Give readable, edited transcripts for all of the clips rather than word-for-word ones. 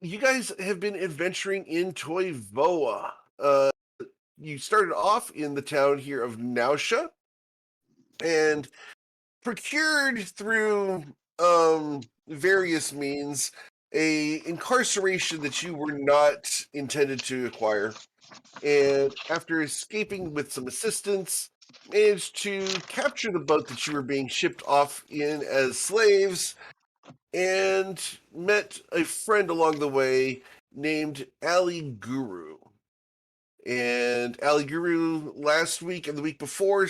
you guys have been adventuring in Toivoa. Uh, you started off in the town here of Nausea and procured through various means a incarceration that you were not intended to acquire. And after escaping with some assistance, managed to capture the boat that you were being shipped off in as slaves and met a friend along the way named Ali Guru. And Ali Guru last week and the week before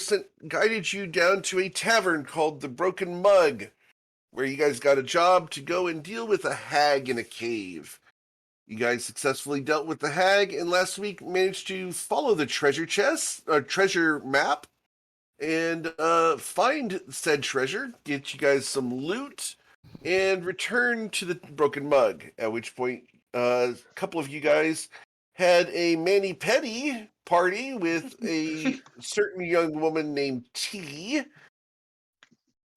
guided you down to a tavern called the Broken Mug, where you guys got a job to go and deal with a hag in a cave. You guys successfully dealt with the hag, and last week managed to follow the treasure chest, or treasure map, and find said treasure, get you guys some loot, and return to the Broken Mug. At which point, a couple of you guys had a mani-pedi party with a certain young woman named T,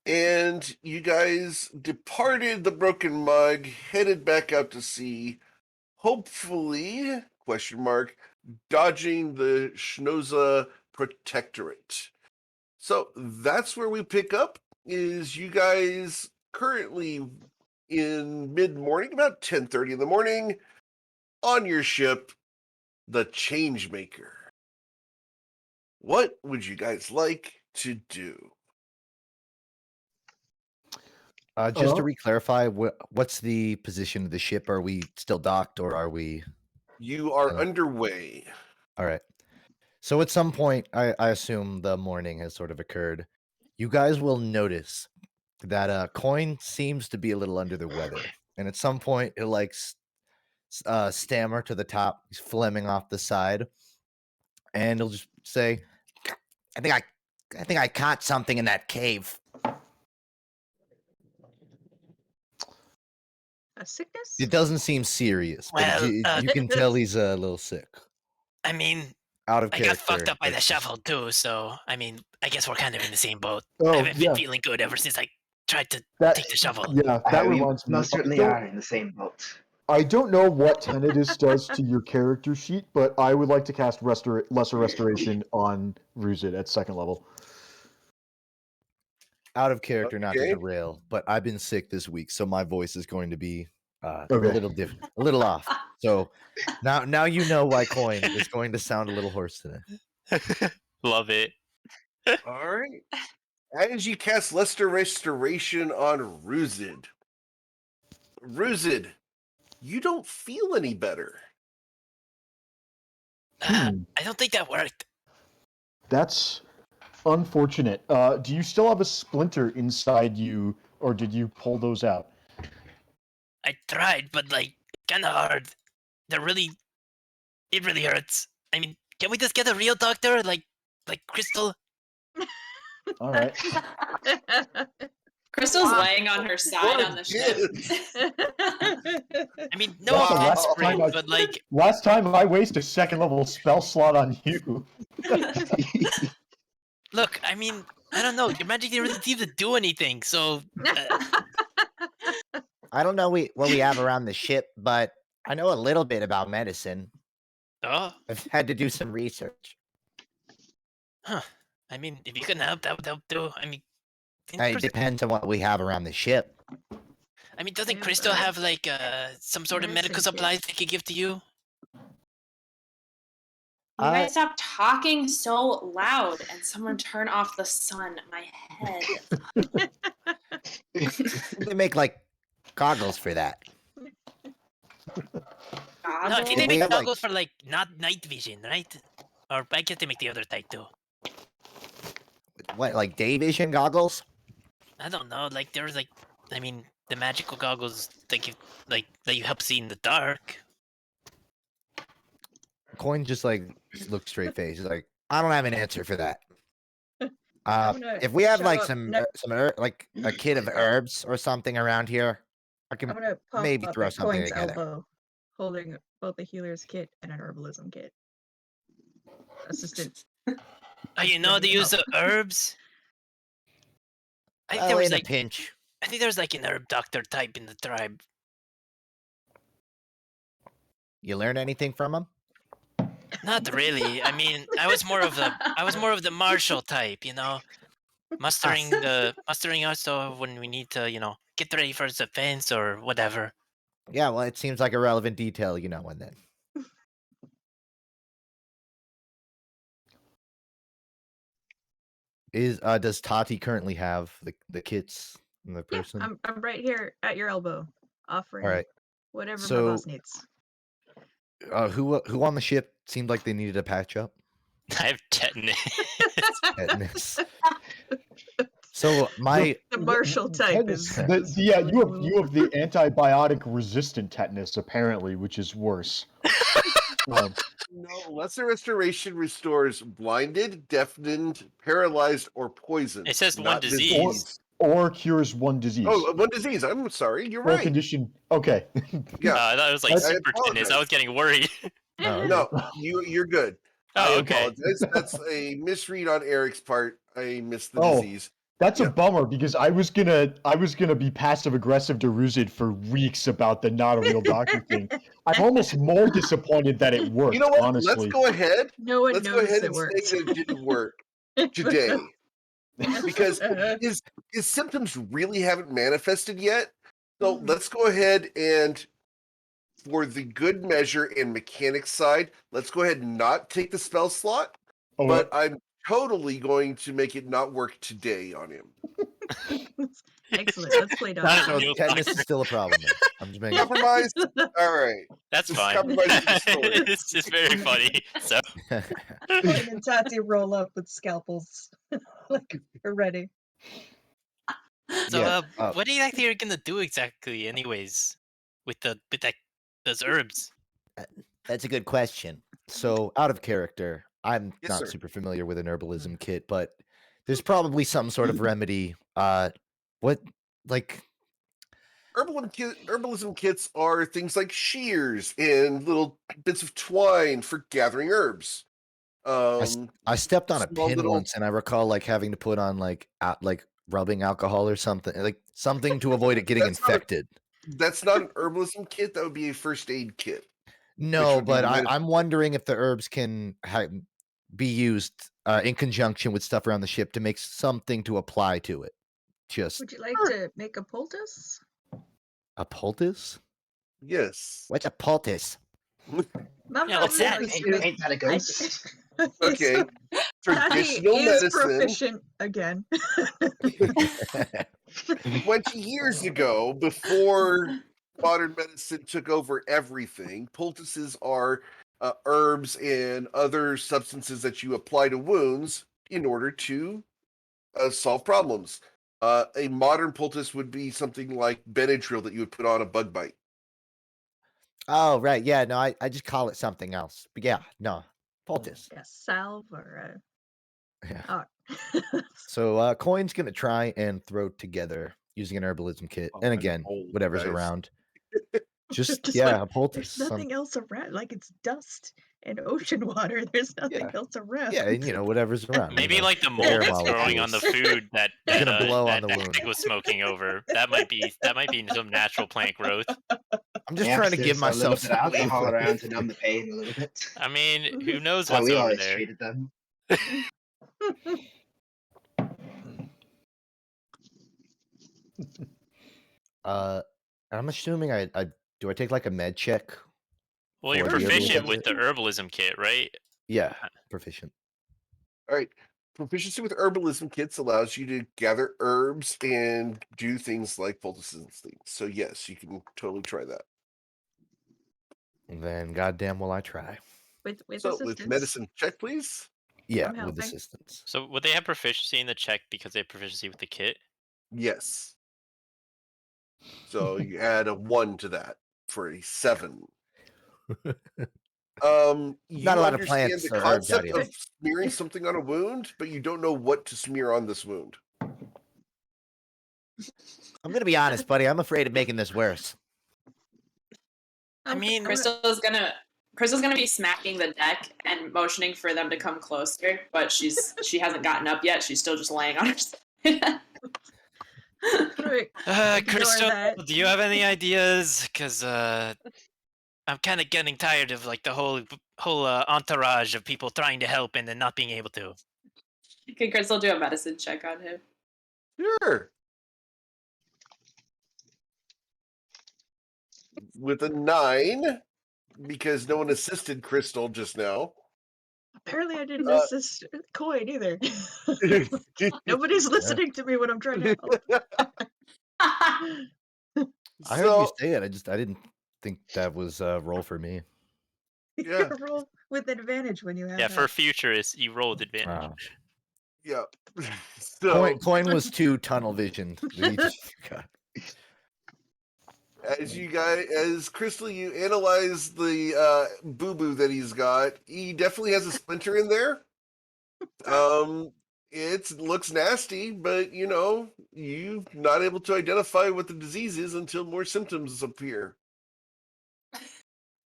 and you guys departed the Broken Mug, headed back out to sea, hopefully, question mark, dodging the Schnoza Protectorate. So that's where we pick up, is you guys currently in mid-morning, about 10:30 in the morning, on your ship, the Changemaker. What would you guys like to do? Just to re-clarify, what's the position of the ship? Are we still docked, or are we? You are underway. All right. So at some point, I assume the morning has sort of occurred. You guys will notice that Coin seems to be a little under the weather, and at some point, he'll like stammer to the top. He's flemming off the side, and he'll just say, "I think I caught something in that cave." A sickness? It doesn't seem serious, but Well, you can tell he's a little sick. I mean, Out of I character. got fucked up by the That's- shovel too, so I mean, I guess we're kind of in the same boat. I Oh, haven't been yeah. feeling good ever since I tried to That, take the shovel. yeah, that we reminds me. most certainly are in the same boat. I don't know what Tenedus does to your character sheet, but I would like to cast Lesser Restoration on Ruzid at 2nd level. Out of character, not to Okay. derail, but I've been sick this week, so my voice is going to be a Okay. little different, a little off. So now you know why Coin is going to sound a little hoarse today. Love it. All right. As you cast Lesser Restoration on Ruzid, you don't feel any better. I don't think that worked. That's unfortunate. Do you still have a splinter inside you, or did you pull those out? I tried, but like, kind of hard. It really hurts. I mean, can we just get a real doctor, like Crystal? All right. Crystal's laying on her side on the ship. I mean, no That's the offense, last time Spring, but like, Last time I wasted a 2nd level spell slot on you. look, I mean, I don't know. Your magic didn't really seem to do anything, so I don't know what we have around the ship, but I know a little bit about medicine. oh, I've had to do some research. huh. I mean, if you can help, that would help too. I mean, It depends on what we have around the ship. I mean, doesn't Yeah, Crystal right. have like some sort of medical Medicine kit. supplies they could give to you? You guys stop talking so loud and someone turn off the sun. My head. They make like goggles for that. No, I think they We make have, like- goggles for like not night vision, right? Or I guess they make the other type too. What, like day vision goggles? I don't know. Like there's like, I mean, the magical goggles that you that you help see in the dark. Coin just like looks straight face. He's like, I don't have an answer for that. gonna If we have show like up some like a kit of Oh. herbs or something around here, I I'm can gonna pop maybe up throw at something Coin's together. elbow, holding both a healer's kit and an herbalism kit. Assistant. Oh, you know Let the me use of help. herbs. I think Well, there was in a like pinch. I think there's like an herb doctor type in the tribe. You learn anything from them? Not really. I mean, I was more of the martial type, you know, mustering us so when we need to, you know, get ready for defense or whatever. Yeah, well, it seems like a relevant detail, you know, and then. Does Tati currently have the kits and the Yeah, person? I'm right here at your elbow, offering All right. whatever my So- boss needs. Who on the ship seemed like they needed a patch up? I have tetanus. Tetanus. So my The martial type Tetanus, is yeah, feeling you a have little- the antibiotic resistant tetanus apparently, which is worse. Um, No, lesser restoration restores blinded, deafened, paralyzed, or poisoned. It says one not disease. or cures one disease one disease. I'm sorry. You're or right. condition. Okay. Yeah. I thought it was like I super tetanus. I apologize. was getting worried. Oh, No, you're good. Oh, I okay. apologize. That's a misread on Eric's part. I missed the Oh. disease. That's Yeah. a bummer because I was gonna be passive aggressive to Ruzid for weeks about the not a real doctor thing. I'm almost more disappointed that it worked. You know what? Honestly, Let's go ahead. No one Let's go noticed ahead it and worked. say that it didn't work today because his symptoms really haven't manifested yet. So let's go ahead and, for the good measure and mechanics side, let's go ahead and not take the spell slot. Oh, But I'm totally going to make it not work today on him. Excellent. Let's play That dog. is so real tetanus doctor. is still a problem. Then. I'm just making. Compromise. All right. That's Just fine. compromise with the story. It's just very funny. So Coin and Tati roll up with scalpels, like we're ready. Yeah, what exactly are you gonna do exactly, anyways, with those herbs? That's a good question. So out of character, I'm Yes, not sir. super familiar with an herbalism kit, but there's probably some sort of remedy. What like Herbalism kits are things like shears and little bits of twine for gathering herbs. I stepped on a small pin little- once, and I recall like having to put on like rubbing alcohol or something, like something to avoid it getting That's not a- infected. That's not an herbalism kit. That would be a first aid kit. No, would be but the medicine I'm wondering if the herbs can be used in conjunction with stuff around the ship to make something to apply to it. Just Would you like to make a poultice? a poultice? Yes. What's a poultice? Yeah, what's that? Ain't that a ghost? Okay. Tati Traditional is medicine. proficient again. 20 years ago, before modern medicine took over everything, poultices are herbs and other substances that you apply to wounds in order to solve problems. A modern poultice would be something like Benadryl that you would put on a bug bite. Oh, right. Yeah, no, I just call it something else. But yeah, no. Poultice. Yeah, salve or Yeah. oh. So Coin's gonna try and throw together using an herbalism kit, Oh, and I'm again, old, whatever's guys. around. Just Just yeah, like, a poultice. There's nothing else around. Like it's dust and ocean water. There's nothing else around. Yeah, and Oh, whatever's around. Maybe like the air mold that's growing on the molecules. food that It's gonna blow on that the wound. Nick was smoking over. That might be some natural plant growth. I'm just Yeah, trying to there's give a myself little bit of alcohol something. around to numb the pain a little bit. I mean, who knows That's how what's we over always there? treated them. I'm assuming I do I take like a med check? Well, you're Or the proficient herbalism with the herbalism kit, right? Yeah, proficient. All right. Proficiency with herbalism kits allows you to gather herbs and do things like poultices and things. So yes, you can totally try that. Then goddamn will I try. with So assistance. with medicine check, please. Yeah, I'm with helping. assistance. So would they have proficiency in the check because they have proficiency with the kit? Yes. So you add a 1 to that for a 7. You Not a lot of understand plants the or herbs out concept here. of smearing something on a wound, but you don't know what to smear on this wound. I'm gonna be honest, buddy. I'm afraid of making this worse. I mean, I'm Crystal's gonna be smacking the deck and motioning for them to come closer, but she hasn't gotten up yet. She's still just laying on her side. gonna ignore Crystal, that. do you have any ideas? Because I'm kind of getting tired of like the whole entourage of people trying to help and then not being able to. Can Crystal do a medicine check on him? Sure. With a 9, because no one assisted Crystal just now. Apparently, I didn't assist Coin either. Nobody's listening to me when I'm trying to help. I heard you say it. I didn't think that was a roll for me. Yeah. You roll with advantage when you have Yeah, that. for futurists, you rolled advantage. Wow. Yeah. So Coin was too tunnel visioned. He just forgot. as Crystal, you analyze the boo-boo that he's got, he definitely has a splinter in there. It looks nasty, but you're not able to identify what the disease is until more symptoms appear.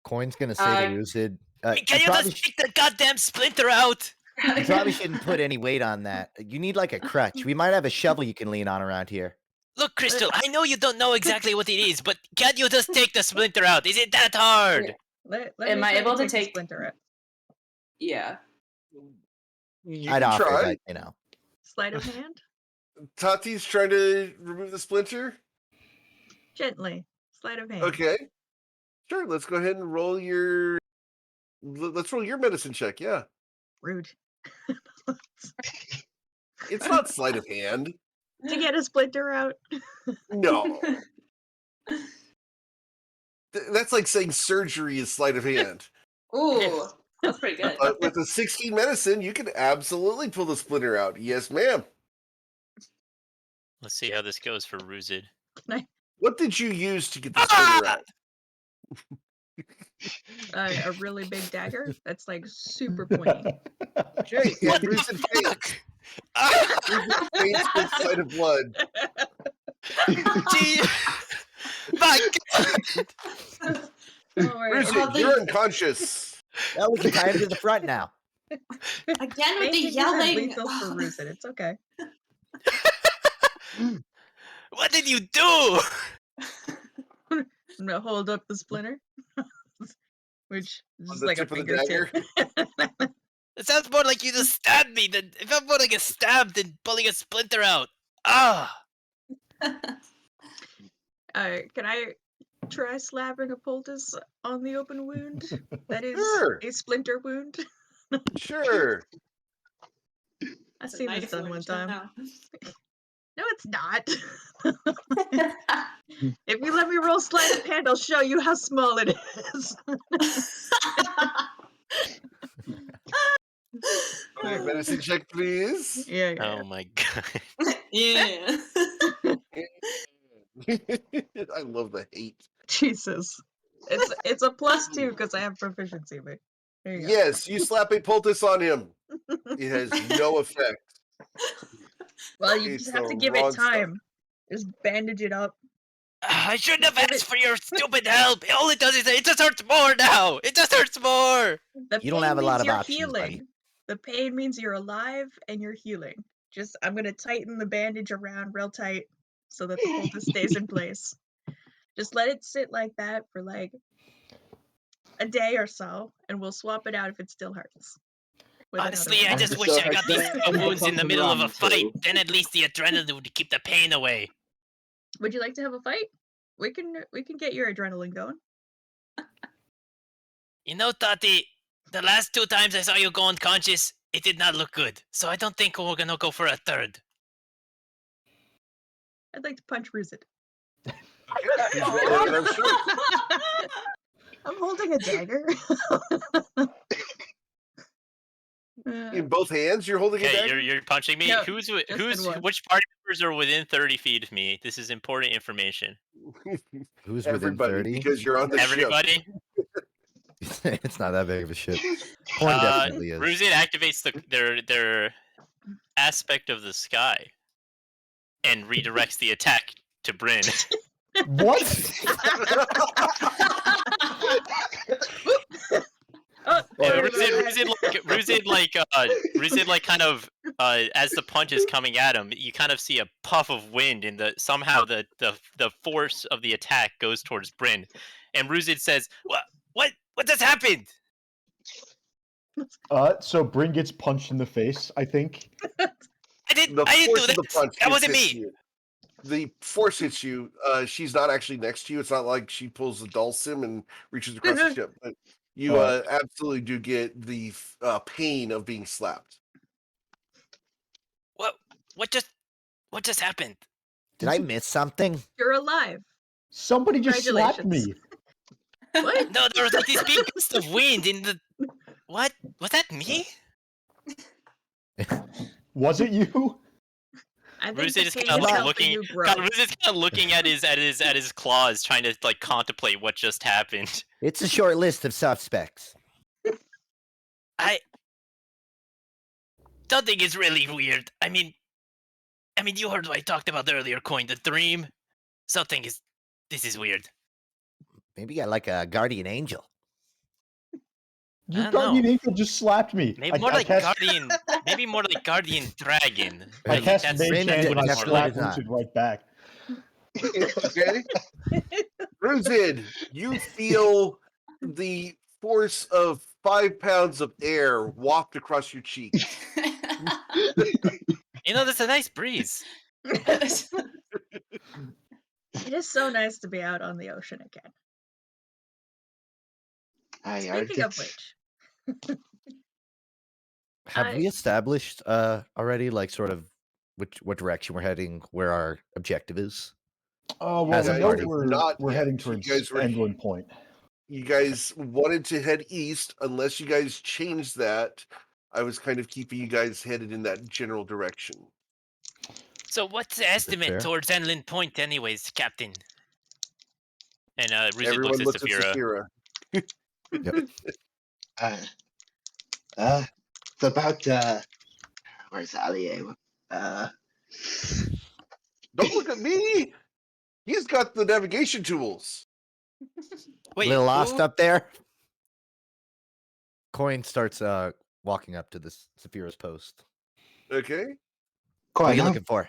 Coin's gonna say to Lucid, Can you just take the goddamn splinter out? you probably shouldn't put any weight on that. You need like a crutch. We might have a shovel you can lean on around here. Look, Crystal, I know you don't know exactly what it is, but can't you just take the splinter out? Is it that hard? Let Am me I try able to take the take- splinter out? Yeah. You I'd can offer, try. but you know. Sleight of hand? Tati's trying to remove the splinter. Gently. Sleight of hand. Okay. Sure, let's go ahead and roll your. Let's roll your medicine check. Yeah, Rude. it's not sleight of hand. To get a splinter out. No, that's like saying surgery is sleight of hand. Ooh, that's pretty good. But with a 16 medicine, you can absolutely pull the splinter out. Yes, ma'am. Let's see how this goes for Ruzid. What did you use to get the splinter out? A really big dagger that's like super pointy. Okay, What and the Bruce fuck? Ah! faints with sight of blood. Gee. My God. Bruce, Oh, you're unconscious. Well, we can tie him to the front now. Again with the Fainting isn't yelling. lethal for Rusin. It's okay. What did you do? I'm gonna hold up the splinter. Which is On just the like a tip of the fingertip. It sounds more like you just stabbed me than it felt more like a stab than pulling a splinter out. Ah! Can I try slapping a poultice on the open wound? That is Sure. a splinter wound. Sure. I've It's a seen this knife done one wound time. now. No, it's not. If you let me roll sleight of hand, I'll show you how small it is. Okay, medicine check, please. Yeah. Oh my God. Yeah. I love the hate. Jesus. It's a +2 because I have proficiency, but there you go. Yes, you slap a poultice on him. It has no effect. Well, you It's just have the to give wrong it time. Just bandage it up. I shouldn't have Give it- asked for your stupid help. All it does is it just hurts more now. It just hurts more. The You don't pain have a lot means of you're options, healing. buddy. The pain means you're alive and you're healing. Just I'm gonna tighten the bandage around real tight so that the poultice stays in place. Just let it sit like that for like a day or so, and we'll swap it out if it still hurts. with another Honestly, I one. just So wish I has got these that wounds in the come middle of a around fight. too? Then at least the adrenaline would keep the pain away. Would you like to have a fight? We can get your adrenaline going. You know, Tati, the last 2 times I saw you go unconscious, it did not look good. So I don't think we're gonna go for a third. I'd like to punch Ruzit. He's rolling an strike. I'm holding a dagger. In both hands, you're holding a Okay, dagger? you're punching me. No, Who's in one. which party members are within 30 feet of me? This is important information. Who's within Everybody, 30? because you're on the ship. Everybody, It's not that big of a ship. Coin definitely is. Ruzit activates their aspect of the sky and redirects the attack to Bryn. What? Oh, And sorry about that. Ruzid like kind of as the punch is coming at him, you kind of see a puff of wind, and somehow the force of the attack goes towards Bryn, and Ruzid says, What just happened? So Bryn gets punched in the face, I think. I didn't The do force of that. the punch That wasn't hits me. you. The force hits you. She's not actually next to you. It's not like she pulls the dulcim and reaches across the ship. But you absolutely do get the pain of being slapped. What just happened? Did I miss something? You're alive. Somebody just slapped Congratulations. me. What? No, there was like this big gust of wind in the. What was that? Me? Was it you? I think Ruzi the is pain kind of is like helping looking. you grow. Ruzi is kind of looking at his claws, trying to like contemplate what just happened. It's a short list of suspects. Something is really weird. I mean, you heard what I talked about earlier, Coin. The dream. This is weird. Maybe I like a guardian angel. I Your don't guardian know. angel just slapped me. Maybe more like guardian. Maybe more like guardian dragon. I Like, cast that's Mage Hand Rin and I is more not. slapped Lucid right back. Okay. Ruzid, you feel the force of 5 pounds of air waft across your cheek. That's a nice breeze. It is so nice to be out on the ocean again. Speaking of which, Have we established already, like, sort of what direction we're heading, where our objective is? Oh, well, As we a know party. we're yet. heading You towards guys were- Endland Point. You guys wanted to head east. Unless you guys changed that, I was kind of keeping you guys headed in that general direction. So what's the fair? estimate towards Enlin Point, anyways, Captain? And Ruzid Everyone looks looks at at Saphira. Yep. It's about where's Allier? Don't look at me. He's got the navigation tools. Wait, Little lost who? up there. Coin starts walking up to this Saphira's post. Okay. What are Quite you looking for?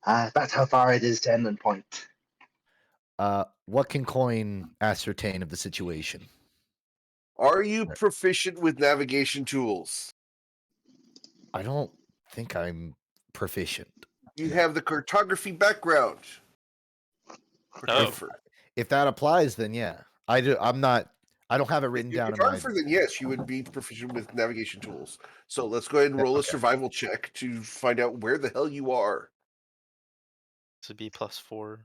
That's how far it is to Endland Point. What can Coin ascertain of the situation? Are you proficient with navigation tools? I don't think I'm proficient. You have the cartography background. Cartographer. If that applies, then yeah. I do. I'm not. I don't have it If written you're a down in my. cartographer, then yes, you would be proficient with navigation tools. So let's go ahead and roll a survival check to find out where the hell you are. This would be +4,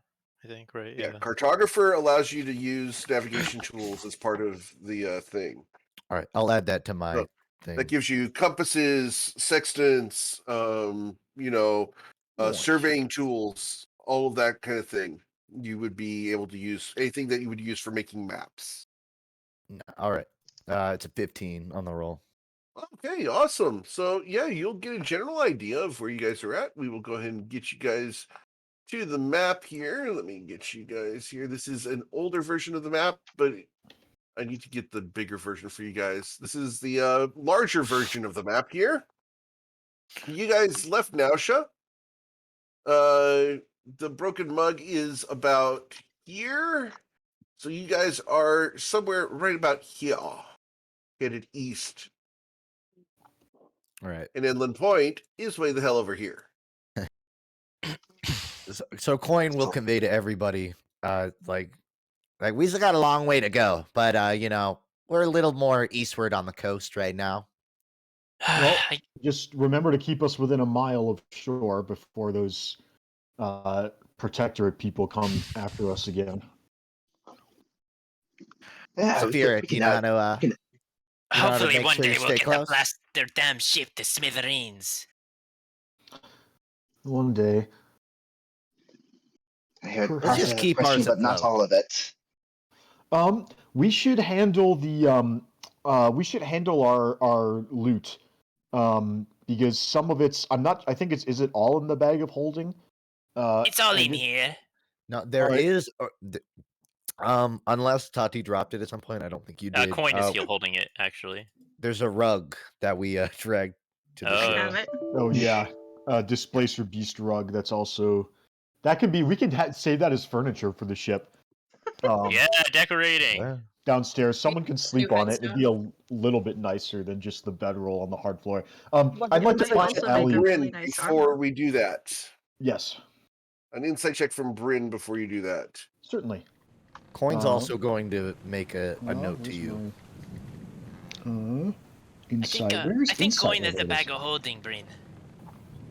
I think, right? Yeah, cartographer allows you to use navigation tools as part of the thing. All right, I'll add that to my So, thing. That gives you compasses, sextants, surveying tools, all of that kind of thing. You would be able to use anything that you would use for making maps. All right, it's a 15 on the roll. Okay, awesome. So yeah, you'll get a general idea of where you guys are at. We will go ahead and get you guys to the map here. Let me get you guys here. This is an older version of the map, but I need to get the bigger version for you guys. This is the larger version of the map here. You guys left Nausea. The broken mug is about here. So you guys are somewhere right about here, headed east. All right. And Inland Point is way the hell over here. So Coin will convey to everybody, like we still got a long way to go, but we're a little more eastward on the coast right now. Well, just remember to keep us within a mile of shore before those protectorate people come after us again. Yeah, Saphira, do you know how to? Hopefully make one sure you day we'll stay get close? to blast their damn ship to smithereens. One day. I heard Let's just keep question, ours but not afloat. all of it. We should handle the our loot. Because some of it's I think is it all in the bag of holding? It's all in and it- here. No, there Alright. is. Unless Tati dropped it at some point, I don't think you did. Coin is still holding it, actually. There's a rug that we dragged to the Oh. I ship. have it. Oh yeah, displacer beast rug. That's also we can save that as furniture for the ship. Yeah, decorating. Yeah. downstairs. Someone can sleep on it. It'd be a little bit nicer than just the bedroll on the hard floor. I'd like to might find also make Allie. a Bryn, really nice before armor. we do that. Yes, An insight check from Bryn before you do that. certainly. Coin's also going to make a note to where's you. Inside. I Where's think inside? Coin Oh, is there the it is. bag of holding, Bryn.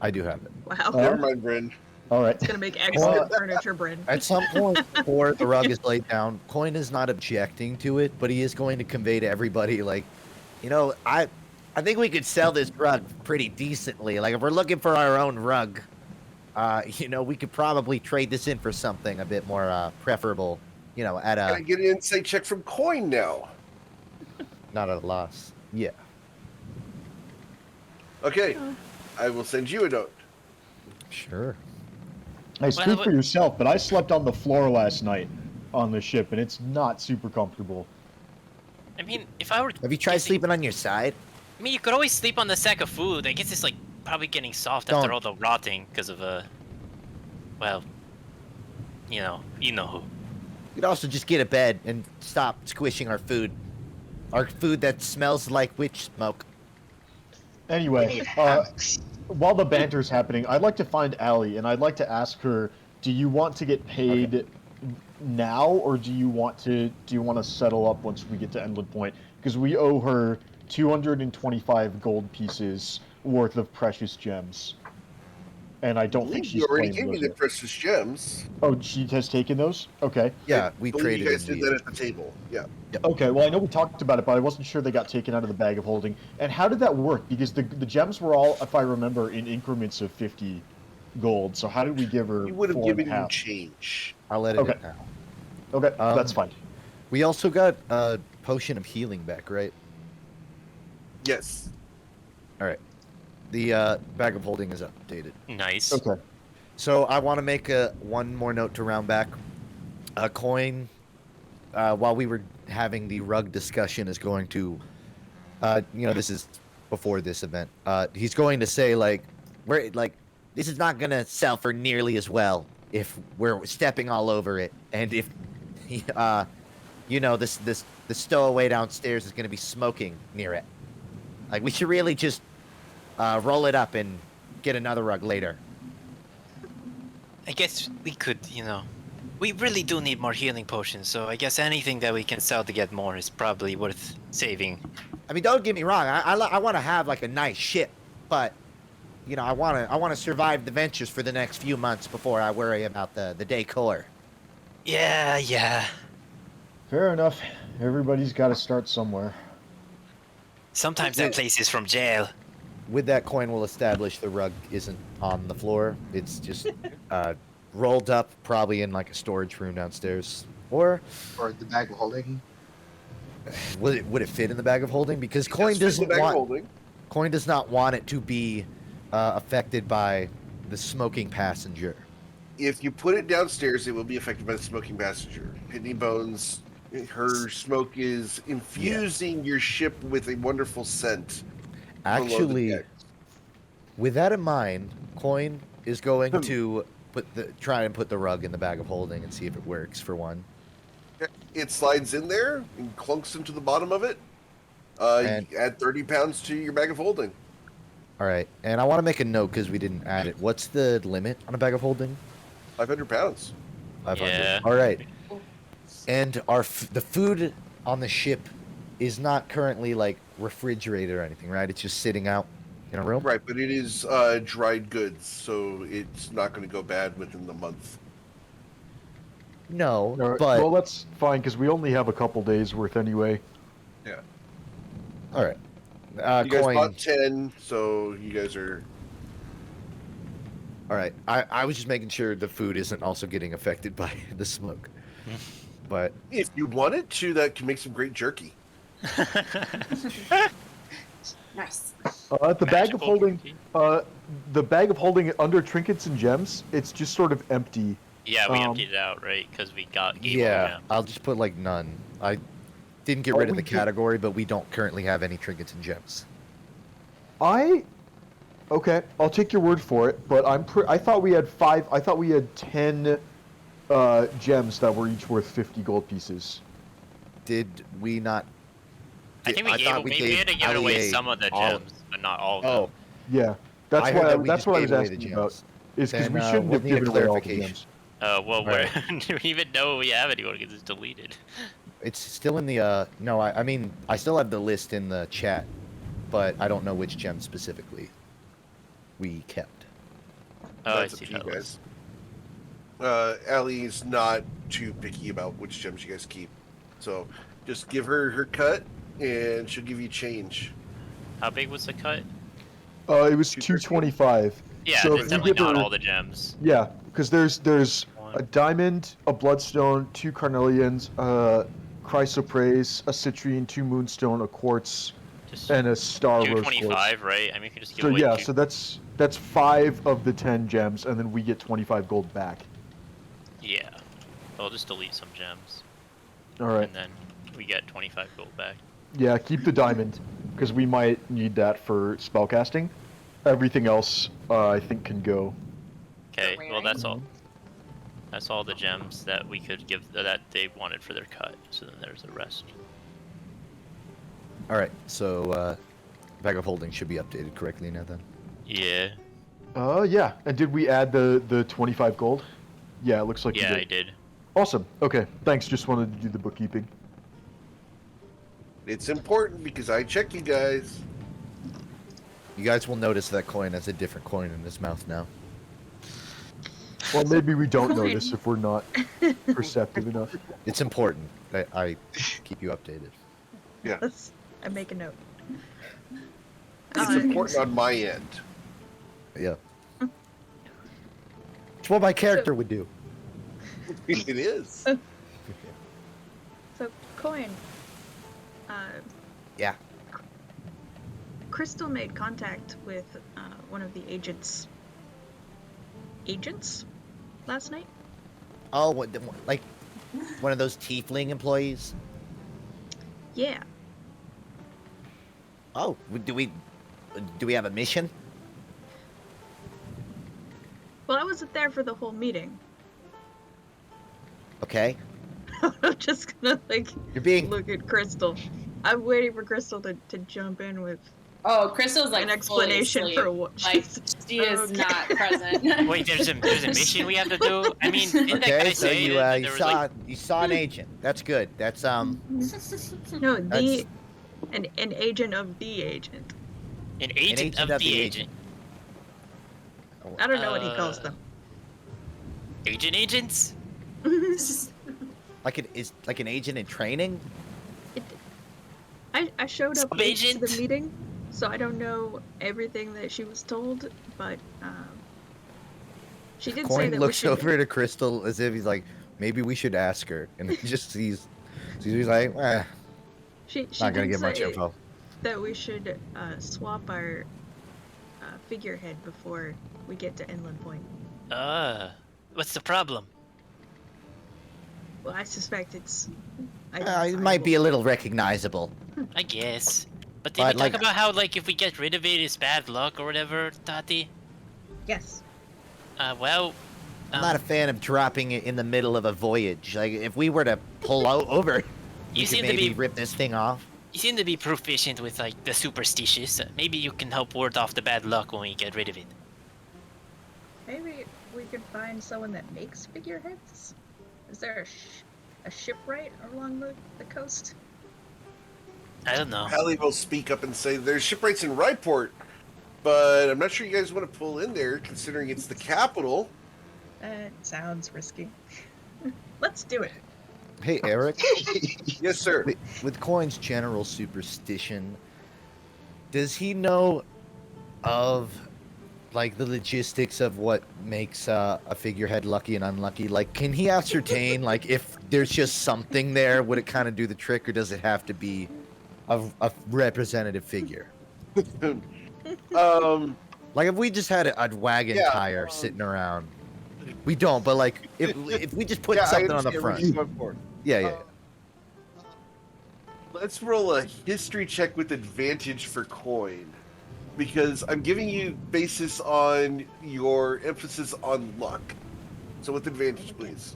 I do have it. Wow. Never mind, Bryn. All right. It's gonna make excellent furniture, Bryn. At some point before the rug is laid down, Coin is not objecting to it, but he is going to convey to everybody, like, You know, I think we could sell this rug pretty decently. Like, if we're looking for our own rug, we could probably trade this in for something a bit more preferable. At Can I a get an insight check from Coin now? not at a loss. Yeah. Okay. I will send you a note. Sure. I speak for yourself, but I slept on the floor last night on the ship, and it's not super comfortable. I mean, if I were Have you tried sleeping on your side? I mean, you could always sleep on the sack of food. I guess it's like probably getting soft after Don't. all the rotting because of well, you know who. We'd also just get a bed and stop squishing our food. Our food that smells like witch smoke. Anyway, while the banter's happening, I'd like to find Allie, and I'd like to ask her, do you want to get paid now, or do you want to settle up once we get to Endland Point? Because we owe her 225 gold pieces worth of precious gems. And I don't think she's You already claimed gave me those the yet. precious gems. Oh, she has taken those? Okay. Yeah, I we believe traded you guys in did the- that at the table. Yeah. Okay, well, I know we talked about it, but I wasn't sure they got taken out of the bag of holding. And how did that work? Because the gems were all, if I remember, in increments of 50 gold. So how did we give her You would have 4.5? given you change. I'll edit Okay. it now. Okay, that's fine. We also got a potion of healing back, right? Yes. All right. The bag of holding is updated. Nice. Okay. So I want to make one more note to round back. A Coin, while we were having the rug discussion, is going to, this is before this event. He's going to say This is not gonna sell for nearly as well if we're stepping all over it, and if, the stowaway downstairs is gonna be smoking near it. Like, we should really just roll it up and get another rug later. I guess we could, we really do need more healing potions. So I guess anything that we can sell to get more is probably worth saving. I mean, don't get me wrong. I want to have like a nice ship, but I want to survive the ventures for the next few months before I worry about the decor. Yeah. Fair enough. Everybody's got to start somewhere. Sometimes that place is from jail. With that, Coin will establish the rug isn't on the floor. It's just rolled up, probably in like a storage room downstairs. Or the bag of holding. would it fit in the bag of holding? Because Coin Yes, fit in the doesn't bag of want holding. Coin does not want it to be affected by the smoking passenger. If you put it downstairs, it will be affected by the smoking passenger. Pitney Bones, her smoke is infusing your ship with a wonderful scent. below the Actually, deck. with that in mind, Coin is going to try and put the rug in the bag of holding and see if it works for one. It slides in there and clunks into the bottom of it. And- You add 30 pounds to your bag of holding. All right, and I want to make a note because we didn't add it. What's the limit on a bag of holding? 500 pounds. 500. Yeah. All right. And the food on the ship is not currently like refrigerated or anything, right? It's just sitting out in a room. Right, but it is dried goods, so it's not going to go bad within the month. No, All right, but well, that's fine because we only have a couple days worth anyway. Yeah. all right. You guys Coin. bought 10, so you guys are... All right. I was just making sure the food isn't also getting affected by the smoke. But If you wanted to, that can make some great jerky. Nice. The bag of holding, under trinkets and gems, it's just sort of empty. Yeah, we Um, emptied it out, right? Because we gave yeah, them. I'll just put like none. I didn't get Oh, rid of we the did- category, but we don't currently have any trinkets and gems. Okay, I'll take your word for it. But I thought we had 10 gems that were each worth 50 gold pieces. Did we not? I think we thought had to give away Allie some of the all- gems, but not all of Oh, them. Yeah, that's I heard why. that we That's just what I gave was away the asking about. gems. Is because Then, we shouldn't we'll have need a given away all the clarification. gems. Well, Right. do we even know we have anyone because it's deleted? It's still in the. No, I mean, I still have the list in the chat, but I don't know which gem specifically we kept. Oh, I That's up see to you that list. guys. Allie's not too picky about which gems you guys keep, so just give her cut, and she'll give you change. How big was the cut? It was 213. 225. Yeah, So it's if we definitely give not her- all the gems. Yeah, because there's One. a diamond, a bloodstone, 2 carnelians, chrysoprase, a citrine, 2 moonstone, a quartz, Just and a star rose quartz. 225, right? I mean, you could just give So away yeah, two. so that's 5 of the 10 gems, and then we get 25 gold back. Yeah. I'll just delete some gems, All right. and then we get 25 gold back. Yeah, keep the diamond, because we might need that for spellcasting. Everything else, I think, can go. Okay, well Wearing. that's all. That's all the gems that we could give that they wanted for their cut. So then there's the rest. All right, so bag of holding should be updated correctly now. Then. Yeah. Yeah. And did we add the 25 gold? Yeah, it looks like Yeah, we I did. did. Awesome. Okay, thanks. Just wanted to do the bookkeeping. It's important because I check you guys. You guys will notice that coin has a different coin in his mouth now. Well, maybe we don't Coin. notice if we're not perceptive enough. It's important. I keep you updated. I make a note. It's Uh, important on my end. Yeah. It's what my character would do. It is. So, Coin. Yeah. Crystal made contact with one of the agents last night. Oh, like one of those tiefling employees? Yeah. Oh, do we have a mission? Well, I wasn't there for the whole meeting. Okay. I'm just gonna You're being look at Crystal. I'm waiting for Crystal to jump in with Oh, Crystal's like an explanation fully for asleep. what Like she's. she is Okay. not present. Wait, there's a mission we have to do. I mean, didn't that guy okay. So say you that you there was saw like you saw an agent. That's good. That's No, That's- an agent of the agent. an agent of the agent? I don't know what he calls them. Agents? like an agent in training. I showed up late to the Sub-agent? meeting, so I don't know everything that she was told, but she did say Coin that looks we should, over to Crystal as if he's like, maybe we should ask her, and he just sees. He's like, she not gonna did get much say info. that we should swap our figurehead before we get to Inland Point. What's the problem? Well, I suspect it's. It might be a little recognizable. I guess. But did But, we talk like- about how, like, if we get rid of it, it's bad luck or whatever, Tati? Yes. Well... I'm not a fan of dropping it in the middle of a voyage. Like if we were to pull over, you we could seem to maybe be rip this thing off. you seem to be proficient with, like, the superstitious. Maybe you can help ward off the bad luck when we get rid of it. Maybe we could find someone that makes figureheads. Is there a shipwright along the coast? I don't know. Hallie will speak up and say, there's shipwrights in Ryport, but I'm not sure you guys want to pull in there, considering it's the capital. That sounds risky. Let's do it. Hey, Eric. Yes, sir. With Coin's general superstition, does he know of like the logistics of what makes a figurehead lucky and unlucky? Like, can he ascertain like if there's just something there, would it kind of do the trick, or does it have to be a representative figure? Like if we just had a wagon Yeah, tire sitting around, we don't. But like if we just put Yeah, I something on the understand where front, you're going for. yeah. Let's roll a history check with advantage for Coin, because I'm giving you basis on your emphasis on luck. So with advantage, please.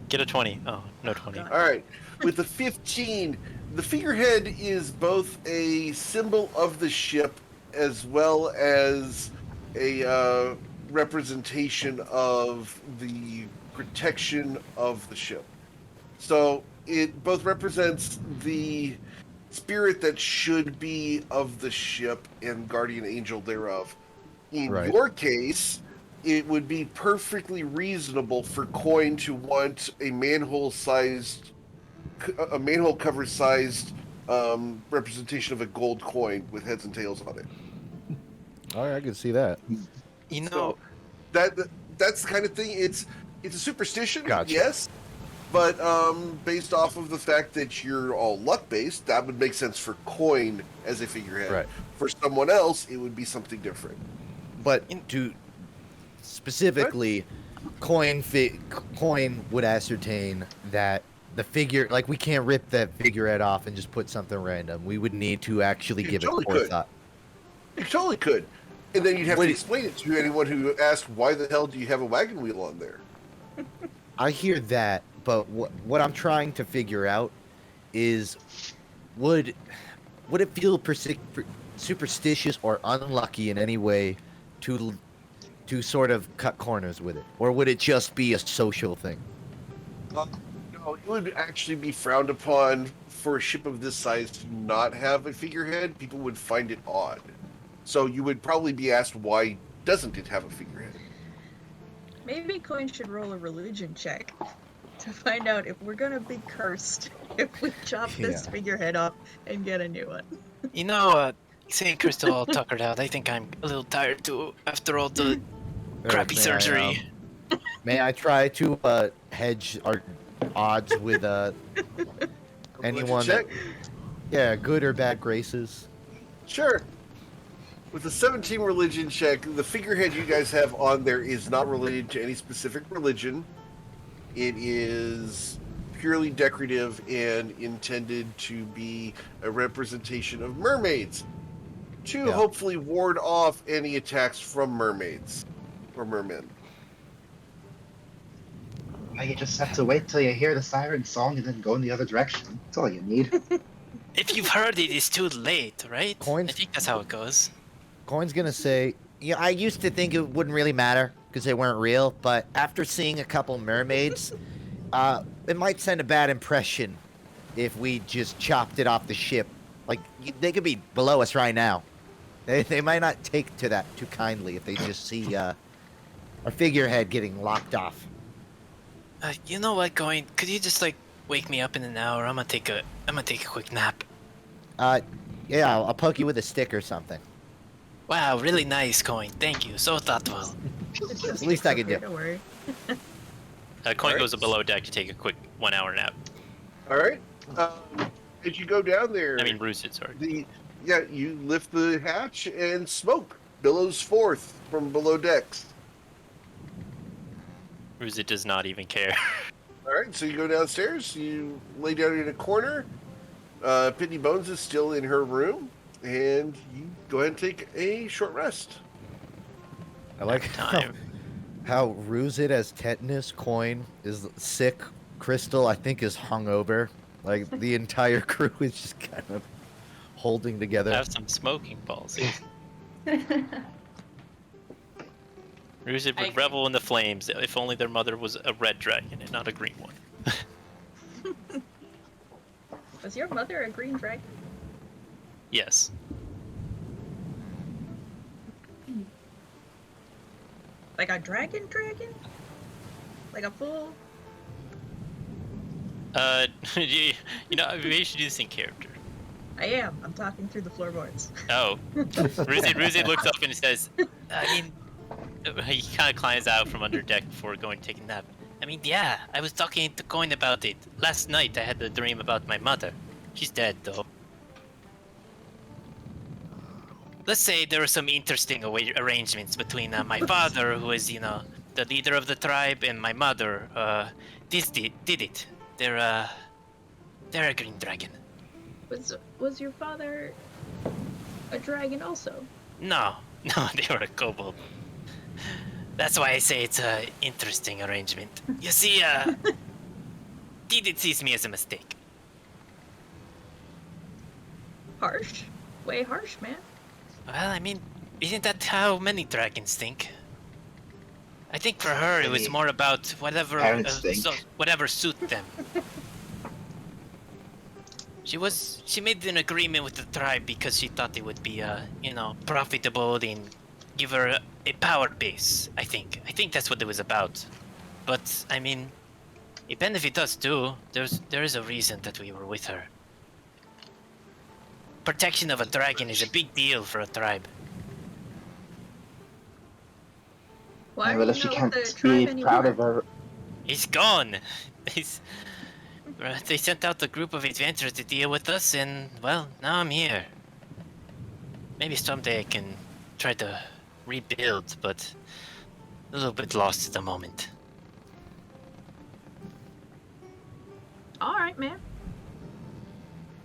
Get a 20. Oh, no 20. God. All right. With the 15, the figurehead is both a symbol of the ship as well as a representation of the protection of the ship. So it both represents the spirit that should be of the ship and guardian angel thereof. In Right. your case, it would be perfectly reasonable for Coin to want a manhole cover sized representation of a gold coin with heads and tails on it. All right, I can see that. You know, So that's the kind of thing. It's a superstition, Gotcha. yes, but based off of the fact that you're all luck based, that would make sense for Coin as a figurehead. Right. For someone else, it would be something different. But to specifically, Coin would ascertain that the figure, like, we can't rip that figurehead off and just put something random. We would need to actually You give totally it could. forethought. You totally could. And then you'd have to Wait. explain it to anyone who asked, why the hell do you have a wagon wheel on there? I hear that, but what I'm trying to figure out is, would it feel superstitious or unlucky in any way to sort of cut corners with it, or would it just be a social thing? No, it would actually be frowned upon for a ship of this size to not have a figurehead. People would find it odd. So you would probably be asked, why doesn't it have a figurehead? Maybe Coin should roll a religion check to find out if we're gonna be cursed if we chop this Yeah. figurehead off and get a new one. You know, saying Crystal all tuckered out, I think I'm a little tired too after all the crappy May I, surgery. May I try to hedge our odds with anyone? Check. Yeah, good or bad graces. Sure. With the 17 religion check, the figurehead you guys have on there is not related to any specific religion. It is purely decorative and intended to be a representation of mermaids to Yeah. hopefully ward off any attacks from mermaids or mermen. Now you just have to wait till you hear the siren song and then go in the other direction. That's all you need. If you've heard it, it's too late, right? Coins? I think that's how it goes. Coin's gonna say, Yeah, I used to think it wouldn't really matter because they weren't real, but after seeing a couple mermaids, it might send a bad impression if we just chopped it off the ship. Like, they could be below us right now. They might not take to that too kindly if they just see our figurehead getting locked off. You know what, Coin? Could you just like wake me up in an hour? I'm gonna take a quick nap. Yeah, I'll poke you with a stick or something. Wow, really nice, Coin. Thank you. So thoughtful. It's just least I could do. Don't worry. Coin Alright. goes below deck to take a quick 1 hour nap. All right. As you go down there, I mean, Roosted, sorry. you lift the hatch and smoke billows forth from below decks. Roosted does not even care. All right, so you go downstairs. You lay down in a corner. Pitney Bones is still in her room, and you go ahead and take a short rest. I like Time. how Ruzit as tetanus, Coin is sick, Crystal I think is hungover. Like the entire crew is just kind of holding together. Have some smoking policies. Roosted I- would revel in the flames if only their mother was a red dragon and not a green one. Was your mother a green dragon? Yes. Like a dragon? Like a full? You know, maybe you should do this in character. I am. I'm talking through the floorboards. Oh. Roosted looks up and says, I mean, he kind of climbs out from under deck before going to take a nap. I mean, yeah, I was talking to Coin about it. Last night I had a dream about my mother. She's dead, though. Let's say there were some interesting arrangements between my father, who is, you know, the leader of the tribe, and my mother. This did it. They're a green dragon. Was your father a dragon also? No, they were a kobold. That's why I say it's a interesting arrangement. You see, Didit sees me as a mistake. Harsh. Way harsh, man. Well, I mean, isn't that how many dragons think? I think for her it was Many more about whatever parents think. whatever suit them. She made an agreement with the tribe because she thought it would be profitable and give her a power base. I think that's what it was about. But I mean, it benefits us too. There is a reason that we were with her. Protection of a dragon is a big deal for a tribe. Why Well, are if you she not can't with the be tribe proud anymore? of her, He's gone. They sent out a group of adventurers to deal with us, and well, now I'm here. Maybe someday I can try to rebuild, but a little bit lost at the moment. All right, man.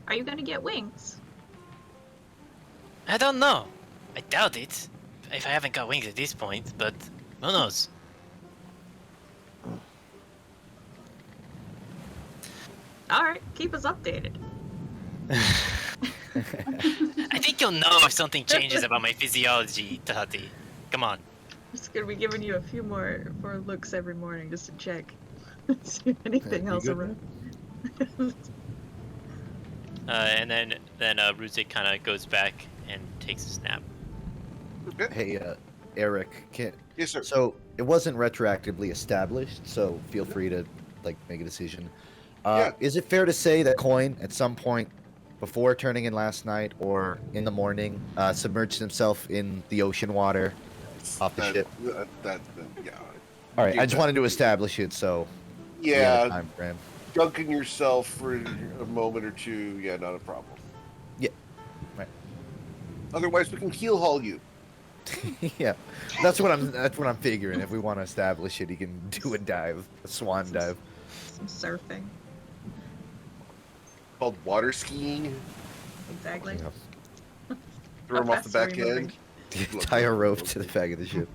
Are you gonna get wings? I don't know. I doubt it. If I haven't got wings at this point, but who knows? All right, keep us updated. I think you'll know if something changes about my physiology, Tati. Come on. Just gonna be giving you a few more looks every morning just to check. See if anything You else good, around. And then Ruzik kind of goes back and takes a snap. Okay. Hey, Eric, Yes, sir. so it wasn't retroactively established, so feel free to make a decision. Yeah. Is it fair to say that Coin at some point before turning in last night or in the morning submerged himself in the ocean water off the ship? Yeah. All right, I just that. wanted to establish it so we had a Yeah, time frame. dunking yourself for a moment or two, yeah, not a problem. Yeah, right. Otherwise, we can keel haul you. Yeah, that's what I'm figuring. If we want to establish it, he can do a dive, a swan dive. Some surfing. Called water skiing. Exactly. Yeah. Throw him How off the fast are back we moving? end. Tie a rope to the back of the ship.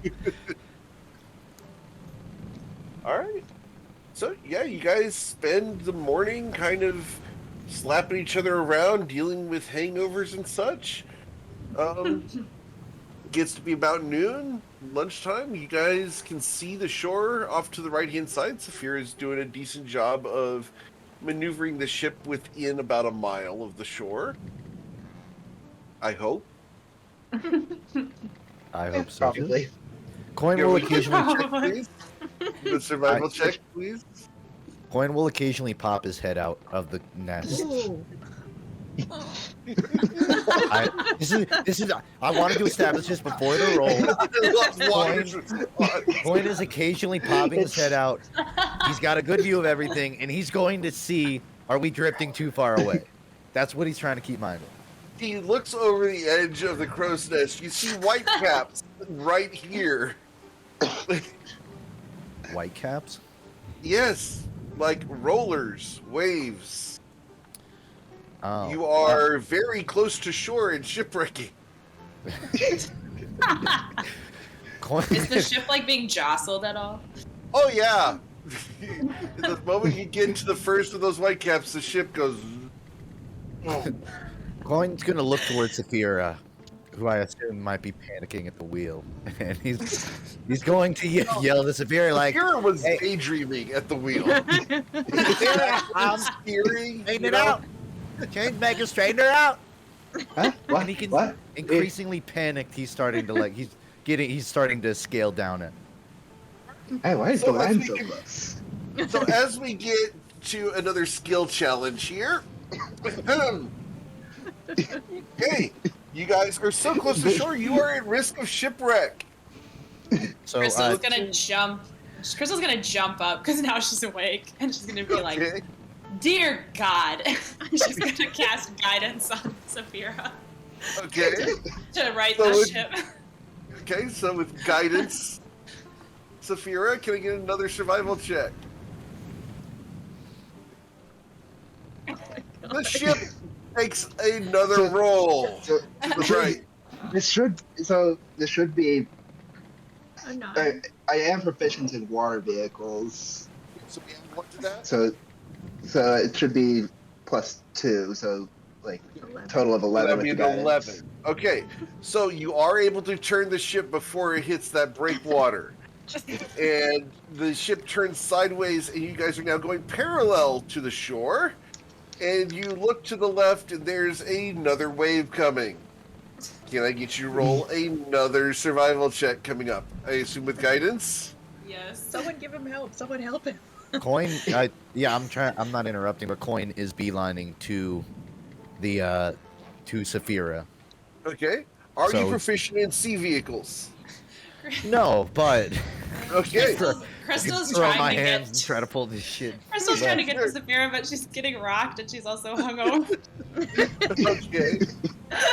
All right. So yeah, you guys spend the morning kind of slapping each other around, dealing with hangovers and such. Gets to be about noon, lunchtime. You guys can see the shore off to the right-hand side. Saphira is doing a decent job of maneuvering the ship within about a mile of the shore. I hope. I hope so. Too. probably. Coin Yeah, will we can occasionally check, please. The survival check, please. Coin will occasionally pop his head out of the nest. Ooh. This is. I wanted to establish this before the roll. Coin is occasionally popping his head out. He's got a good view of everything, and he's going to see: are we drifting too far away? That's what he's trying to keep mind of. He looks over the edge of the crow's nest. You see white caps right here. White caps. Yes, like rollers, waves. Oh. You are very close to shore and shipwrecking. Coin. Is the ship like being jostled at all? Oh yeah. The moment you get into the first of those white caps, the ship goes. Coin's gonna look towards Saphira, who I assume might be panicking at the wheel, and he's going to yell to Saphira like, Saphira was hey. daydreaming at the wheel. I'm Steering, straighten it out. Change maker, straighten her out. Huh? What? And he can What? increasingly panicked. He's starting to he's starting to scale down it. Hey, why is So the as line we so can- close? So as we get to another skill challenge here. Hey, you guys are so close to shore, you are at risk of shipwreck. So Crystal's gonna jump. Crystal's gonna jump up because now she's awake and she's gonna be like, Okay. "Dear God!" She's gonna cast guidance on Saphira Okay. to right So the it- ship. Okay, so with guidance, Saphira, can I get another survival check? The ship takes another roll. So, That's right. this should be. Oh, no. I am proficient in water vehicles, So we have one to that. so So it should be +2, so like 11. total of So 11 that'd with be the an guidance. 11. Okay, so you are able to turn the ship before it hits that breakwater. And the ship turns sideways, and you guys are now going parallel to the shore. And you look to the left, and there's another wave coming. Can I get you to roll another survival check coming up? I assume with guidance? Yes. Someone give him help. Someone help him. Coin, I'm not interrupting, but Coin is beelining to the to Saphira. Okay. Are you So- proficient in sea vehicles? No, but Okay. Crystal's throw trying my to hands and get. try to pull this shit. Crystal's trying to left. get to Saphira, but she's getting rocked, and she's also hungover. Okay.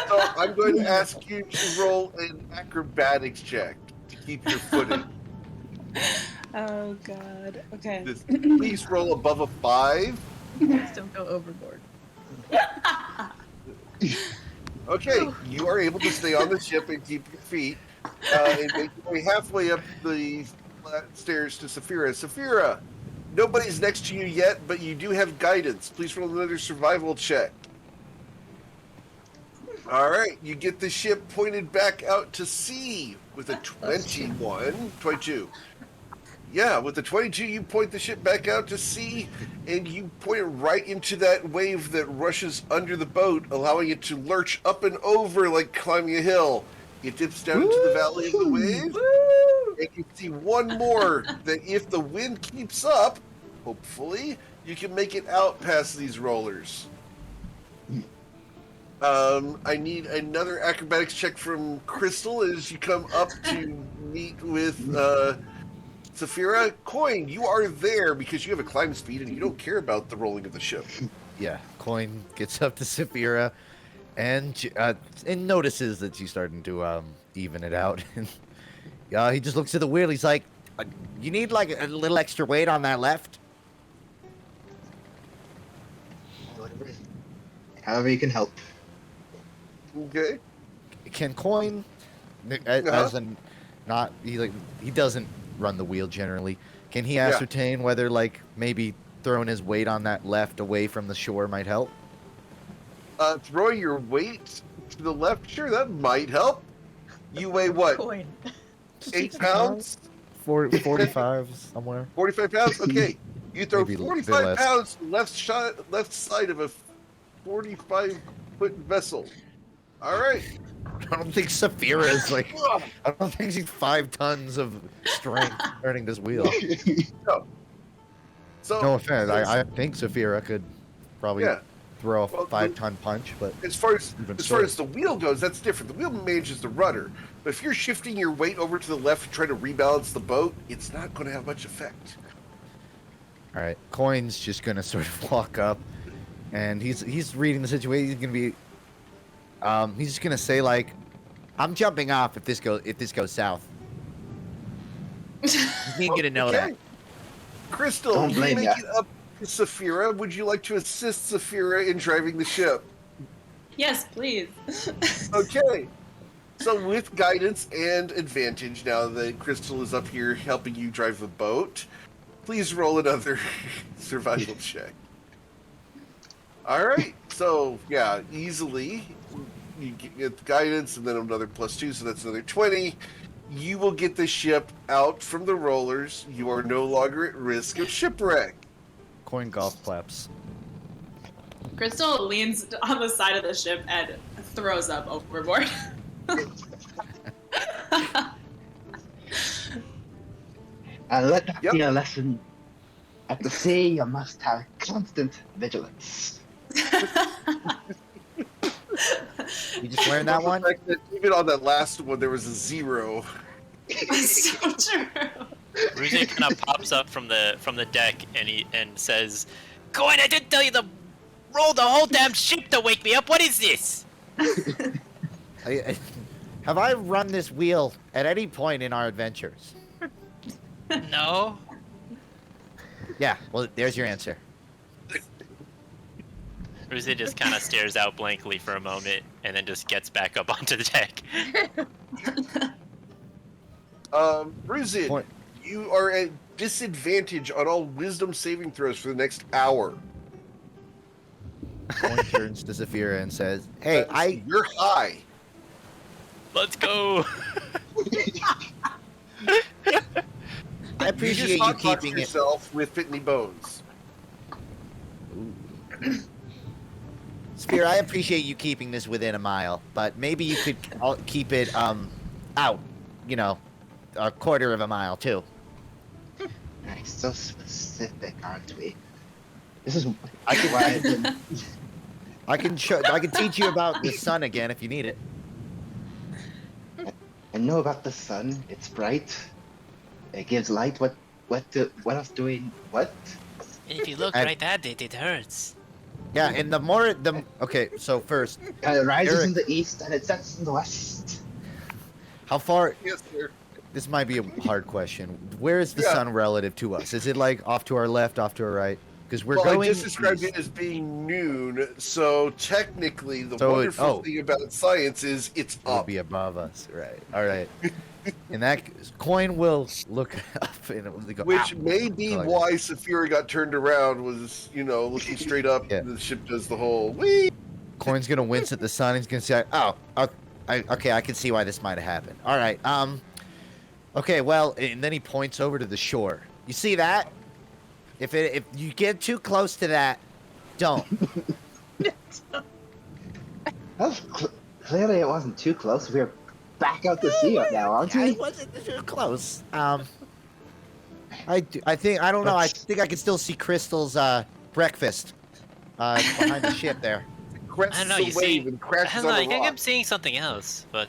So I'm going to ask you to roll an acrobatics check to keep your footing. Oh God. Okay. Just please roll above a 5. Please don't go overboard. Okay, you are able to stay on the ship and keep your feet and make your way halfway up the stairs to Saphira. Saphira, nobody's next to you yet, but you do have guidance. Please roll another survival check. All right, you get the ship pointed back out to sea with a 22. Yeah, with the 22, you point the ship back out to sea, and you point it right into that wave that rushes under the boat, allowing it to lurch up and over like climbing a hill. It dips down into the valley of the wave, and you see one more that if the wind keeps up, hopefully, you can make it out past these rollers. I need another acrobatics check from Crystal as you come up to meet with Saphira. Coin, you are there because you have a climb speed and you don't care about the rolling of the ship. Yeah, Coin gets up to Saphira and notices that she's starting to even it out. And he just looks at the wheel. He's like, "You need like a little extra weight on that left." However you can help. Okay. Can Coin, as in, not he doesn't run the wheel generally. Can he ascertain whether like maybe throwing his weight on that left away from the shore might help? Throwing your weight to the left, sure, that might help. You weigh what? Coin. 8 pounds? 45 somewhere. 45 pounds? Okay. You throw Maybe a bit 45 less. pounds left side of a 45-foot vessel. All right. I don't think Saphira is like. I don't think she's 5 tons of strength turning this wheel. No. So, No offense. I think Saphira could probably Yeah. throw a Well, 5-ton punch, but as far as Even as far so. as the wheel goes, that's different. The wheel manages the rudder, but if you're shifting your weight over to the left, trying to rebalance the boat, it's not going to have much effect. all right. Coin's just gonna sort of walk up, and he's reading the situation. He's gonna be. He's just gonna say like, "I'm jumping off if this goes south." You need to know that. Crystal, Don't you blame make ya. it up to Saphira. Would you like to assist Saphira in driving the ship? Yes, please. Okay. So with guidance and advantage, now that Crystal is up here helping you drive the boat, please roll another survival check. All right. So yeah, easily you get the guidance and then another +2, so that's another 20. You will get the ship out from the rollers. You are no longer at risk of shipwreck. Coin golf claps. Crystal leans on the side of the ship and throws up overboard. And let that Yep. be a lesson. At the sea, you must have constant vigilance. You just learned that The one. fact that even on that last one, there was a 0. so true. Ruze kind of pops up from the deck and says, "Coin, I didn't tell you to roll the whole damn ship to wake me up. What is this?" Have I run this wheel at any point in our adventures? No. Yeah, well, there's your answer. Ruze just kind of stares out blankly for a moment and then just gets back up onto the deck. Ruzid, Point. you are at disadvantage on all wisdom saving throws for the next hour. Coin turns to Zafira and says, "Hey, You're high. Let's go. I appreciate you you just hotboxed keeping it." yourself with Pitney Bones. Spear, I appreciate you keeping this within a mile, but maybe you could keep it out, you know, a quarter of a mile too. Nice, so specific, aren't we? This is I can- why I've been. I can teach you about the sun again if you need it. I know about the sun. It's bright. It gives light. What else doing? What? If you look And- right at it, it hurts. Yeah, and okay, so first, It rises Eric. in the east and it sets in the west. how far? Yes, sir. This might be a hard question. Where is the Yeah. sun relative to us? Is it like off to our left, off to our right? Because we're Well, going. I just described east. it as being noon, so technically the So it- wonderful oh. thing about science is it's It would up. be above us, right? All right. And that coin will look up and it will go. Which "Ah." may be Like why Saphira got turned around, was, looking straight up, Yeah. and the ship does the whole, whee! Coin's gonna wince at the sun. He's gonna say, "Oh, okay, I can see why this might have happened." All right. Okay. Well, and then he points over to the shore. You see that? If you get too close to that, don't. Clearly, it wasn't too close. We're back out to sea now, aren't I we? wasn't too close. I think I don't know. I think I can still see Crystal's breakfast behind the ship there. Crests I don't know, the you wave see- and I crashes don't know, on I a think rock. I'm seeing something else, but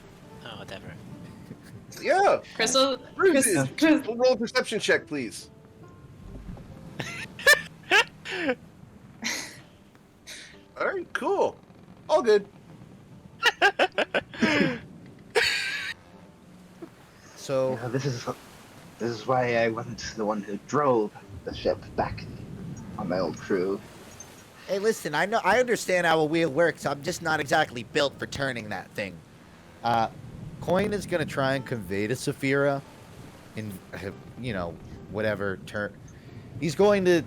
whatever. Yeah. Crystal, Bruises. Chris, Roll a perception check, please. All right, cool. All good. So This is why I wasn't the one who drove the ship back on my old crew. hey, listen. I understand how a wheel works. I'm just not exactly built for turning that thing. Coin is gonna try and convey to Saphira, in whatever turn. He's going to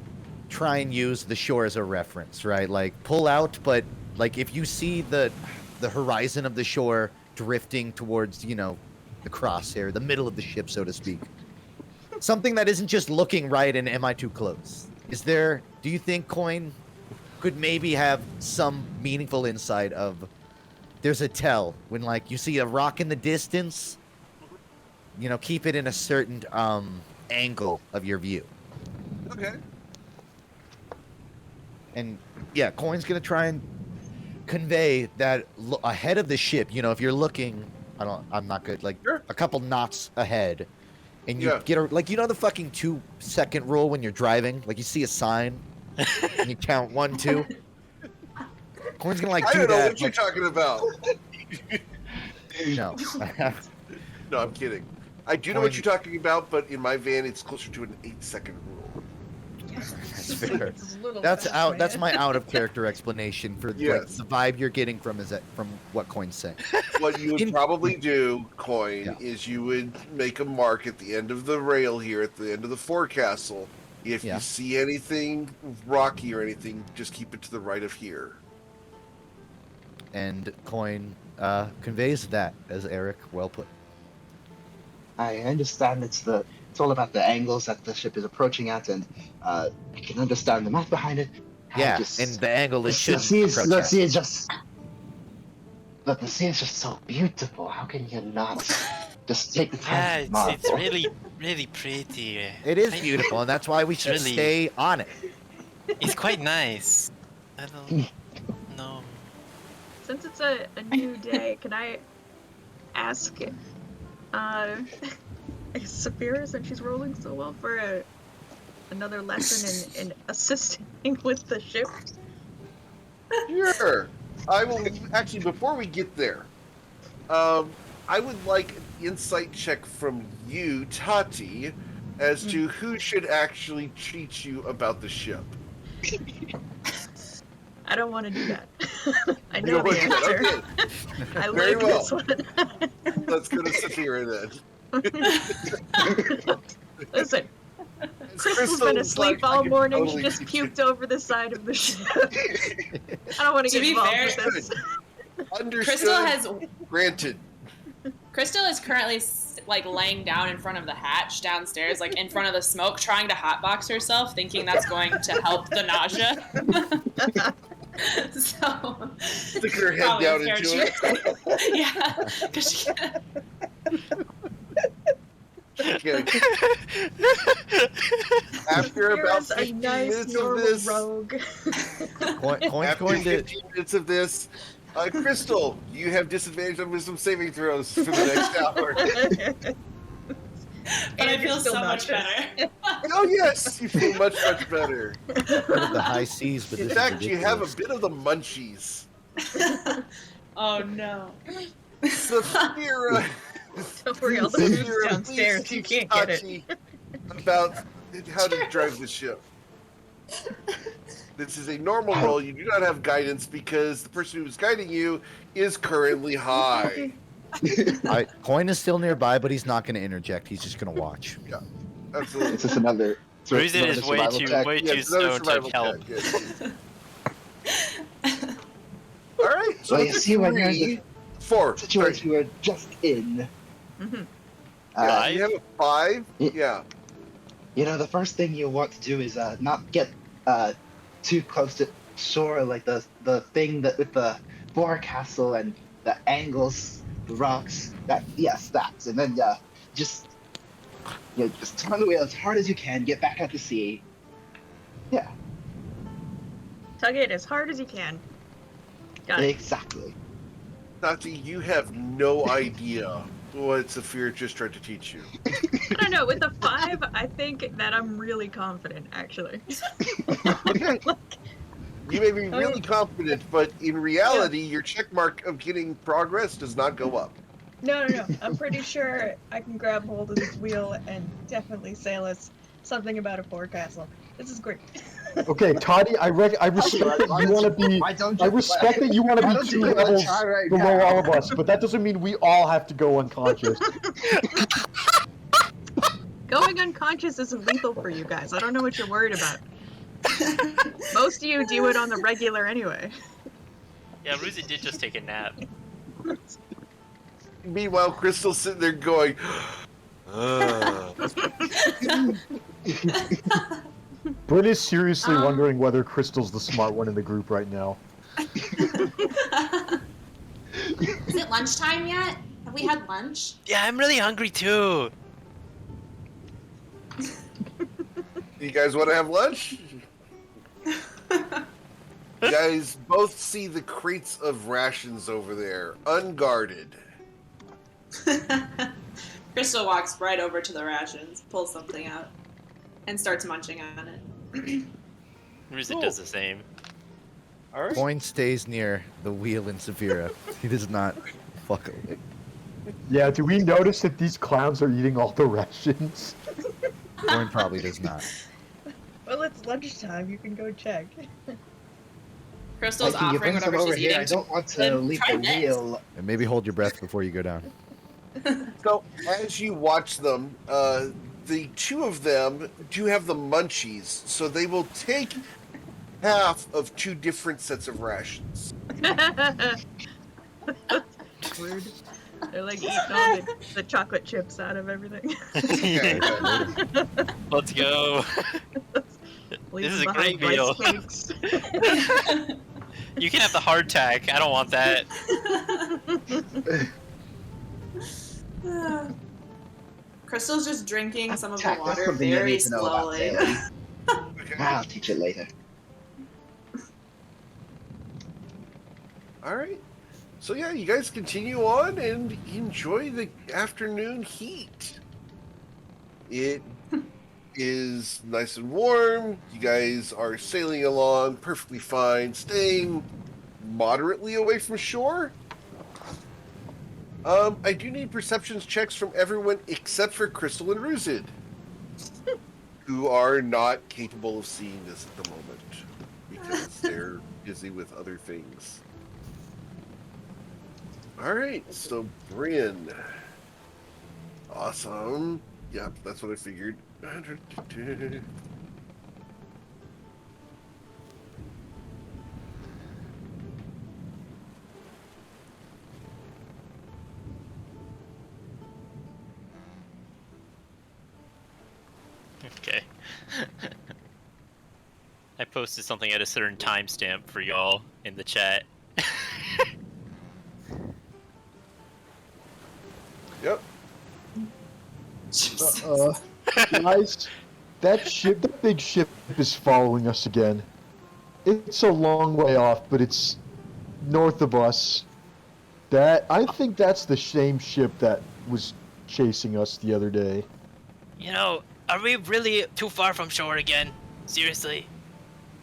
try and use the shore as a reference, right? Like pull out, but like if you see the horizon of the shore drifting towards the crosshair, the middle of the ship, so to speak. Something that isn't just looking right and am I too close? Do you think Coin could maybe have some meaningful insight of there's a tell when like you see a rock in the distance, keep it in a certain angle of your view. Okay. And yeah, Coin's gonna try and convey that ahead of the ship. If you're looking, I'm not good. Like Sure. a couple knots ahead, and you Yeah. get like the fucking 2-second rule when you're driving. Like you see a sign, and you count 1, 2. Coin's gonna like I do don't know that. what you're talking about. No. No, I'm kidding. I do know what you're talking about, but in my van, it's closer to an 8-second rule. That's fair. It's a little That's fast, out. That's man. my out of character explanation for like, Yes. the vibe you're getting from what Coin's saying. What you would In- probably do, Coin, Yeah. is you would make a mark at the end of the rail here, at the end of the forecastle. If Yeah. you see anything rocky or anything, just keep it to the right of here. And Coin conveys that as Eric well put. I understand it's all about the angles that the ship is approaching at, and I can understand the math behind it. Yeah, and the angle it should approach the at. sea is just. But the sea is just so beautiful. How can you not just take the Yeah, time to it's marvel? really, really pretty. It is beautiful, and that's why we should Really- stay on it. It's quite nice. I don't know. Since it's a new day, can I ask Saphira, since she's rolling so well, for another lesson in assisting with the ship? Sure. I will actually, before we get there, I would like an insight check from you, Tati, as to who should actually teach you about the ship. I don't want to do that. I You know don't the want to do answer. that? Okay. I Very like well. this one. Let's go to Saphira then. Listen, Crystal's been Crystal's asleep like, I all can morning. totally She just teach you. puked over the side of the ship. I don't want to To get be involved fair- with this. Understood. Granted. Crystal is currently like laying down in front of the hatch downstairs, like in front of the smoke, trying to hotbox herself, thinking that's going to help the nausea. So Stick her head probably down a fair into it. choice. Yeah, 'cause she Okay. After about Kira's a 15 nice minutes of normal this, rogue. Coin's after going to 15 minutes of this, Crystal, you have disadvantage on wisdom saving throws for the next hour. but I And you're feel still so much nauseous. better. Oh yes, you feel much better. part of the high seas, but In this fact, is you have a ridiculous. bit of the munchies. Oh no. Saphira, Don't worry, all the food's Saphira, downstairs. please You teach can't get it. Tachi about how to drive the ship. This is a normal roll. You do not have guidance because the person who's guiding you is currently high. Coin is still nearby, but he's not going to interject. He's just going to watch. Absolutely. It's just another. Reason another is way survival too check. way Yeah, too it's another stoned to survival help. check. Good. All right. So Well, you it's see when you're in three, the 4. situation we're just in. Mhm. You have a 5. Y- Yeah. You know, the first thing you want to do is not get too close to shore, like the thing that with the forecastle and the angles, the rocks. That and then just just turn the wheel as hard as you can, get back out to sea. Yeah, Tug it as hard as you can. Got it. exactly. Tati, you have no idea what Saphira just tried to teach you. I don't know. With a 5, I think that I'm really confident, actually. Okay. You may be really confident, but in reality, your check mark of getting progress does not go up. No. I'm pretty sure I can grab hold of this wheel and definitely sail us something about a forecastle. This is great. Okay, Toddy, I respect that you want to be. Why don't I you respect that you want to Why be don't 2 you give it a levels try right below now? all of us, but that doesn't mean we all have to go unconscious. Going unconscious isn't lethal for you guys. I don't know what you're worried about. Most of you do it on the regular anyway. Yeah, Ruzi did just take a nap. Meanwhile, Crystal's sitting there going, Bryn is seriously wondering whether Crystal's the smart one in the group right now. Is it lunchtime yet? Have we had lunch? Yeah, I'm really hungry too. you guys want to have lunch? You guys both see the crates of rations over there, unguarded. Crystal walks right over to the rations, pulls something out, and starts munching on it. Ruzi does the same. All right. Coin stays near the wheel in Saphira. He does not fuck away. Yeah, do we notice that these clowns are eating all the rations? Coin probably does not. Well, it's lunchtime. You can go check. Crystal's Can you offering bring some whatever over she's here? eating. I don't want to then leave try the this. wheel. And maybe hold your breath before you go down. So, as you watch them, the 2 of them do have the munchies, so they will take half of 2 different sets of rations. Weird. They're like eating all the chocolate chips out of everything. Let's go. Leave This is a behind great meal. rice cakes. You can have the hardtack. I don't want that. Crystal's just drinking some of the Tack, that's water something you very need to know about slowly. sailing. Okay. I'll teach it later. All right. So yeah, you guys continue on and enjoy the afternoon heat. It is nice and warm. You guys are sailing along perfectly fine, staying moderately away from shore. I do need perceptions checks from everyone except for Crystal and Ruzid, who are not capable of seeing this at the moment because they're busy with other things. All right, so Bryn. Awesome. Yeah, that's what I figured. Okay. I posted something at a certain timestamp for y'all in the chat. Yep. Guys, that big ship is following us again. It's a long way off, but it's north of us. I think that's the same ship that was chasing us the other day. You know, are we really too far from shore again? Seriously?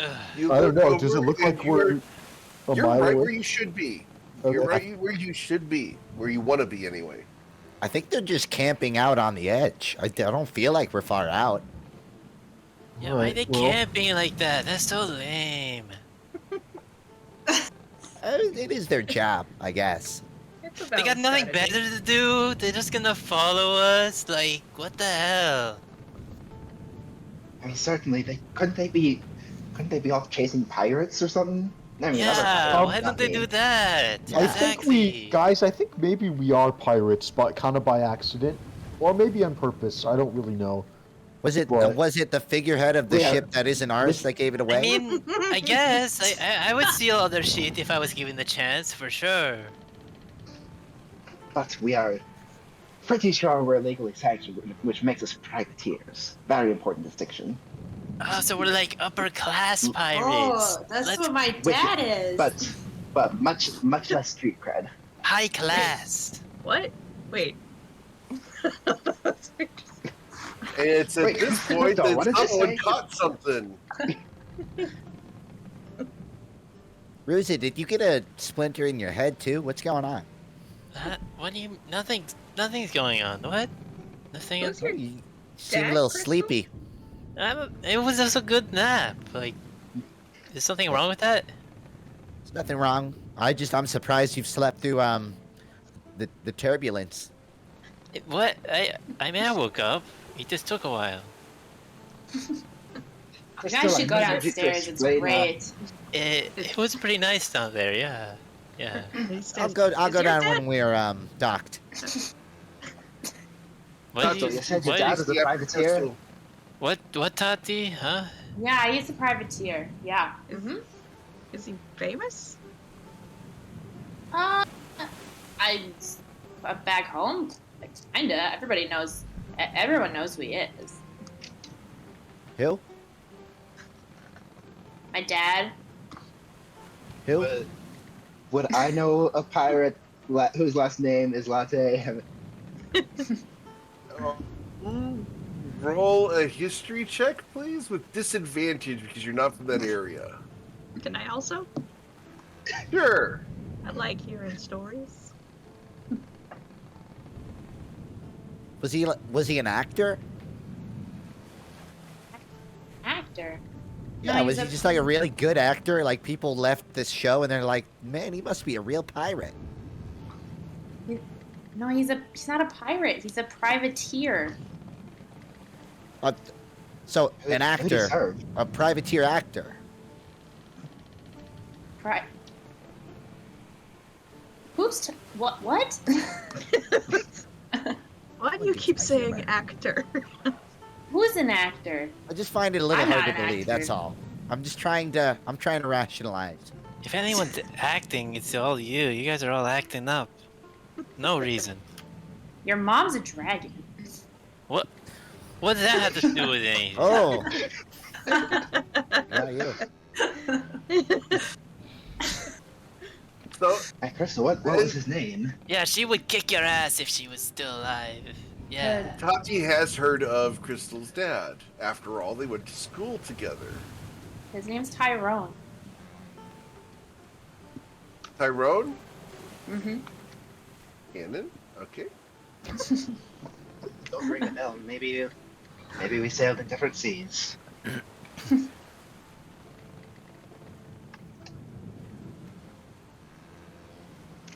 Ugh. You I don't know. look Does it over look and like we're a You're mile right away? where you should be. Okay. You're right where you should be. Where you want to be, anyway. I think they're just camping out on the edge. I don't feel like we're far out. Yeah, why are they Alright, well, camping like that? That's so lame. It is their job, I guess. It's a They got valid nothing strategy. better to do. They're just gonna follow us. Like, what the hell? I mean, certainly couldn't they be off chasing pirates or something? I mean, other Yeah, pirates, why not don't they me. do that? I think I think maybe we are pirates, but kind of by accident, or maybe on purpose. I don't really know. Was it What? the figurehead of the Yeah. ship that isn't ours that gave it away? I mean, I guess I would steal other shit if I was given the chance, for sure. But we are pretty sure we're legally sanctioned, which makes us privateers. Very important distinction. Oh, so we're like upper class pirates. Oh, that's Let's what my Which- dad is. But much less street cred. high class. What? Wait. And it's at Wait, this point what that did you someone say? caught something. Ruza, did you get a splinter in your head too? What's going on? What do you? Nothing's going on. What? Nothing. Who's your You seem a Dad, little Crystal? sleepy. It was just a good nap. Like, is something wrong with that? There's nothing wrong. I'm surprised you've slept through the turbulence. What? I mean, I woke up. It just took a while. You Crystal, guys I should go need you to downstairs. It's explain, great. It was pretty nice down there. Yeah. Yeah. I'll go Is your down dad- when we're docked. What? Tato, you said your what dad is- is a privateer? What, Tati? Huh? Yeah, he's a privateer. Yeah. Is he famous? I'm back home. Like, kinda. Everybody knows. Everyone knows who he is. Who? My dad. Who? Would I know a pirate whose last name is Latte? Roll a history check, please, with disadvantage because you're not from that area. Can I also? Sure. I like hearing stories. Was he an actor? Actor. Yeah, was he's he just like a really good actor? Like people left this show and they're like, man, he must be a real pirate. No, he's not a pirate. He's a privateer. So an Who did he actor, serve? a privateer actor. What? What? Why do you keep saying actor? Who's an actor? I just find it a little I'm hard not to an believe. That's actor. all. I'm trying to rationalize. If anyone's acting, it's all you. You guys are all acting up. No reason. Your mom's a dragon. What? What does that have to do with anything? Oh, yeah, you. So, Hey, Crystal, what was his name? Yeah, she would kick your ass if she was still alive. Yeah. Tati has heard of Crystal's dad. After all, they went to school together. His name's Tyrone. Tyrone? Mm-hmm. Cannon? Okay. Don't ring a bell. Maybe we sailed in different seas.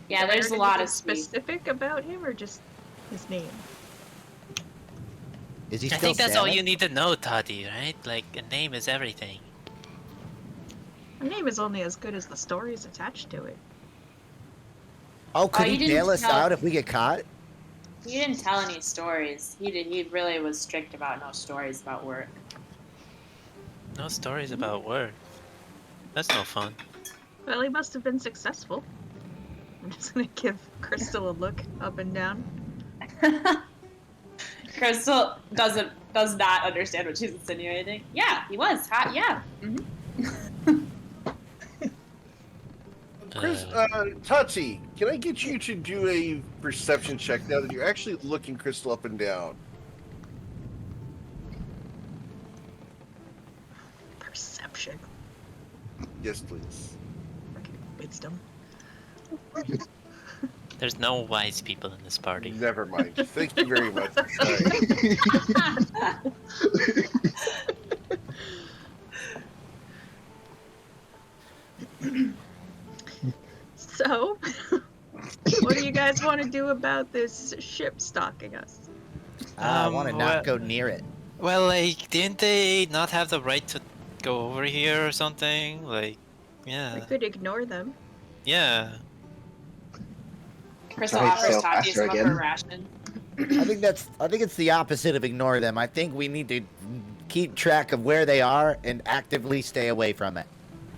Yeah, Have I there's a heard lot anything of speed. specific about him, or just his name? Is he I still think that's all sailing? you need to know, Toddy, right? Like, a name is everything. My name is only as good as the stories attached to it. Oh, could you he didn't bail us tell- out if we get caught? He didn't tell any stories. He really was strict about no stories about work. No stories about work. That's no fun. Well, he must have been successful. I'm just gonna give Crystal a look up and down. Crystal does not understand what she's insinuating. Yeah, he was. Yeah. Chris, Tati, can I get you to do a perception check now that you're actually looking Crystal up and down? Perception. Yes, please. Okay, wisdom. There's no wise people in this party. Never mind. Thank you very much for trying. So, what do you guys want to do about this ship stalking us? I want to not well- go near it. Well, like, didn't they not have the right to go over here or something? Like, We yeah. could ignore them. Yeah. Crystal Try to offers sail Tati faster some of her again. ration. I think it's the opposite of ignore them. I think we need to keep track of where they are and actively stay away from it.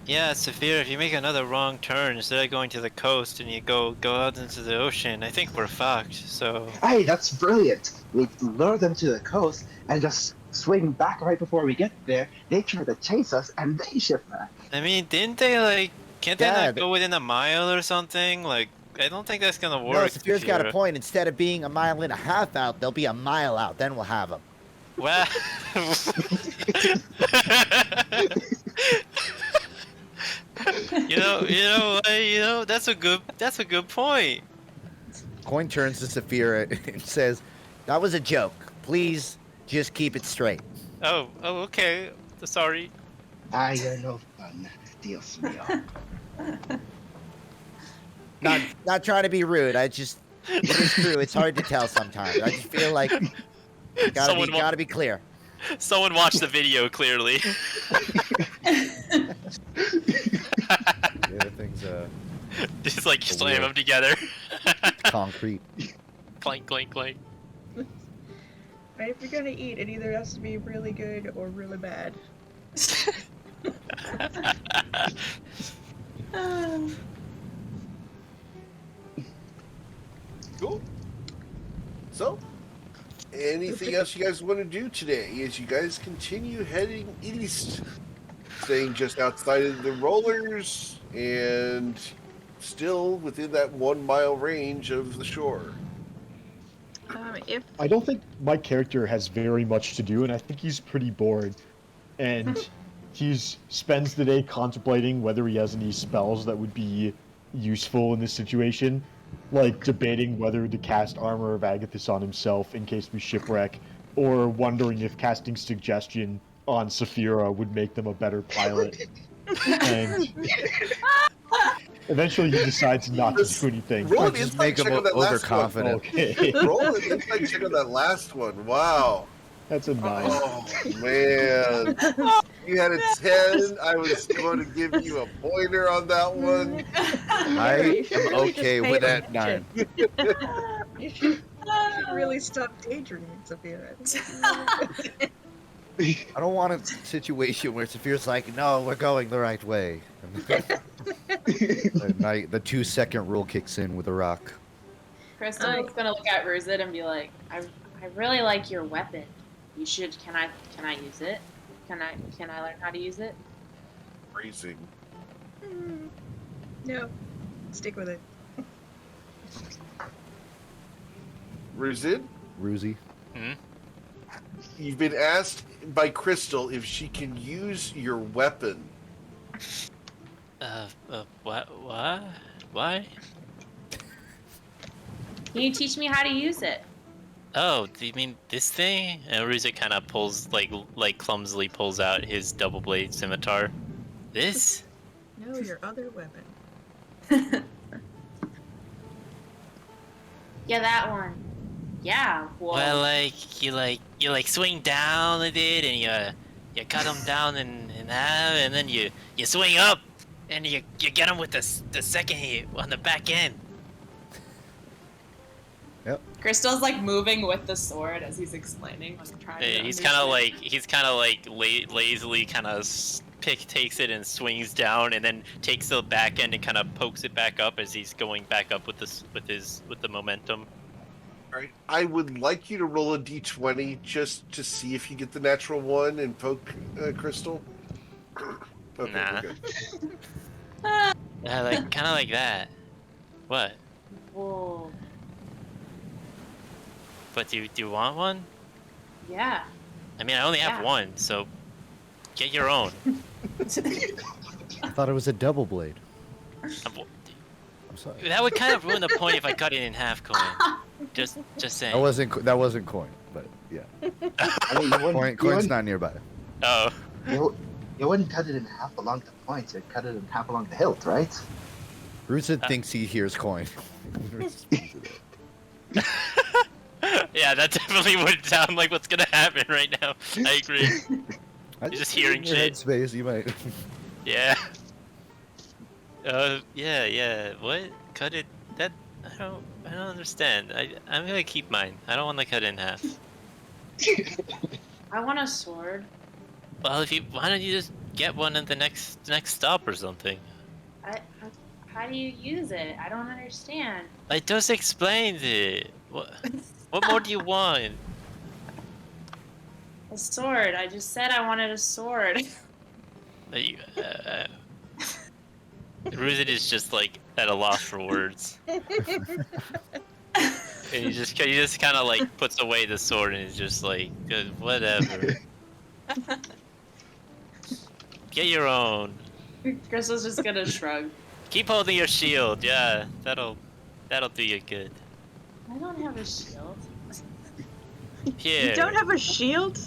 Yeah, Saphir, if you make another wrong turn, instead of going to the coast and you go out into the ocean, I think we're fucked, so... Hey, that's brilliant. We lure them to the coast and just swing back right before we get there. They try to chase us and they shift back. I mean, didn't they, like... Can't they Yeah, not go within a mile or something? Like, I don't think that's gonna work. No, Saphir's got a Saphir. point. Instead of being a mile and a half out, they'll be a mile out. Then we'll have them. Well... you know, that's a good point. Coin turns to Saphira and says, "That was a joke. Please just keep it straight." Oh, okay. Sorry. You're no fun. Dios mío. Not trying to be rude. It is true. It's hard to tell sometimes. I just feel like gotta be clear. Someone watched the video clearly. Yeah, things Just like slam them together. concrete. Clank, clank, clank. Right, if you're gonna eat, it either has to be really good or really bad. Cool. So, anything else you guys want to do today as you guys continue heading east, staying just outside of the rollers and still within that 1 mile range of the shore? If I don't think my character has very much to do, and I think he's pretty bored. And he spends the day contemplating whether he has any spells that would be useful in this situation, like debating whether to cast Armor of Agathis on himself in case we shipwreck, or wondering if casting Suggestion on Saphira would make them a better pilot. And eventually he decides not to do anything. Roll an Just insight make check him on that last one. overconfident. Okay, Roll an insight check on that last one. Wow. that's a 9. Oh, man. You had a 10. I was going to give you a pointer on that one. I am okay with that 9. You should really stop daydreaming, Sophia. I don't want a situation where Saphir's like, no, we're going the right way. The 2-second rule kicks in with a rock. Crystal's gonna look at Ruzit and be like, I really like your weapon. You should. Can I use it? Can I learn how to use it? Racing. No, stick with it. Ruzid, Roozy. you've been asked by Crystal if she can use your weapon. What? Why? Can you teach me how to use it? Oh, do you mean this thing? And Ruzit kind of pulls, like clumsily pulls out his double blade scimitar. This? No, your other weapon. Yeah, that one. Yeah. Well, Well, you swing down with it, and you cut them down in half, and then you swing up, and you get them with the second hit on the back end. Crystal's like moving with the sword as he's explaining, like trying to He's understand. kind of like lazily kind of takes it and swings down, and then takes the back end and kind of pokes it back up as he's going back up with the momentum. All right. I would like you to roll a d20 just to see if you get the natural one and poke Crystal. Okay, Nah. we're good. Like kind of like that. What? Whoa. But do you want one? Yeah. I mean, I only have Yeah. one, so get your own. I thought it was a double blade. I'm sorry. That would kind of ruin the point if I cut it in half, Coin. Just saying. That wasn't coin, but yeah. I mean, you Coin's wouldn't, not nearby. Oh. you wouldn't cut it in half along the point. You'd cut it in half along the hilt, right? Rusid thinks he hears coin. Yeah, that definitely would sound like what's gonna happen right now. I agree. You're just hearing in your shit. headspace, you might. Yeah. Yeah. What? Cut it? That I don't understand. I'm gonna keep mine. I don't want to cut it in half. I want a sword. Well, why don't you just get one at the next stop or something? How do you use it? I don't understand. I just explained it. What more do you want? A sword. I just said I wanted a sword. Ruzit is just like at a loss for words. And he just kind of like puts away the sword and is just like, good, whatever. Get your own. Crystal's just gonna shrug. Keep holding your shield. Yeah, that'll do you good. I don't have a shield. Here. You don't have a shield?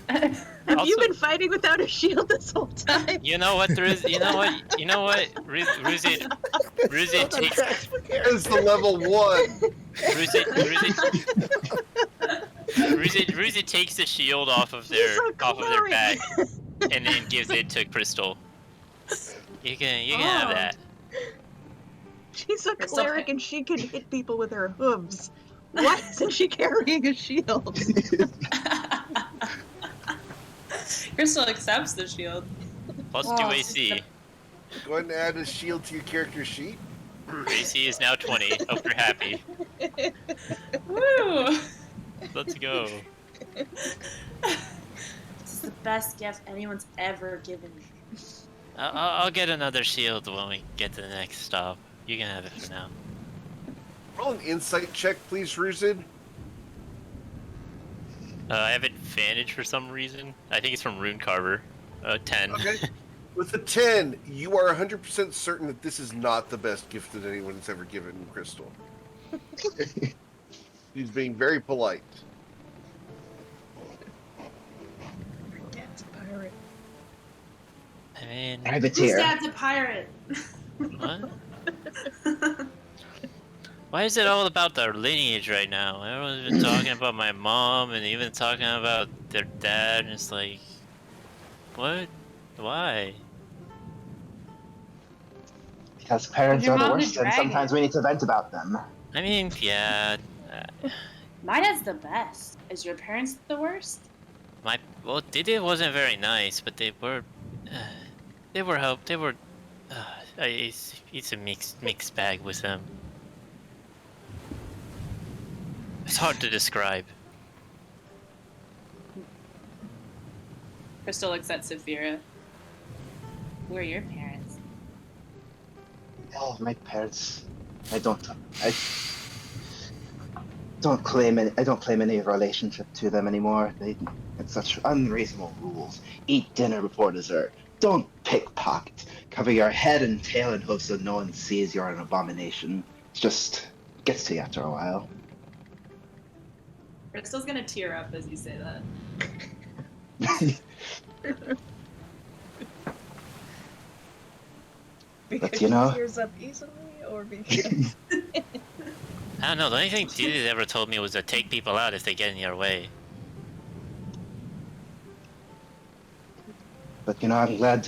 Have Also- you been fighting without a shield this whole time? You know what? You know what? Ruzit takes. It's the level 1. Ruzit takes the shield off of their back and then gives it to Crystal. You can have that. She's a Crystal cleric can- and she can hit people with her hooves. Why isn't she carrying a shield? Crystal accepts the shield. Plus Oh, 2 AC. Go ahead and add a shield to your character sheet. AC is now 20. Hope you're happy. Woo! Let's go. This is the best gift anyone's ever given me. I'll get another shield when we get to the next stop. You can have it for now. Roll an insight check, please, Ruzid. I have advantage for some reason. I think it's from Rune Carver. 10. Okay. With a 10, you are 100% certain that this is not the best gift that anyone has ever given Crystal. He's being very polite. Dad's a pirate. I mean, Whose Privateer. dad's a pirate? what? Why is it all about their lineage right now? Everyone's been talking about my mom and even talking about their dad, and it's like, what? Why? Because parents Your are the mom's a worst, and dragon. sometimes we need to vent about them. I mean, yeah. My dad's the best. Is your parents the worst? Didi wasn't very nice, but they were help. They were. It's a mixed bag with them. It's hard to describe. Crystal looks at Saphira. Who are your parents? Oh, my parents. I don't claim any relationship to them anymore. They had such unreasonable rules. Eat dinner before dessert. Don't pickpocket. Cover your head and tail and hoof so no one sees you're an abomination. It just gets to you after a while. Crystal's gonna tear up as you say that. Because you know- she tears up easily, or because I don't know. The only thing Didit ever told me was to take people out if they get in your way. But you know, I'm glad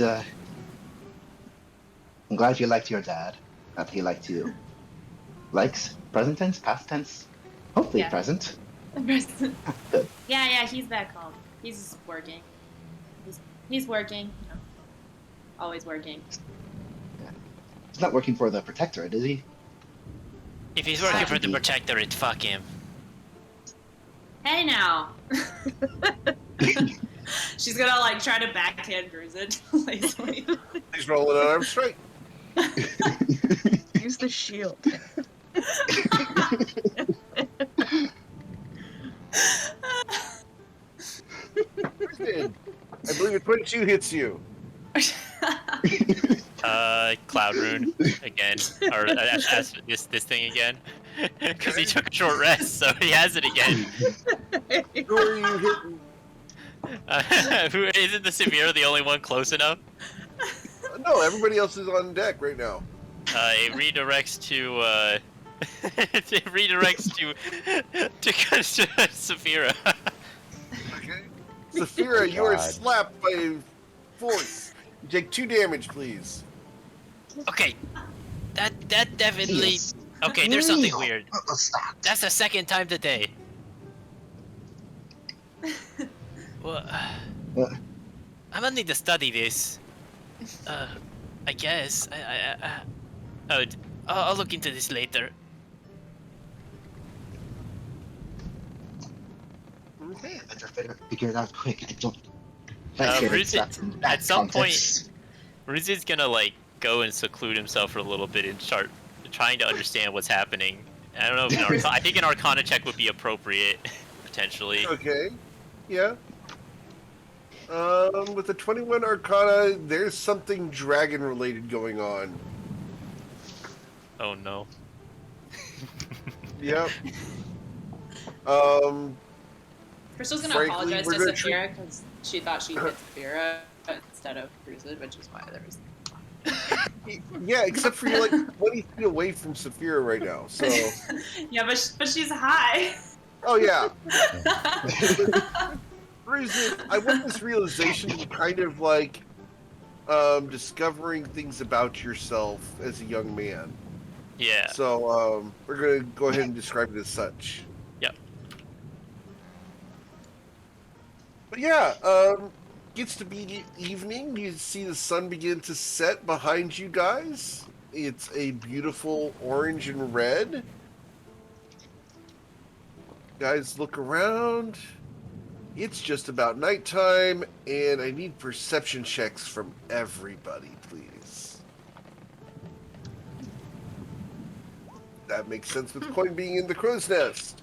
you liked your dad. That he liked you. Likes present tense, past tense, hopefully Yeah. present. Yeah, yeah, he's back home. He's working. He's working. You know, always working. He's not working for the Protectorate, is he? If he's working for the Protectorate, fuck him. Hey now. She's gonna like try to backhand Druzid lazily. He's rolling an arm straight. Use the shield. Kristen, I believe a 22 hits you. Cloud Rune again, or this thing again, because he took a short rest, so he has it again. Who are you hitting? Who isn't the Severe the only one close enough? No, everybody else is on deck right now. It redirects to it redirects to Saphira. Okay. Saphira, you are God. slapped by a force. You take 2 damage, please. Okay, that definitely. Yes. Okay, there's something weird. What was that? That's the second time today. Well, What? I'm gonna need to study this. I guess. I'll look into this later. Okay, I better figure it out quick. I don't like getting Ruzit, stuck in that at some context. Rizzy's gonna like go and seclude himself for a little bit and start trying to understand what's happening. I don't know if I think an Arcana check would be appropriate, potentially. Okay. Yeah. With the 21 Arcana, there's something dragon related going on. Oh no. Yep. Crystal's gonna Frankly, apologize we're to gonna Saphira because she thought she hit Saphira instead of Druzid, which is why there was. Yeah, except for you're like 20 feet away from Saphira right now, so. Yeah, but she's high. Oh, yeah. Reason, I want this realization to kind of like discovering things about yourself as a young man. Yeah. So we're going to go ahead and describe it as such. Yep. But yeah, gets to be evening. You see the sun begin to set behind you guys. It's a beautiful orange and red. Guys, look around. It's just about nighttime, and I need perception checks from everybody, please. That makes sense with Coin being in the crow's nest.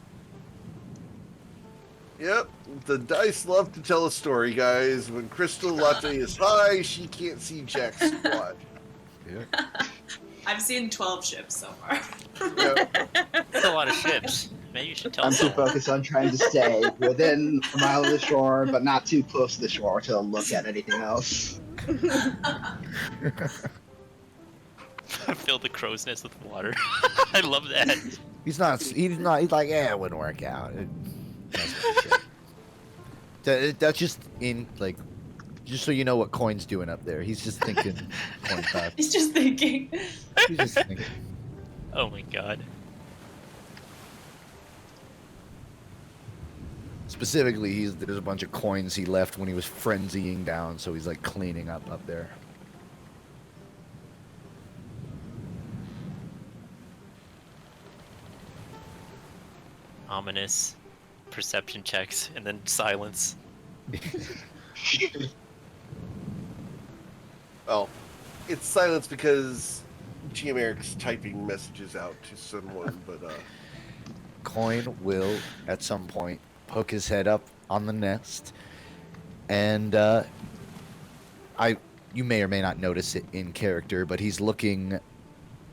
Yep, the dice love to tell a story, guys. When Crystal Latte is high, she can't see jack squat. I've seen 12 ships so far. Yep. That's a lot of ships. Maybe you should tell I'm too someone. focused on trying to stay within a mile of the shore, but not too close to the shore to look at anything else. Fill the crow's nest with water. I love that. He's not. He's like, yeah, it wouldn't work out. That's just in like, just so you know what Coin's doing up there. He's just thinking. Coin thoughts. He's just thinking. He's just thinking. Oh my god. Specifically, there's a bunch of coins he left when he was frenzying down, so he's like cleaning up there. Ominous perception checks and then silence. Well, it's silence because GM Eric's typing messages out to someone, but Coin will, at some point, poke his head up on the nest, and you may or may not notice it in character, but he's looking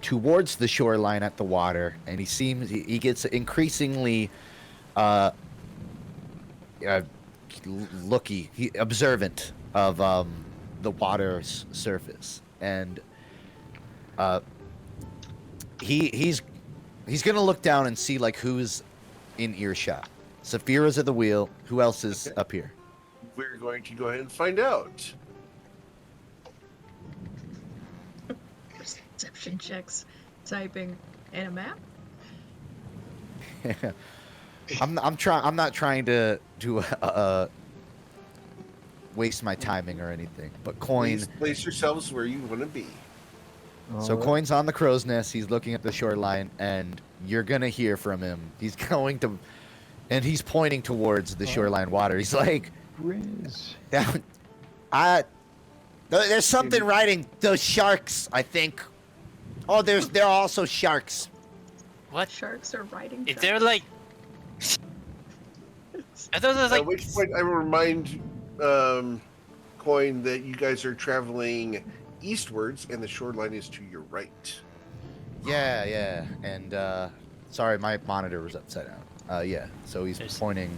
towards the shoreline at the water, and he gets increasingly observant of the water's surface, and he's He's gonna look down and see like who's in earshot. Saphira's at the wheel. Who else is Okay. up here? We're going to go ahead and find out. Perception checks, typing, and a map. I'm not trying to waste my timing or anything. But Coin. Please place yourselves where you want to be. So Coin's on the crow's nest. He's looking at the shoreline, and you're gonna hear from him. He's going to, and he's pointing towards the shoreline water. He's like, Grizz. There's something riding those sharks, I think. Oh, there are also sharks. What? Sharks are riding. Is there like? I thought it was At like. which point, I will remind Coin that you guys are traveling eastwards, and the shoreline is to your right. yeah. And sorry, my monitor was upside down. Yeah. So he's There's- pointing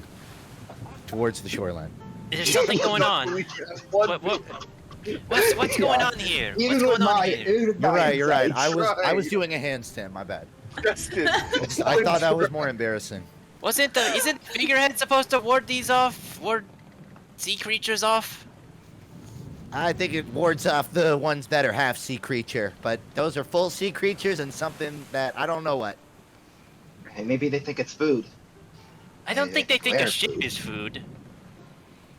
towards the shoreline. Is there something going on? What's going on here? What's going on here? You're right. I tried. was doing a handstand. My bad. Justin, I thought that was more embarrassing. Isn't Figurehead supposed to ward these off? Ward sea creatures off? I think it wards off the ones that are half sea creature, but those are full sea creatures and something that I don't know what. Hey, maybe they think it's food. I don't think they think a Where ship food? is food.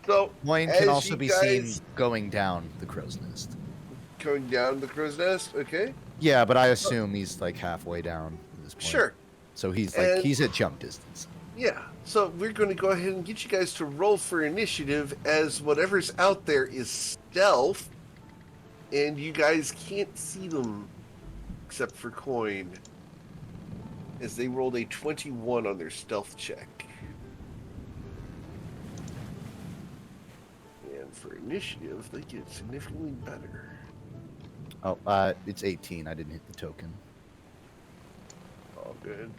So, Coin as can also you be guys seen going down the crow's nest. going down the crow's nest, okay? Yeah, but I assume he's like halfway down at this point. Sure. So he's And- he's at jump distance. Yeah. So we're going to go ahead and get you guys to roll for initiative, as whatever's out there is stealth, and you guys can't see them except for Coin, as they rolled a 21 on their stealth check. And for initiative, they get significantly better. Oh, it's 18. I didn't hit the token. All good.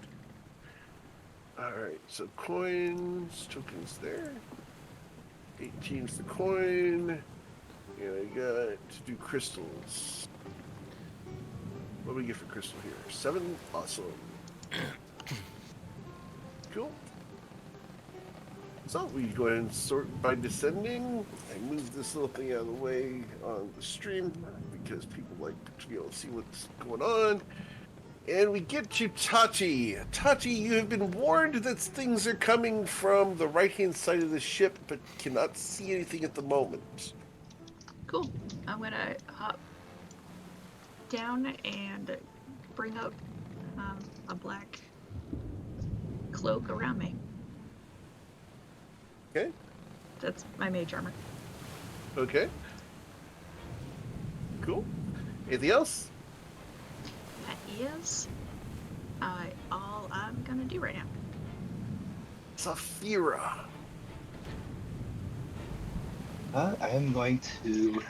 Alright, so coins, tokens there. 18's the coin. And I got to do crystals. What do we get for crystal here? 7? Awesome. Cool. So we go ahead and sort by descending. I move this little thing out of the way on the stream because people like to be able to see what's going on. And we get to Tati. Tati, you have been warned that things are coming from the right-hand side of the ship, but cannot see anything at the moment. Cool. I'm gonna hop down and bring up a black cloak around me. Okay. That's my mage armor. Okay. Cool. Anything else? That is all I'm gonna do right now. Saphira. I am going to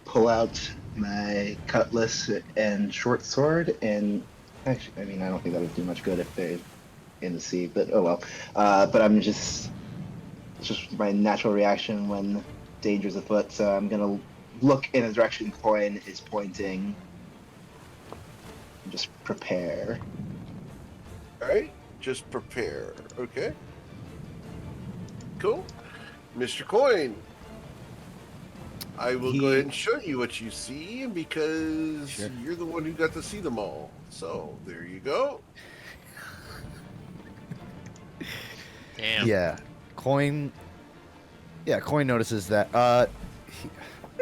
pull out my cutlass and short sword, and actually, I mean, I don't think that would do much good if they're in the sea, but oh well. But I'm just, it's just my natural reaction when danger's afoot, so I'm gonna look in the direction Coin is pointing. And just prepare. Alright, just prepare. Okay. Cool. Mr. Coin. I will go ahead and show you what you see because Sure. you're the one who got to see them all. So there you go. Damn. Yeah, Coin notices that.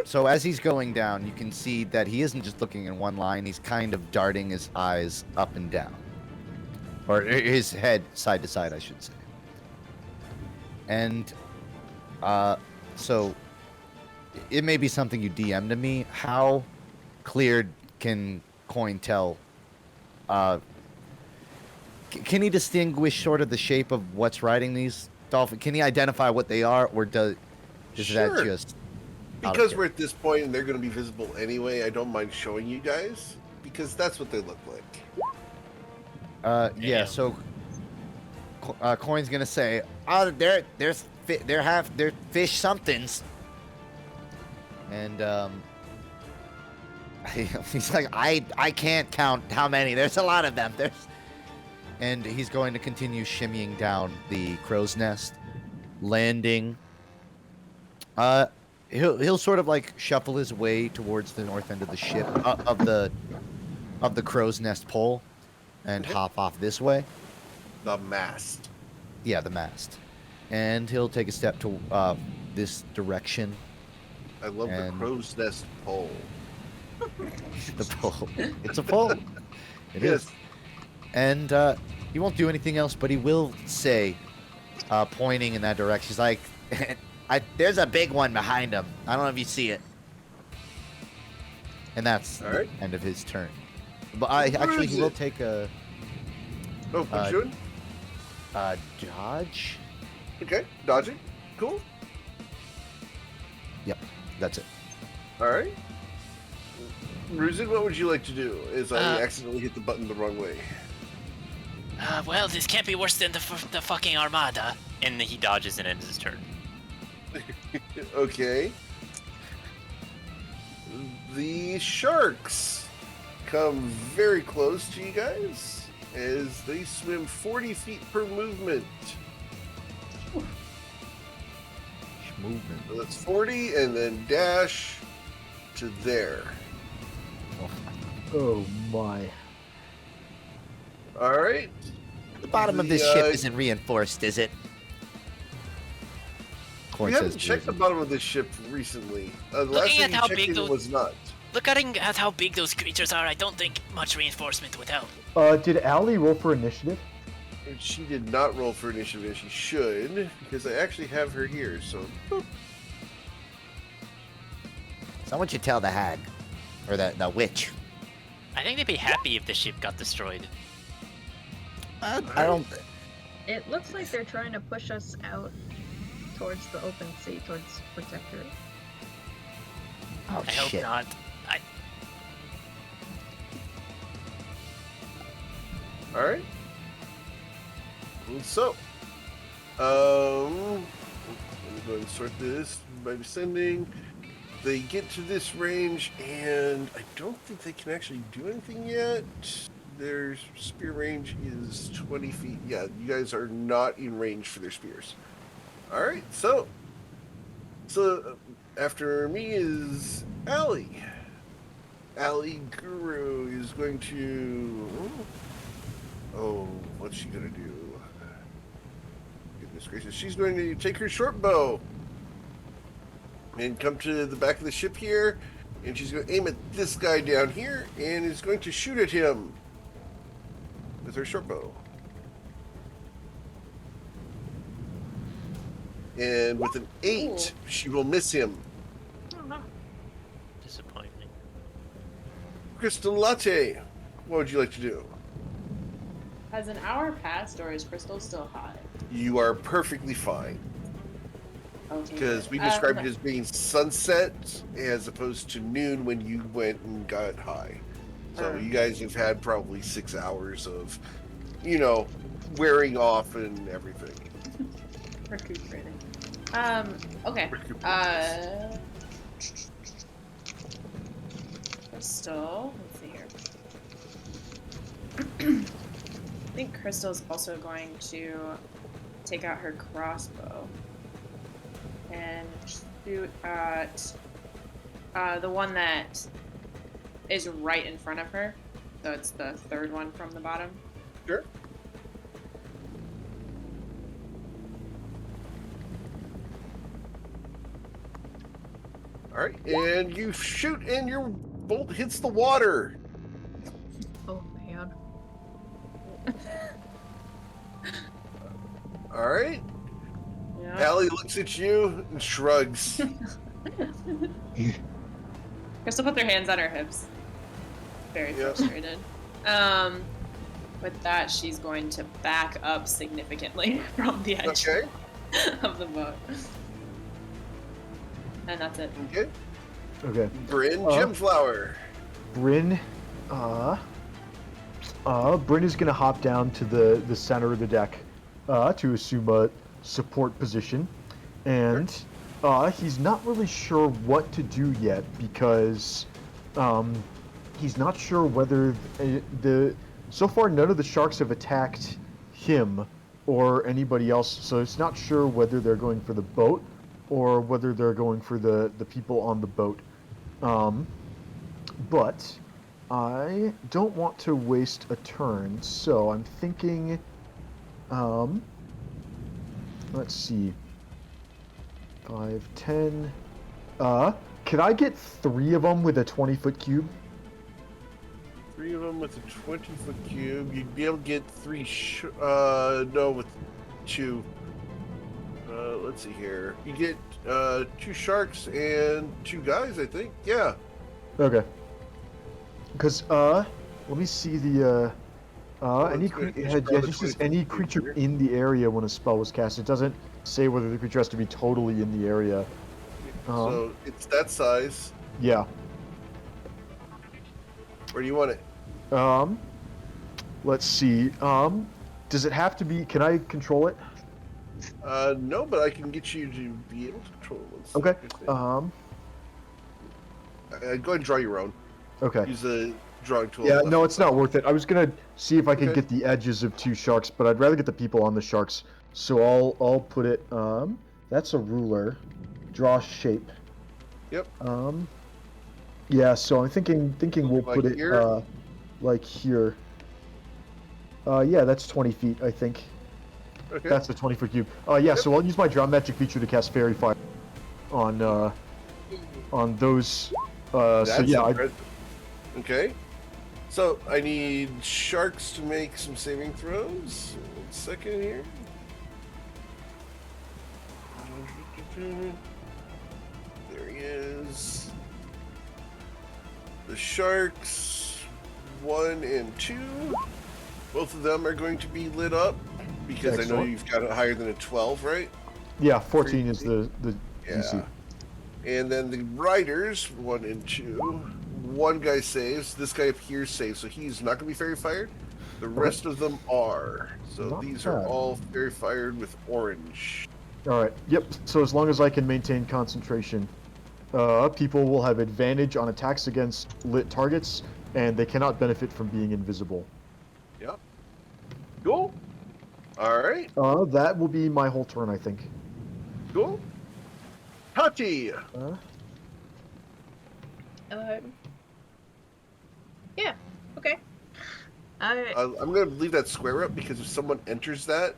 So as he's going down, you can see that he isn't just looking in one line. He's kind of darting his eyes up and down, or his head side to side, I should say. And so it may be something you DM to me. How clear can Coin tell? Can he distinguish sort of the shape of what's riding these dolphins? Can he identify what they are, or is Sure. that just Because Okay. we're at this point and they're going to be visible anyway, I don't mind showing you guys because that's what they look like. Yeah. Damn. So Coin's gonna say, "Oh, they're fish somethings," and He's like, I can't count how many. There's a lot of them. And he's going to continue shimmying down the crow's nest, landing. He'll sort of like shuffle his way towards the north end of the ship of the crow's nest pole, and hop off this way. The mast. Yeah, the mast. And he'll take a step to this direction. I love the And- crow's nest pole. The pole. It's a pole. It Yes. is. And he won't do anything else, but he will say, pointing in that direction, he's like, There's a big one behind him. I don't know if you see it. and that's All right. the end of his turn. But actually, he will take a Oh, what you doing? dodge. Okay, dodging. Cool. Yep, that's it. All right. Ruzin, what would you like to do? As I Uh, accidentally hit the button the wrong way. Well, this can't be worse than the fucking Armada. And he dodges and ends his turn. Okay. The sharks come very close to you guys as they swim 40 feet per movement. Movement. So that's 40 and then dash to there. Oh my. All right. The bottom of this The, ship isn't reinforced, is it? Corn We says haven't checked the Blizzard. bottom of this ship recently. The last Looking time at you how checked big it, those- it was not. Looking at how big those creatures are, I don't think much reinforcement would help. Did Allie roll for initiative? And she did not roll for initiative, and she should, because I actually have her here. So, boop. Someone should tell the hag. Or the witch. I think they'd be happy if the ship got destroyed. I don't... It looks like they're trying to push us out towards the open sea, towards Protectorate. Oh, I hope shit. not. All right. So, let me go ahead and sort this by descending. They get to this range, and I don't think they can actually do anything yet. Their spear range is 20 feet. Yeah, you guys are not in range for their spears. All right, so after me is Allie. Allie Guru is going to. Oh, what's she gonna do? Goodness gracious, she's going to take her short bow and come to the back of the ship here, and she's going to aim at this guy down here, and is going to shoot at him with her short bow. And with an 8, Ooh. she will miss him. Disappointing. Crystal Latte, what would you like to do? Has an hour passed, or is Crystal still hot? You are perfectly fine, Okay. because we described it as being sunset as opposed to noon when you went and got high. So you guys have had probably 6 hours of, wearing off and everything. recuperating. Okay. Recuperating. Crystal. Let's see here. I think Crystal's also going to take out her crossbow and shoot at the one that is right in front of her. So it's the third one from the bottom. Sure. All right, and you shoot, and your bolt hits the water. Oh man. All right. Yeah. Allie looks at you and shrugs. Crystal put their hands on her hips. Very Yeah. frustrated. With that, she's going to back up significantly from the edge Okay. of the boat. And that's it. Okay. Okay. Bryn Uh, Gemflower. Bryn, Bryn is gonna hop down to the center of the deck, to assume a support position, and he's not really sure what to do yet because He's not sure whether so far none of the sharks have attacked him or anybody else, so it's not sure whether they're going for the boat or whether they're going for the people on the boat. But I don't want to waste a turn, so I'm thinking, let's see, 5, 10, could I get 3 of them with a 20-foot cube? 3 of them with a 20-foot cube. You'd be able to get 3. No, with 2. Let's see here. You get 2 sharks and 2 guys, I think. Yeah. Okay. Because let me see the any just says any creature in the area when a spell was cast. It doesn't say whether the creature has to be totally in the area. So it's that size. Yeah. Where do you want it? Let's see. Does it have to be? Can I control it? No, but I can get you to be able to control it. Okay. Go ahead and draw your own. Okay. Use the drawing tool. Yeah, no, it's not worth it. I was gonna see if I could get the edges of 2 sharks, but I'd rather get the people on the sharks. So I'll put it. That's a ruler. Draw shape. Yep. Yeah. So I'm thinking we'll like put it here? like here. Yeah, that's 20 feet, I think. Okay. That's a 20-foot cube. Yeah. So I'll use my draw magic feature to cast fairy fire on those. So yeah. Okay. So I need sharks to make some saving throws. 1 second here. There he is. The sharks, 1 and 2. Both of them are going to be lit up because I know Excellent. you've got it higher than a 12, right? Yeah, 14 is the Yeah. DC. And then the riders, 1 and 2. 1 guy saves. This guy up here saves, so he's not going to be fairy fired. The rest of them are. So Not these bad. are all fairy fired with orange. All right. Yep. So as long as I can maintain concentration, people will have advantage on attacks against lit targets, and they cannot benefit from being invisible. Yep. Cool. All right. That will be my whole turn, I think. Cool. Tati. Yeah. Okay. I'm going to leave that square up because if someone enters that,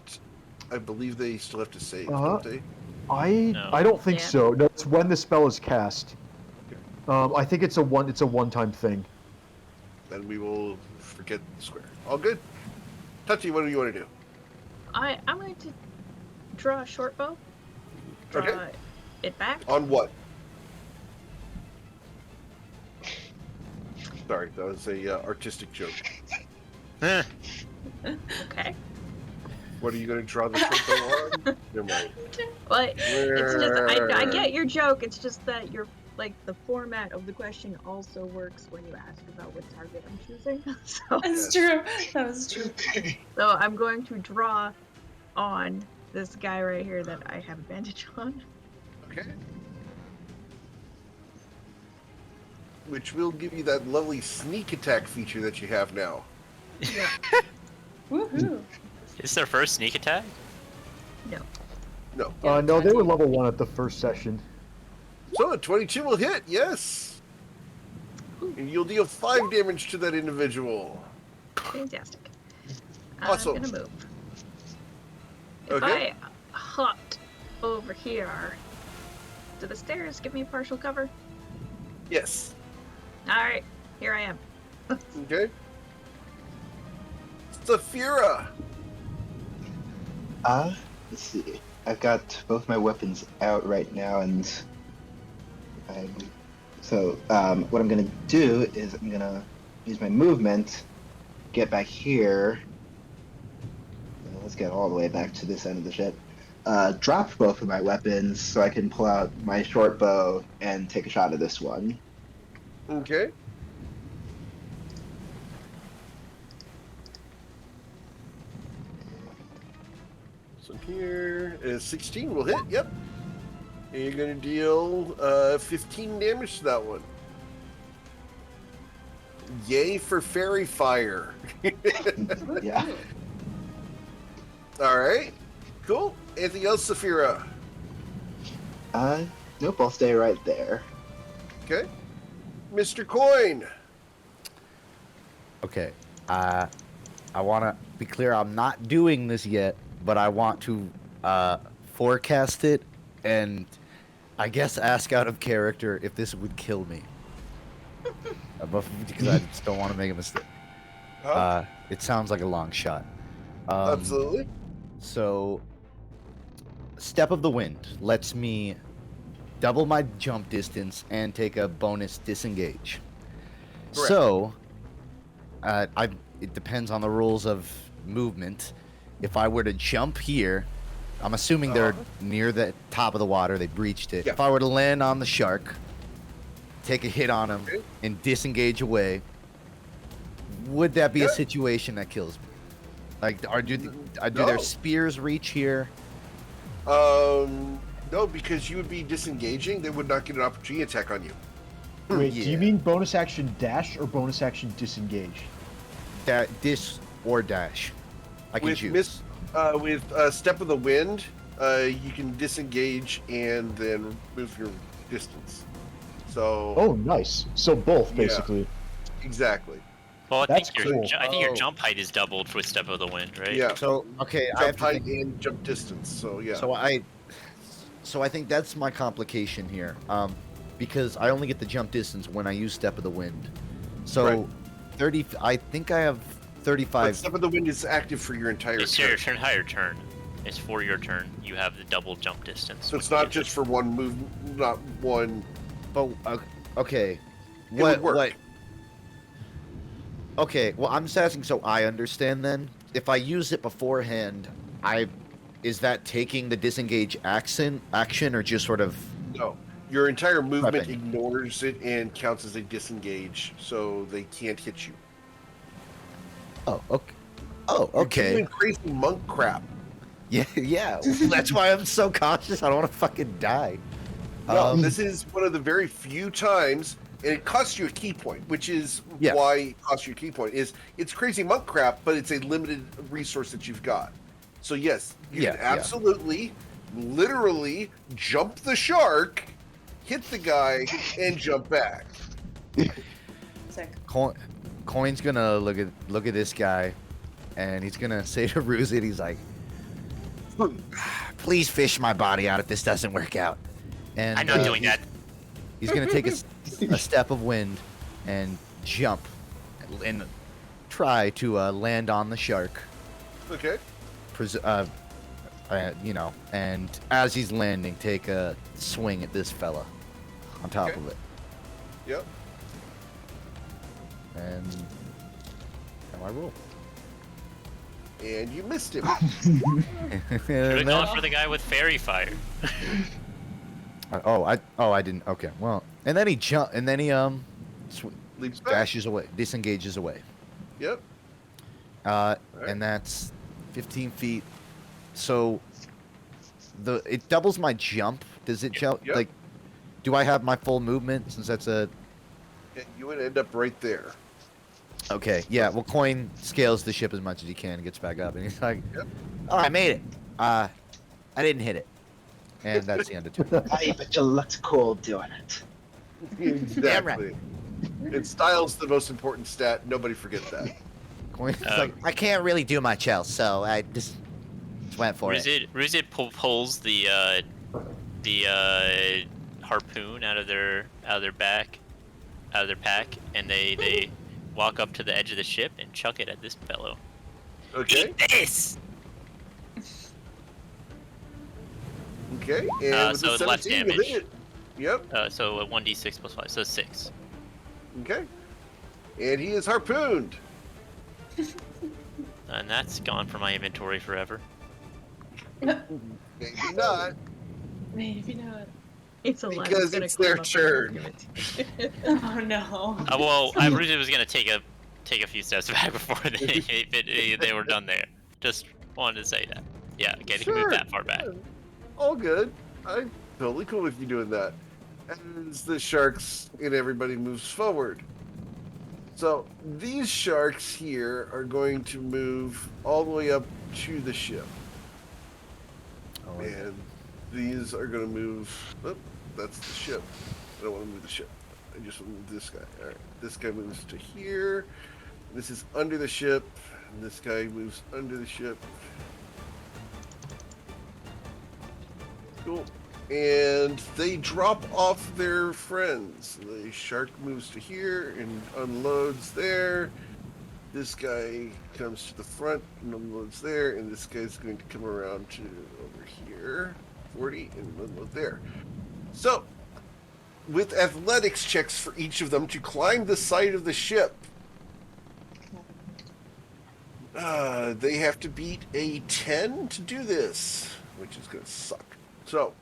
I believe they still have to save, don't they? I don't think Yeah. so. No, it's when the spell is cast. I think it's a one-time thing. Then we will forget the square. All good. Tati, what do you want to do? I'm going to draw a short bow. Draw Okay. it back. On what? Sorry, that was a artistic joke. Okay. What are you going to draw the short bow on? Never mind. Well, it's just I get your joke. It's just that the format of the question also works when you ask about what target I'm choosing. So That's true. That was true. so I'm going to draw on this guy right here that I have advantage on. Okay. Which will give you that lovely sneak attack feature that you have now. Yeah. Woohoo. Is their first sneak attack? No. No. No, they were level 1 at the first session. So a 22 will hit, yes. And you'll deal 5 damage to that individual. Fantastic. Awesome. I'm gonna move. If Okay. I hopped over here, do the stairs give me partial cover? Yes. Alright, here I am. Okay. Saphira. Let's see. I've got both my weapons out right now, and what I'm gonna do is I'm gonna use my movement, get back here. Let's get all the way back to this end of the ship. Drop both of my weapons so I can pull out my short bow and take a shot at this one. Okay. So here is 16 will hit, yep. And you're going to deal 15 damage to that one. Yay for fairy fire. Yeah. All right. Cool. Anything else, Saphira? Nope. I'll stay right there. Okay. Mr. Coin. Okay. I want to be clear. I'm not doing this yet, but I want to forecast it and I guess ask out of character if this would kill me. Because I just don't want to make a mistake. Huh? It sounds like a long shot. Absolutely. So, Step of the Wind lets me double my jump distance and take a bonus disengage. Correct. So, it depends on the rules of movement. If I were to jump here, I'm assuming they're near the top of the water. They breached it. Yeah. If I were to land on the shark, take a hit on him, Okay. and disengage away, would that be a Yeah. situation that kills me? Like, do No. their spears reach here? No, because you would be disengaging. They would not get an opportunity attack on you. Wait, do Yeah. you mean bonus action dash or bonus action disengage? That dis or dash. I can With choose. Step of the Wind, you can disengage and then move your distance. So Oh, nice. So both, Yeah. basically. exactly. Well, I That's think your cool. I think your Oh. jump height is doubled with Step of the Wind, right? Yeah. So okay, I have Jump to height think, and jump distance. So yeah. so I think that's my complication here. Because I only get the jump distance when I use Step of the Wind. So Right. 30. I think I have But 35. Step of the Wind is active for your entire It's turn. your entire turn. It's for your turn. You have the double jump distance. So it's which not gives just it- for one move, not one. But okay, It what would work. what? Okay, well I'm just asking so I understand then. If I use it beforehand, is that taking the disengage action or just sort of No, your entire movement Prepping. ignores it and counts as a disengage, so they can't hit you. oh okay. Oh, You're okay. doing crazy monk crap. Yeah, yeah. That's why I'm so cautious. I don't want to fucking die. No, this is one of the very few times, and it costs you a key point, which is Yeah. why it costs you a key point. Is it's crazy monk crap, but it's a limited resource that you've got. So yes, you Yeah, can yeah. absolutely, literally jump the shark, hit the guy, and jump back. Sick. Coin's gonna look at this guy, and he's gonna say to Ruzit, he's like, "Please fish my body out if this doesn't work out." And I'm not doing that. He's gonna take a step of wind and jump and try to land on the shark. Okay. And as he's landing, take a swing at this fella on top Okay. of it. Yep. And I roll. And you missed him. Should have And gone then- for the guy with fairy fire. I didn't. Okay, well, and then he Leaps back. dashes away, disengages away. Yep. And that's 15 feet. So it doubles my jump. Does it jump? Yep. Like, do I have my full movement since that's a? And you would end up right there. Okay, yeah. Well, Coin scales the ship as much as he can, and gets back up, and he's like, Yep. "Oh, I made it. I didn't hit it." And that's the end of turn. Hey, but you looked cool doing it. Exactly. And style's the most important stat. Nobody forget that. Coin's Um, like, "I can't really do much else, so I just went for it." Ruzit pulls the harpoon out of their pack, and they walk up to the edge of the ship and chuck it at this fellow. Okay. Eat this! Okay. And with so the less 17, you hit damage. it. Yep. So a 1d6 plus 5, so 6. Okay. And he is harpooned. And that's gone from my inventory forever. Maybe not. Maybe not. It's alive. Because gonna it's their climb up turn. and give it to you. Oh no. Well, I originally was gonna take a few steps back before they were done there. Just wanted to say that. Yeah, okay, they can move Sure. that far back. All good. I'm totally cool with you doing that. As the sharks and everybody moves forward. So these sharks here are going to move all the way up to the ship. Oh, And these are going to move. Oh, that's the ship. I don't want to move the ship. I just want to move this guy. All right. This guy moves to here. This is under the ship. And this guy moves under the ship. Cool. And they drop off their friends. The shark moves to here and unloads there. This guy comes to the front and unloads there, and this guy's going to come around to over here, 40, and unload there. So, with athletics checks for each of them to climb the side of the ship, they have to beat a 10 to do this, which is going to suck. So,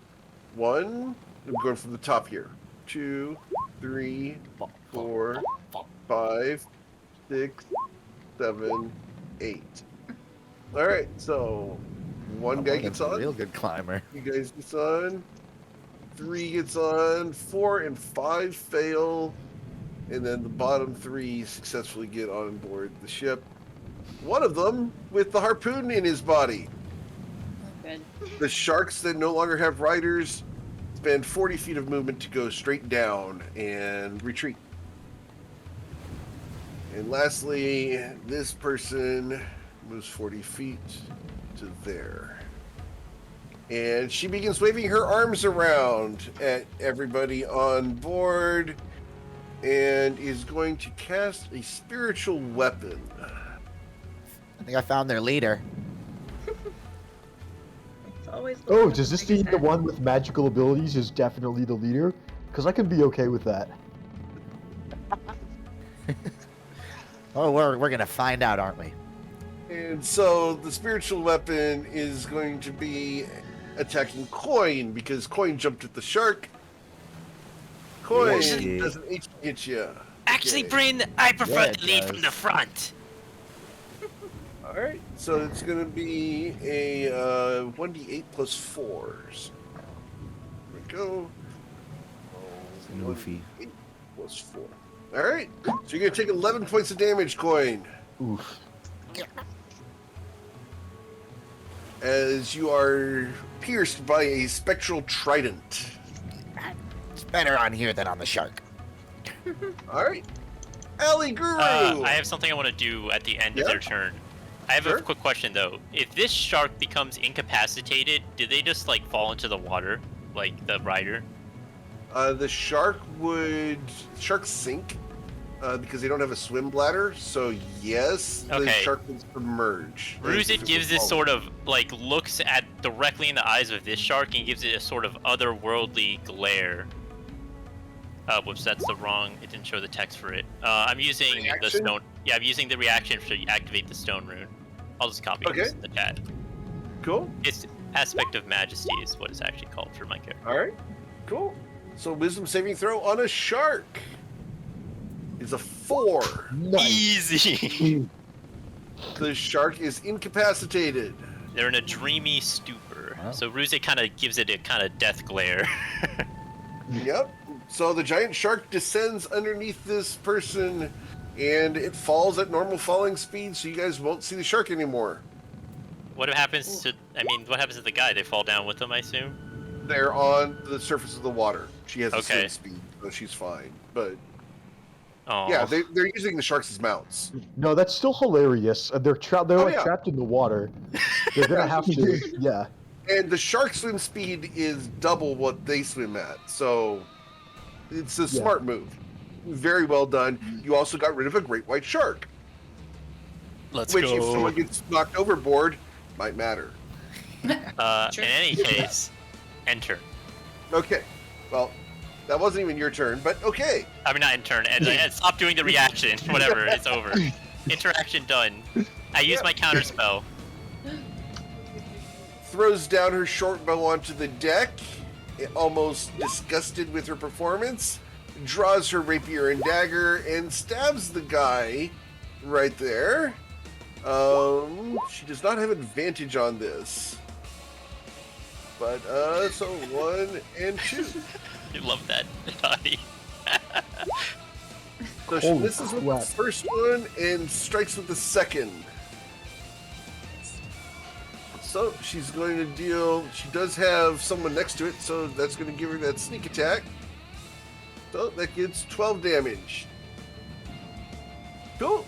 1, I'm going from the top here. 2, 3, 4, 5, 6, 7, 8. All right, so one guy gets a on. real good climber. You guys gets on. 3 gets on. 4 and 5 fail, and then the bottom 3 successfully get on board the ship. One of them with the harpoon in his body. Good. The sharks that no longer have riders spend 40 feet of movement to go straight down and retreat. And lastly, this person moves 40 feet to there. And she begins waving her arms around at everybody on board and is going to cast a spiritual weapon. I think I found their leader. It's always the Oh, one with does the this mean biggest the head. one with magical abilities is definitely the leader? Because I can be okay with that. Oh, we're gonna find out, aren't we? And so the spiritual weapon is going to be attacking Coin because Coin jumped at the shark. Coin Yeah. doesn't hit you. Actually, Okay. Bryn, I prefer Yeah, it to lead does. from the front. All right, so it's going to be a 1d8 plus 4s. There we go. Snoofy. 1d8 plus 4. All right, so you're going to take 11 points of damage, Coin, Oof. as you are pierced by a spectral trident. It's better on here than on the shark. All right, Ali Guru. I have something I want to do at the end Yeah? of their turn. I have Sure. a quick question though. If this shark becomes incapacitated, do they just like fall into the water, like the rider? The sharks sink because they don't have a swim bladder. So yes, the Okay. shark will submerge. Ruzit gives this sort of like looks at directly in the eyes of this shark and gives it a sort of otherworldly glare. Whoops, that's the wrong. It didn't show the text for it. I'm using the Reaction? stone. Yeah, I'm using the reaction to activate the stone rune. I'll just copy this in the chat. Cool. It's aspect of majesty is what it's actually called for my character. All right. Cool. So wisdom saving throw on a shark is a 4. Easy. The shark is incapacitated. They're in a dreamy stupor. Wow. So Ruzit kind of gives it a kind of death glare. Yep. So the giant shark descends underneath this person, and it falls at normal falling speed. So you guys won't see the shark anymore. What happens to? I mean, what happens to the guy? They fall down with him, I assume. They're on the surface of the water. She has a Okay. swim speed, so she's fine. But Oh. yeah, they're using the sharks as mounts. No, that's still hilarious. They're Oh, like yeah. trapped in the water. They're gonna have to. Yeah. And the shark swim speed is double what they swim at. So it's a smart move. Very well done. You also got rid of a great white shark, Let's which go. if someone gets knocked overboard, might matter. Sure. In any case, enter. Okay. Well, that wasn't even your turn, but okay. I mean, not intern. And stop doing the reaction. Whatever. It's over. Interaction done. I use my counter spell. Throws down her short bow onto the deck, almost disgusted with her performance, draws her rapier and dagger, and stabs the guy right there. She does not have advantage on this. But, so 1 and 2. I love that. Dottie. So she Holy misses with the crap. first one and strikes with the second. So she's going to deal. She does have someone next to it, so that's going to give her that sneak attack. So that gets 12 damage. Cool.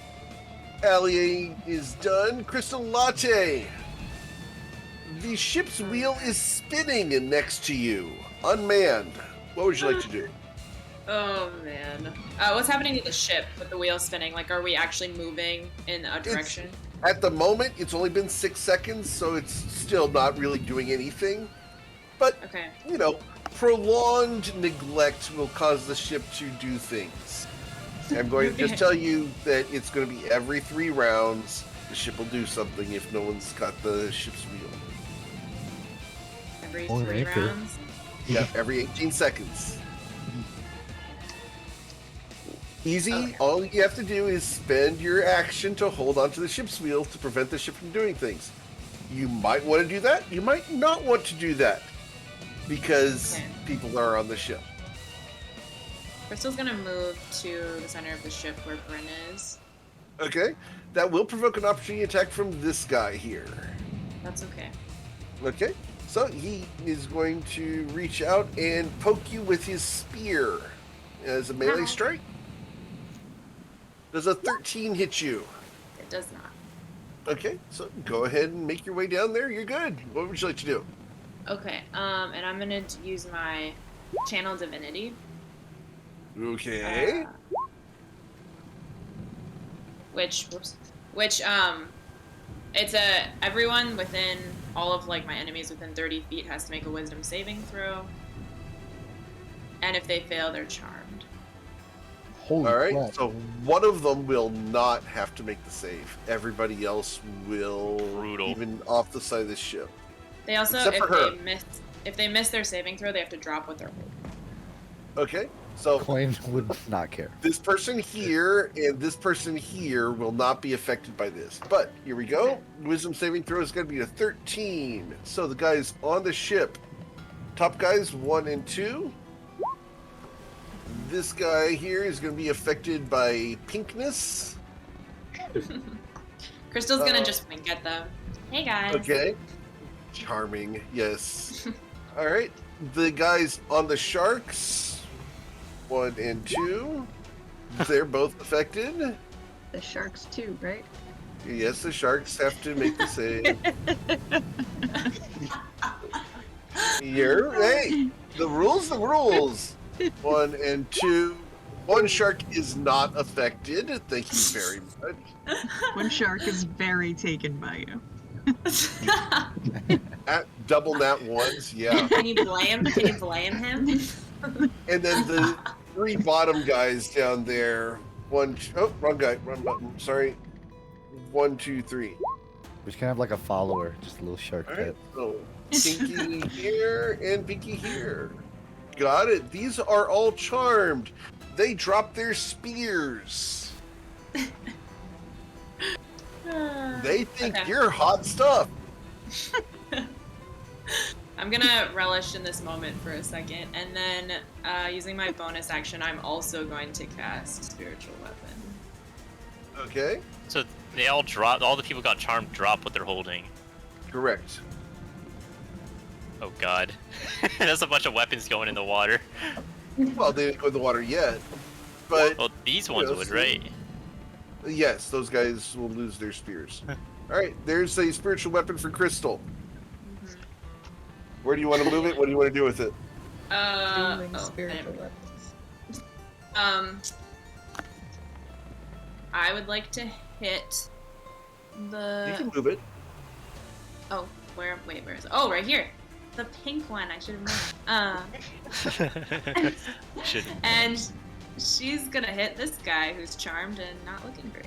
Allie is done. Crystal Latte. The ship's wheel is spinning next to you, unmanned. What would you like to do? Oh man. What's happening to the ship with the wheel spinning? Like, are we actually moving in a direction? At the moment, it's only been 6 seconds, so it's still not really doing anything. But, Okay. you know, prolonged neglect will cause the ship to do things. I'm going to just tell you that it's going to be every 3 rounds, the ship will do something if no one's got the ship's wheel. Every Or 3 anchor. rounds. Yeah, every 18 seconds. Easy. Okay. All you have to do is spend your action to hold onto the ship's wheel to prevent the ship from doing things. You might want to do that. You might not want to do that because Okay. people are on the ship. Crystal's gonna move to the center of the ship where Bryn is. Okay? That will provoke an opportunity attack from this guy here. That's okay. Okay? So he is going to reach out and poke you with his spear as a melee Ow. strike. Does a 13 hit you? It does not. Okay, so go ahead and make your way down there. You're good. What would you like to do? Okay. And I'm gonna use my channel divinity. Okay. Which it's everyone within all of like my enemies within 30 feet has to make a wisdom saving throw, and if they fail, they're charmed. Holy All right, crap. so one of them will not have to make the save. Everybody else will, Brutal. even off the side of the ship. They also, Except for her. if they miss their saving throw, they have to drop what they're holding. Okay, so Coin would not care. this person here and this person here will not be affected by this. But here we go. Okay. Wisdom saving throw is going to be a 13. So the guys on the ship, top guys 1 and 2. This guy here is going to be affected by pinkness. Crystal's gonna just wink at them. Hey guys. Okay. Charming, yes. All right. The guys on the sharks, 1 and 2, they're both affected. The sharks too, right? Yes, the sharks have to make the save. Hey, the rules. 1 and 2. One shark is not affected. Thank you very much. One shark is very taken by you. At double nat ones, yeah. Can you blame him? And then the 3 bottom guys down there. Wrong guy, wrong button. Sorry. 1, 2, 3. We can have like a follower, just a little shark All pet. right, so Pinky here and Pinky here. Got it. These are all charmed. They drop their spears. They think Okay. you're hot stuff. I'm gonna relish in this moment for a second, and then using my bonus action, I'm also going to cast Spiritual Weapon. Okay, So they all drop. All the people got charmed. Drop what they're holding. correct. Oh God, that's a bunch of weapons going in the water. Well, they didn't go in the water yet, but Well, these ones Yes. would, right? yes, those guys will lose their spears. All right, there's a spiritual weapon for Crystal. Where do you want to move it? What do you want to do with it? Dueling Oh, spiritual there. weapons. I would like to hit You the. can move it. Oh, where? Wait, where is it? Oh, right here. The pink one. I should have known. Should. And she's gonna hit this guy who's charmed and not looking great.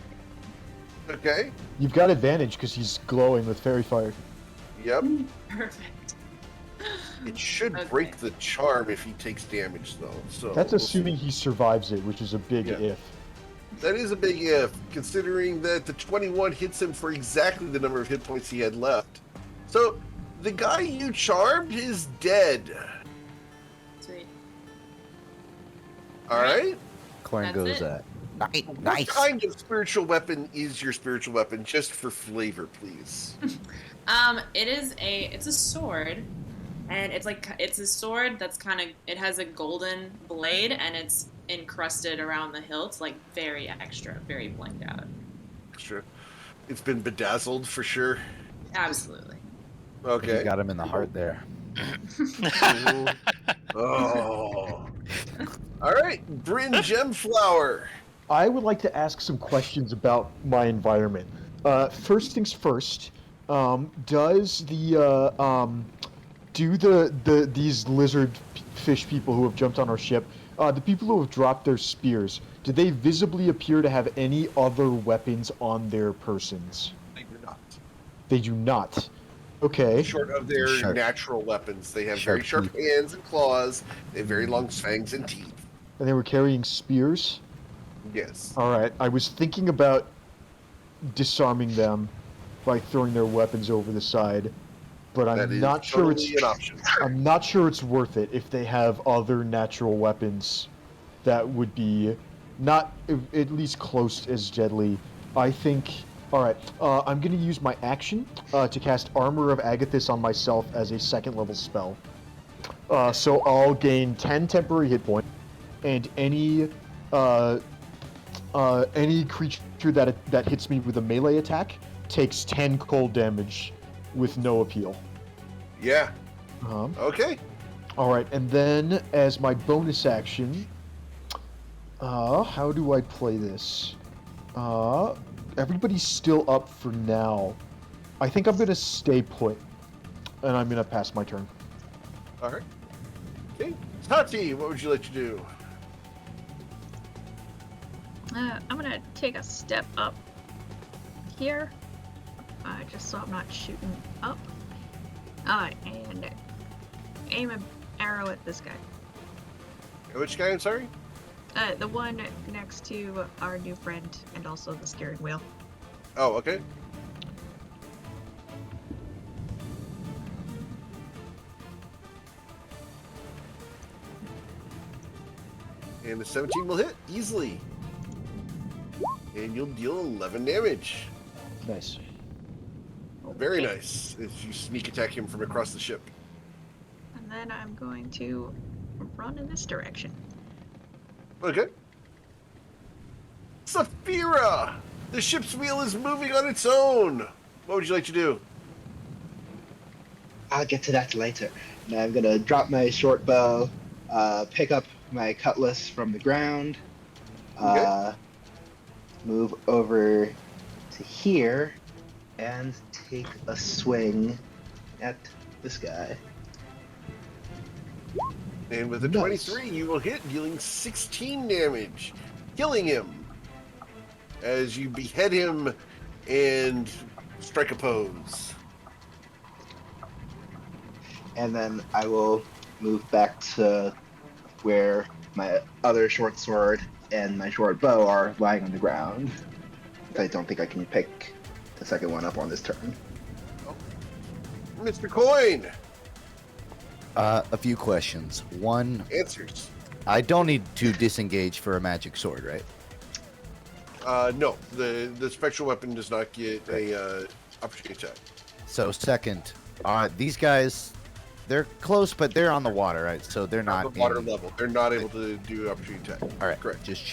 Okay. You've got advantage because he's glowing with fairy fire. Yep. Perfect. It should Okay. break the charm if he takes damage, though. So That's we'll see. assuming he survives it, which is a big Yeah. if. That is a big if, considering that the 21 hits him for exactly the number of hit points he had left. So, the guy you charmed is dead. Sweet. Alright? Coin That's goes it. at What Nice. kind of spiritual weapon is your spiritual weapon? Just for flavor, please. It's a sword, and it's a sword that's it has a golden blade, and it's encrusted around the hilt, like very extra, very blinged out. Sure. It's been bedazzled for sure. Absolutely. You Okay. got him in the heart there. Oh. All right, Bryn Gemflower. I would like to ask some questions about my environment. First things first. Does these lizard fish people who have jumped on our ship, the people who have dropped their spears, do they visibly appear to have any other weapons on their persons? They do not. They do not. Okay. Short of their Sharp. natural weapons, they have Sharp very sharp hands and claws. They have very long fangs and teeth. And they were carrying spears? Yes. All right. I was thinking about disarming them by throwing their weapons over the side, but That I'm is not sure totally an option. I'm not sure it's worth it if they have other natural weapons that would be not at least close as deadly. I think. All right. I'm going to use my action to cast Armor of Agathis on myself as a second level spell. So I'll gain 10 temporary hit points, and any creature that hits me with a melee attack takes 10 cold damage with no appeal. Yeah. Uh-huh. Okay. All right, and then as my bonus action, how do I play this? Everybody's still up for now. I think I'm gonna stay put, and I'm gonna pass my turn. All right. Okay. Tati, what would you like to do? I'm gonna take a step up here, just so I'm not shooting up. And aim an arrow at this guy. Which guy? I'm sorry. The one next to our new friend, and also the steering wheel. Oh, okay. And the 17 will hit easily. And you'll deal 11 damage. Nice. Very Okay. nice. As you sneak attack him from across the ship. And then I'm going to run in this direction. Okay. Saphira! The ship's wheel is moving on its own. What would you like to do? I'll get to that later. Now I'm gonna drop my short bow, pick up my cutlass from the ground, Okay. move over to here, and take a swing at this guy. And with a Nice. 23, you will hit, dealing 16 damage, killing him as you behead him and strike a pose. And then I will move back to where my other short sword and my short bow are lying on the ground. I don't think I can pick the second one up on this turn. Mr. Coin, A few questions. One, answers. I don't need to disengage for a magic sword, right? No, the spectral weapon does not get a opportunity attack. So second, these guys, they're close, but they're on the water, right? So they're not On the water in- level, they're not able to do opportunity attack. All right, Correct. Just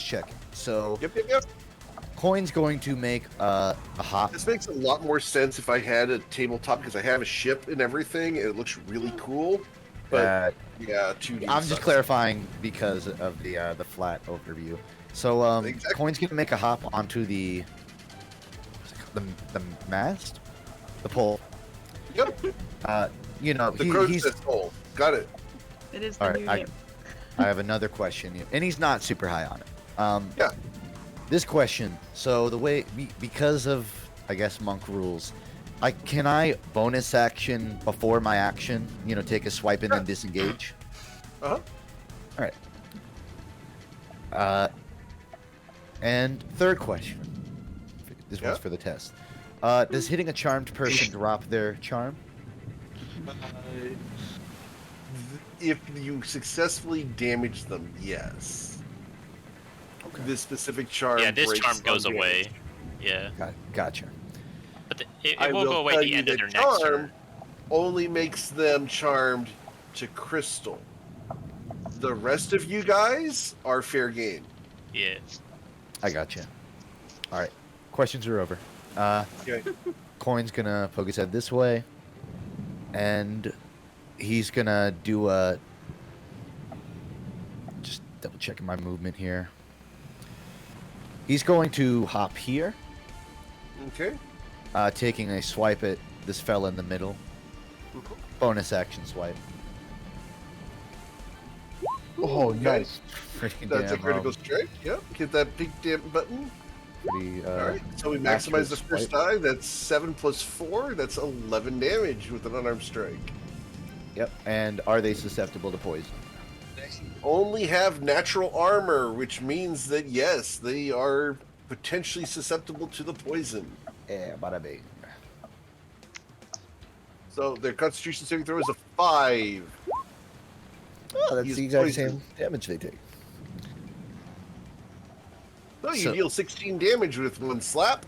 checking. So Yep. Coin's going to make a hop. This makes a lot more sense if I had a tabletop because I have a ship and everything, and it looks really cool. But yeah, 2D. I'm just sucks. clarifying because of the flat overview. So Exactly. Coin's gonna make a hop onto the mast, the pole. Yep. You know, The he's. crow's pole. Got it. It is the All right, new I game. have another question, and he's not super high on it. Yeah. This question. So the way because of I guess monk rules, can I bonus action before my action? You know, take a swipe and then disengage. Uh-huh. All right. And third question. This one's Yeah? for the test. Does hitting a charmed person drop their charm? If you successfully damage them, yes. this specific charm. Yeah, this breaks charm on goes damage. away. Yeah, Gotcha. but it I won't will go away tell at the you end of that their next charm turn. only makes them charmed to crystal. The rest of you guys are fair game. Yeah. I gotcha. All right. Questions are over. Okay. Coin's gonna poke his head this way, and he's gonna do a. Just double checking my movement here. He's going to hop here, Okay. taking a swipe at this fella in the middle. Bonus action swipe. Oh, Okay. nice. Pretty That's a damn, critical strike. Yep. Hit that big damn button. pretty, All right. So we actual maximize the first swipe. die. That's 7 plus 4. That's 11 damage with an unarmed strike. Yep. And are they susceptible to poison? They only have natural armor, which means that yes, they are potentially susceptible to the poison. Yeah, bada bing. So their Constitution saving throw is a 5. Oh, that's Use the exact poison. same damage they take. So you So- deal 16 damage with one slap.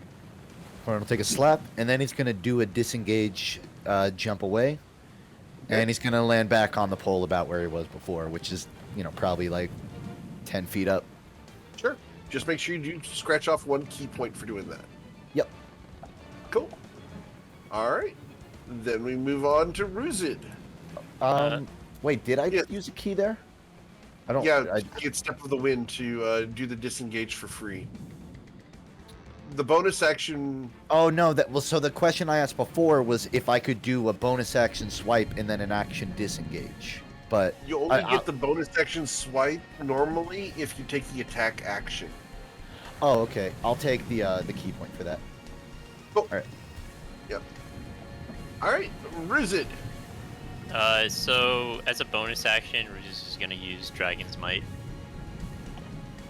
Horn will take a slap, and then he's going to do a disengage jump away. And he's going to land back on the pole about where he was before, which is, probably like 10 feet up. Sure. Just make sure you do scratch off 1 key point for doing that. Yep. Cool. All right. Then we move on to Ruzid. Wait, did I yeah. use a key there? I don't. Yeah, I, get Step of the Wind to do the disengage for free. The bonus action. oh no, so the question I asked before was if I could do a bonus action swipe and then an action disengage. But You only get the bonus action swipe normally if you take the attack action. oh, okay. I'll take the key point for that. Cool. All right. Yep. All right, Ruzid. So as a bonus action, we're just gonna use Dragon's Might.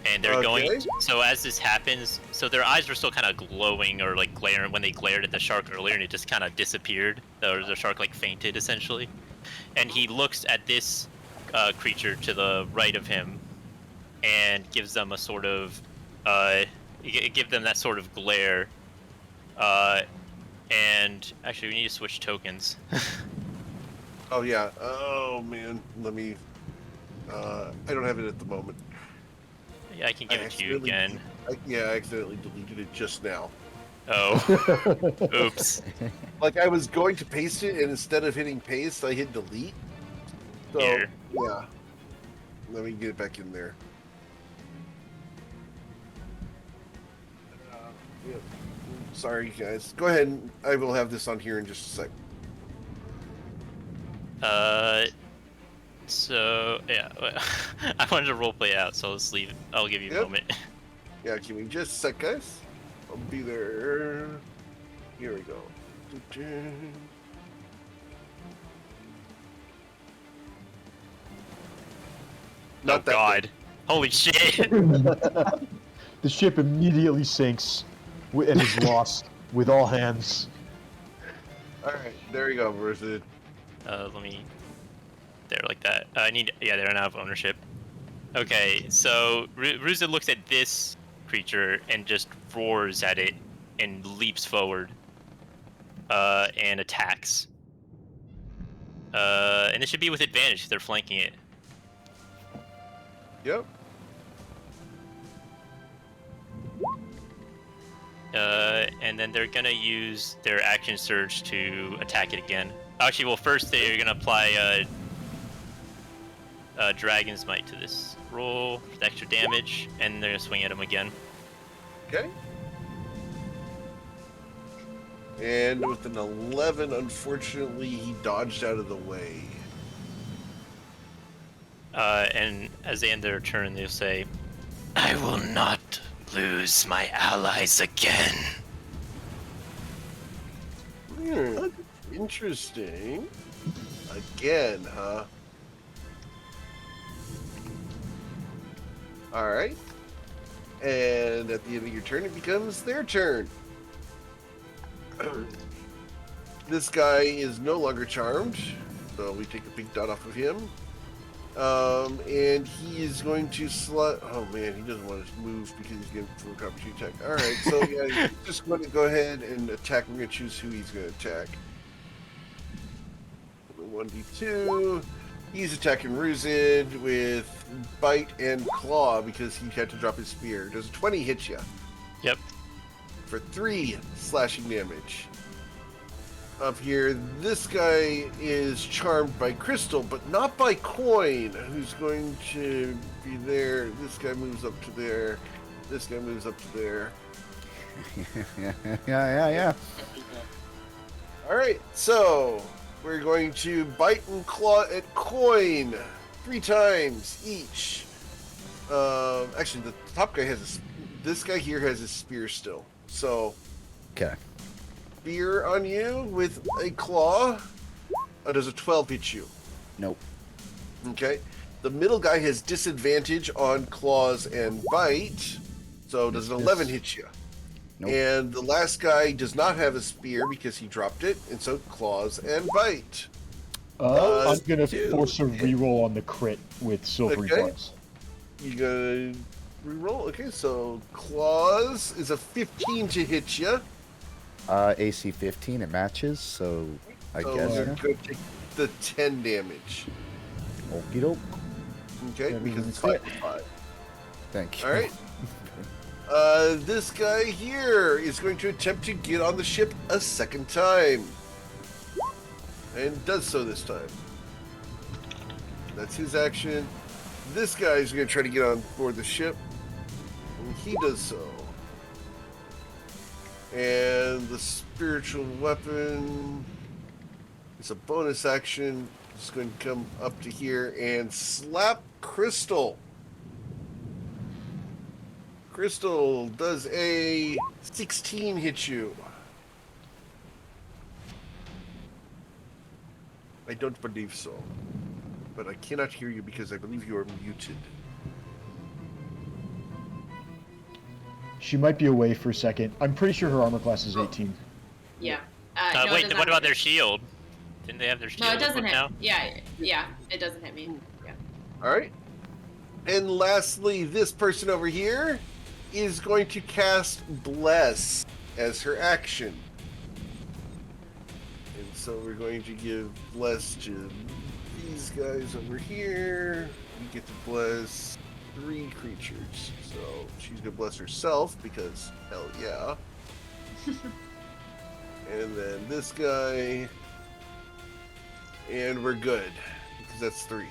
And they're going. Okay. So as this happens, so their eyes were still kind of glowing or like glaring when they glared at the shark earlier, and it just kind of disappeared. The shark like fainted essentially, and he looks at this creature to the right of him, and gives them a sort of, give them that sort of glare. And actually, we need to switch tokens. Oh yeah. Oh man. Let me. I don't have it at the moment. Yeah, I can give it to you accidentally- again. I accidentally deleted it just now. Oh, oops. Like I was going to paste it, and instead of hitting paste, I hit delete. So Here. yeah. Let me get it back in there. Yeah. Sorry, guys. Go ahead. I will have this on here in just a sec. So yeah, I wanted to roleplay out, so let's leave. I'll give you a Yep. moment. Yeah, give me just a sec, guys. I'll be there. Here we go. Not Oh that God! Holy shit! The ship immediately sinks and is lost with all hands. All right, there you go. Where's it? Let me. There, like that. I need. Yeah, they don't have ownership. Okay, so Ruza looks at this creature and just roars at it and leaps forward. And attacks. And it should be with advantage if they're flanking it. Yep. And then they're gonna use their action surge to attack it again. Actually, well, first they're gonna apply Dragon's Might to this roll for the extra damage, and they're gonna swing at him again. Okay. And with an 11, unfortunately, he dodged out of the way. And as they end their turn, they'll say, "I will not lose my allies again." Interesting. Again, huh? Alright. And at the end of your turn, it becomes their turn. This guy is no longer charmed, so we take a big dot off of him. And he is going to oh man, he doesn't want to move because he's getting full opportunity attack. Alright, so yeah, he's just going to go ahead and attack. We're going to choose who he's going to attack. 1d2. He's attacking Ruzid with Bite and Claw because he had to drop his spear. Does a 20 hit you? Yep. For 3 slashing damage. Up here, this guy is charmed by Crystal, but not by Coin, who's going to be there. This guy moves up to there. This guy moves up to there. Yeah. Alright, so we're going to Bite and Claw at Coin 3 times each. Actually, the top guy has this guy here has a spear still. So, Okay. spear on you with a claw. Does a 12 hit you? Nope. Okay. The middle guy has disadvantage on claws and bite. So does an 11 hit you? Nope. And the last guy does not have a spear because he dropped it, and so claws and bite. I'm gonna force a reroll on the crit with silvery Okay. bars. You gonna reroll? Okay, so claws is a 15 to hit you. AC 15, it matches, so I So guess. you're Yeah. going to take the 10 damage. Okie doke. Okay, That because is it's crit. 5. Thank you. All right. This guy here is going to attempt to get on the ship a second time. And does so this time. That's his action. This guy is going to try to get on board the ship. And he does so. And the spiritual weapon is a bonus action. It's going to come up to here and slap Crystal. Crystal, does a 16 hit you? I don't believe so. But I cannot hear you because I believe you are muted. She might be away for a second. I'm pretty sure her armor class is 18. Yeah. No, it Wait, does what not about hit. their shield? Didn't they have their shield? No, it doesn't equipped hit. now? Yeah, it doesn't hit me. Yeah. Alright. And lastly, this person over here is going to cast Bless as her action. And so we're going to give Bless to these guys over here. We get to bless 3 creatures. So she's going to bless herself because hell yeah. And then this guy. And we're good because that's 3.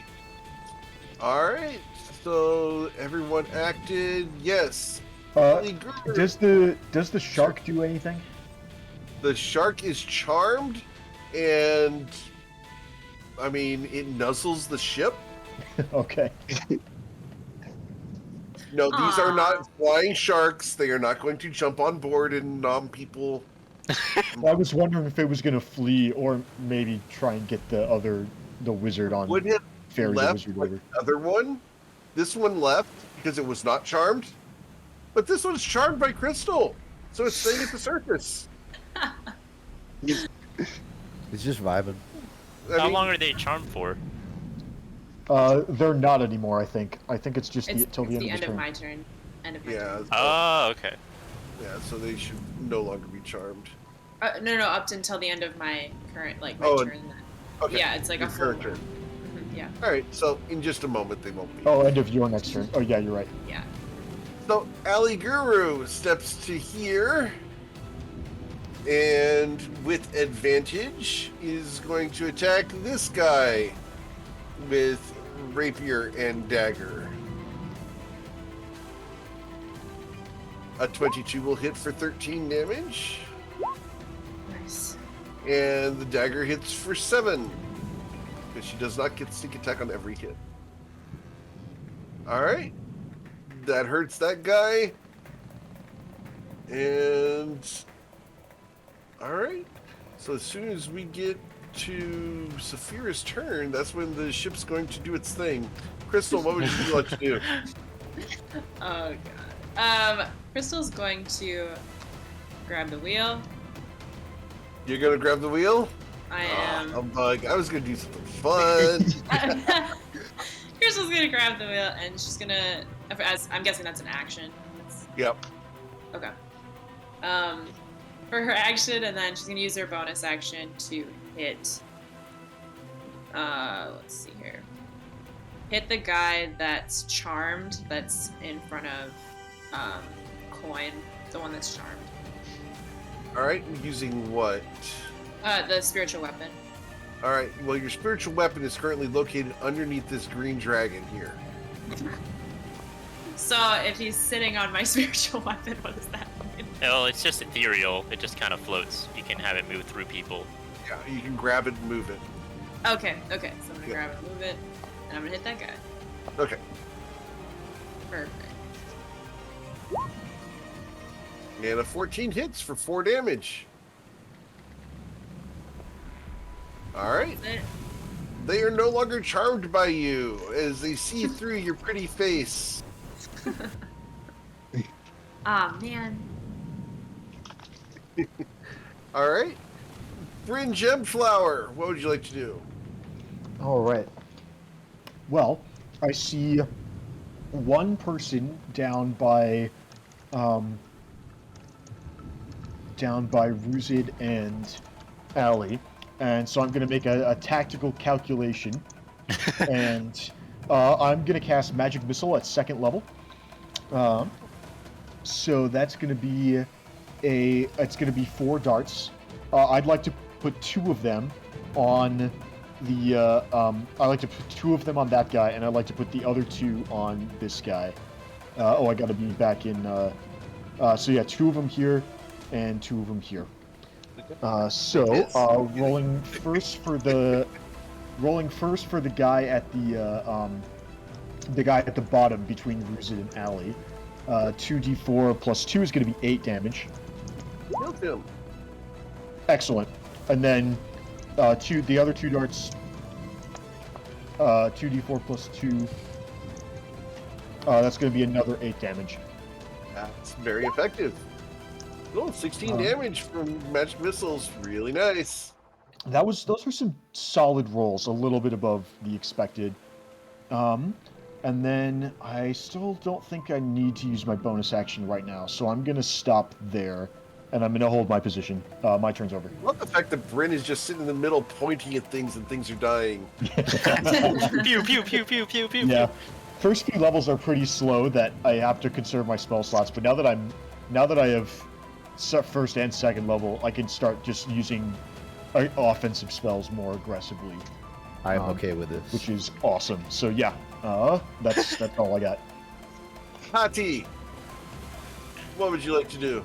Alright, so everyone acted. Yes. Does the shark do anything? The shark is charmed, and I mean it nuzzles the ship. Okay. No, these are Aw. not flying sharks. They are not going to jump on board and nom people. Well, I was wondering if it was gonna flee or maybe try and get the wizard on Would it ferry the left wizard like over. the other one? This one left because it was not charmed, but this one's charmed by Crystal, so it's staying at the surface. It's just vibing. How long are they charmed for? They're not anymore. I think it's just It's till the the end of end his of turn. my turn. End of my Yeah. turn. Oh, okay. Yeah, so they should no longer be charmed. No, up until the end of my current my Oh, turn. Then. Okay. Yeah, it's like Your a full current turn. Yeah. All right, so in just a moment they won't be. Oh, end of your next turn. Oh yeah, you're right. Yeah. So Ali Guru steps to here, and with advantage is going to attack this guy with rapier and dagger. A 22 will hit for 13 damage, Nice. and the dagger hits for 7, because she does not get sneak attack on every hit. Alright. That hurts that guy. And... Alright. So as soon as we get to Saphira's turn, that's when the ship's going to do its thing. Crystal, what would you like to do? Oh god. Crystal's going to grab the wheel. You're gonna grab the wheel? I am. Oh, bug. I was gonna do something fun. Crystal's gonna grab the wheel and she's gonna. As I'm guessing that's an action. Yep. Okay. For her action, and then she's gonna use her bonus action to hit. Let's see here. Hit the guy that's charmed. That's in front of Coin, the one that's charmed. All right. Using what? The spiritual weapon. All right. Well, your spiritual weapon is currently located underneath this green dragon here. So if he's sitting on my spiritual weapon, what does that mean? Well, it's just ethereal. It just kind of floats. You can have it move through people. Yeah, you can grab it and move it. Okay. So I'm gonna grab it, move it, and I'm gonna hit that guy. Okay. Perfect. And a 14 hits for 4 damage. All right. That's it. They are no longer charmed by you as they see through your pretty face. Ah, man. All right. Bryn Gemflower, what would you like to do? All right. Well, I see one person down by Ruzid and Allie, and so I'm going to make a tactical calculation, and I'm going to cast Magic Missile at 2nd level. So that's going to be it's going to be 4 darts. I'd like to put 2 of them on the I like to put 2 of them on that guy, and I'd like to put the other 2 on this guy. I got to be back in. So yeah, 2 of them here, and 2 of them here. Rolling first for the guy at the bottom between Ruzid and Allie. 2d4 plus 2 is going to be 8 damage. Killed him. Excellent. And then the other 2 darts. 2d4 plus 2. That's going to be another 8 damage. That's very effective. Oh, 16 damage from magic missiles. Really nice. Those were some solid rolls, a little bit above the expected. And then I still don't think I need to use my bonus action right now, so I'm going to stop there, and I'm going to hold my position. My turn's over. I love the fact that Bryn is just sitting in the middle pointing at things and things are dying. Pew pew pew pew pew pew. Yeah. First few levels are pretty slow that I have to conserve my spell slots, but now that I have first and second level, I can start just using offensive spells more aggressively. I'm okay with this. Which is awesome. So yeah, that's all I got. Hati, what would you like to do?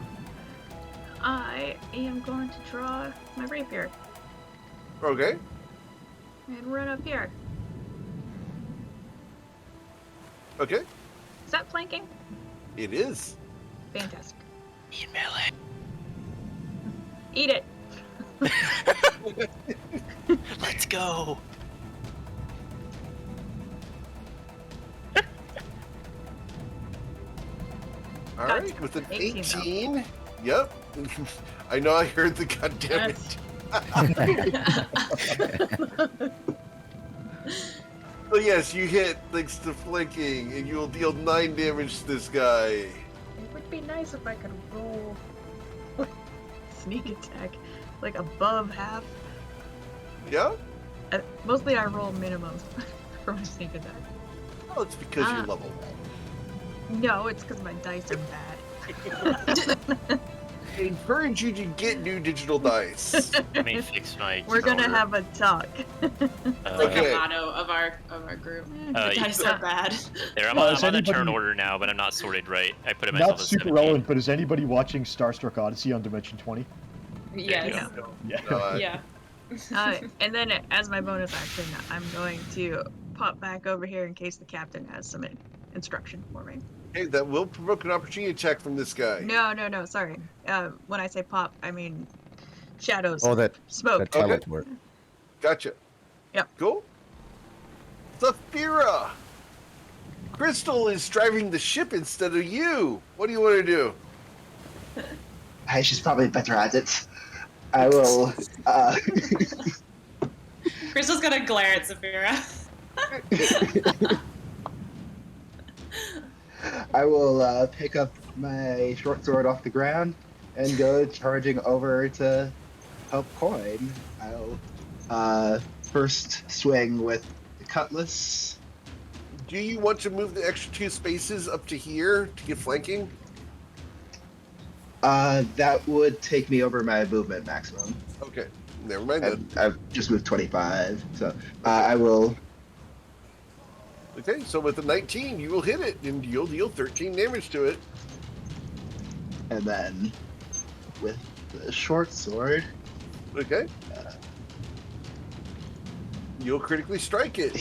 I am going to draw my rapier Okay. and run up here. Okay. Is that flanking? It is. Fantastic. In melee. Eat it. Let's go. All Got right, with an 18 18. Yep. I know I heard the goddamn it. So yes, you hit thanks to flanking, and you will deal 9 damage to this guy. It would be nice if I could roll sneak attack like above half. Yeah? Mostly I roll minimums for my sneak attack. Oh, it's because you're level 1. No, it's because my dice are bad. I encourage you to get new digital dice. Let me fix my. We're gonna keyboard. have a talk. Like Okay. the motto of our group. Uh, The dice are bad. There, I'm Is on the anybody- turn order now, but I'm not sorted right. I put it myself Not as super 17. relevant, but is anybody watching Starstruck Odyssey on Dimension 20? Yes. Yeah. Yeah. And then as my bonus action, I'm going to pop back over here in case the captain has some instruction for me. Hey, that will provoke an opportunity attack from this guy. No, sorry. When I say pop, I mean shadows. Oh, that Smoke. teleport. Gotcha. Yep. Cool. Zafira! Crystal is driving the ship instead of you. What do you want to do? Hey, she's probably better at it. I will. Crystal's gonna glare at Saphira. I will pick up my short sword off the ground and go charging over to help Coin. I'll first swing with the cutlass. Do you want to move the extra 2 spaces up to here to get flanking? That would take me over my movement maximum. Okay, never mind then. I've just moved 25, so I will. Okay, so with the 19, you will hit it, and you'll deal 13 damage to it. And then with the short sword. Okay. You'll critically strike it,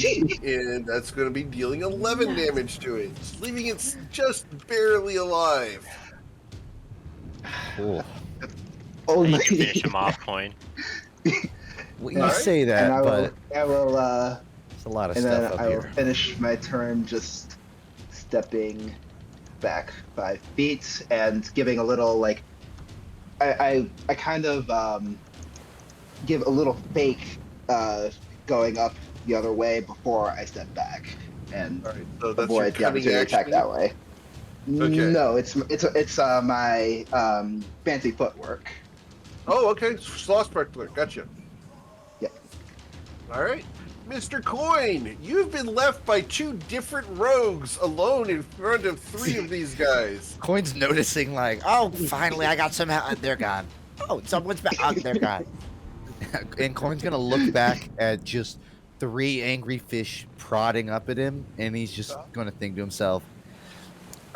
and that's going to be dealing 11 damage to it, leaving it just barely alive. Cool. Oh You my! can finish him off, Coin. Well, you Alright. say that, And but I will. it's a lot of And stuff then up I will here. finish my turn just stepping back 5 feet and giving a little like I kind of give a little fake going up the other way before I step back and All right, so that's your avoid the cunning opportunity attack action. that way. Okay. No, it's my fancy footwork. Oh, okay. Sloth Sparkler. Gotcha. Yeah. All right. Mr. Coin, you've been left by 2 different rogues alone in front of 3 of these guys. Coin's noticing, like, oh, finally, I got some. They're gone. Oh, someone's back. Oh, they're gone. And Coin's gonna look back at just 3 angry fish prodding up at him, and he's just gonna think to himself,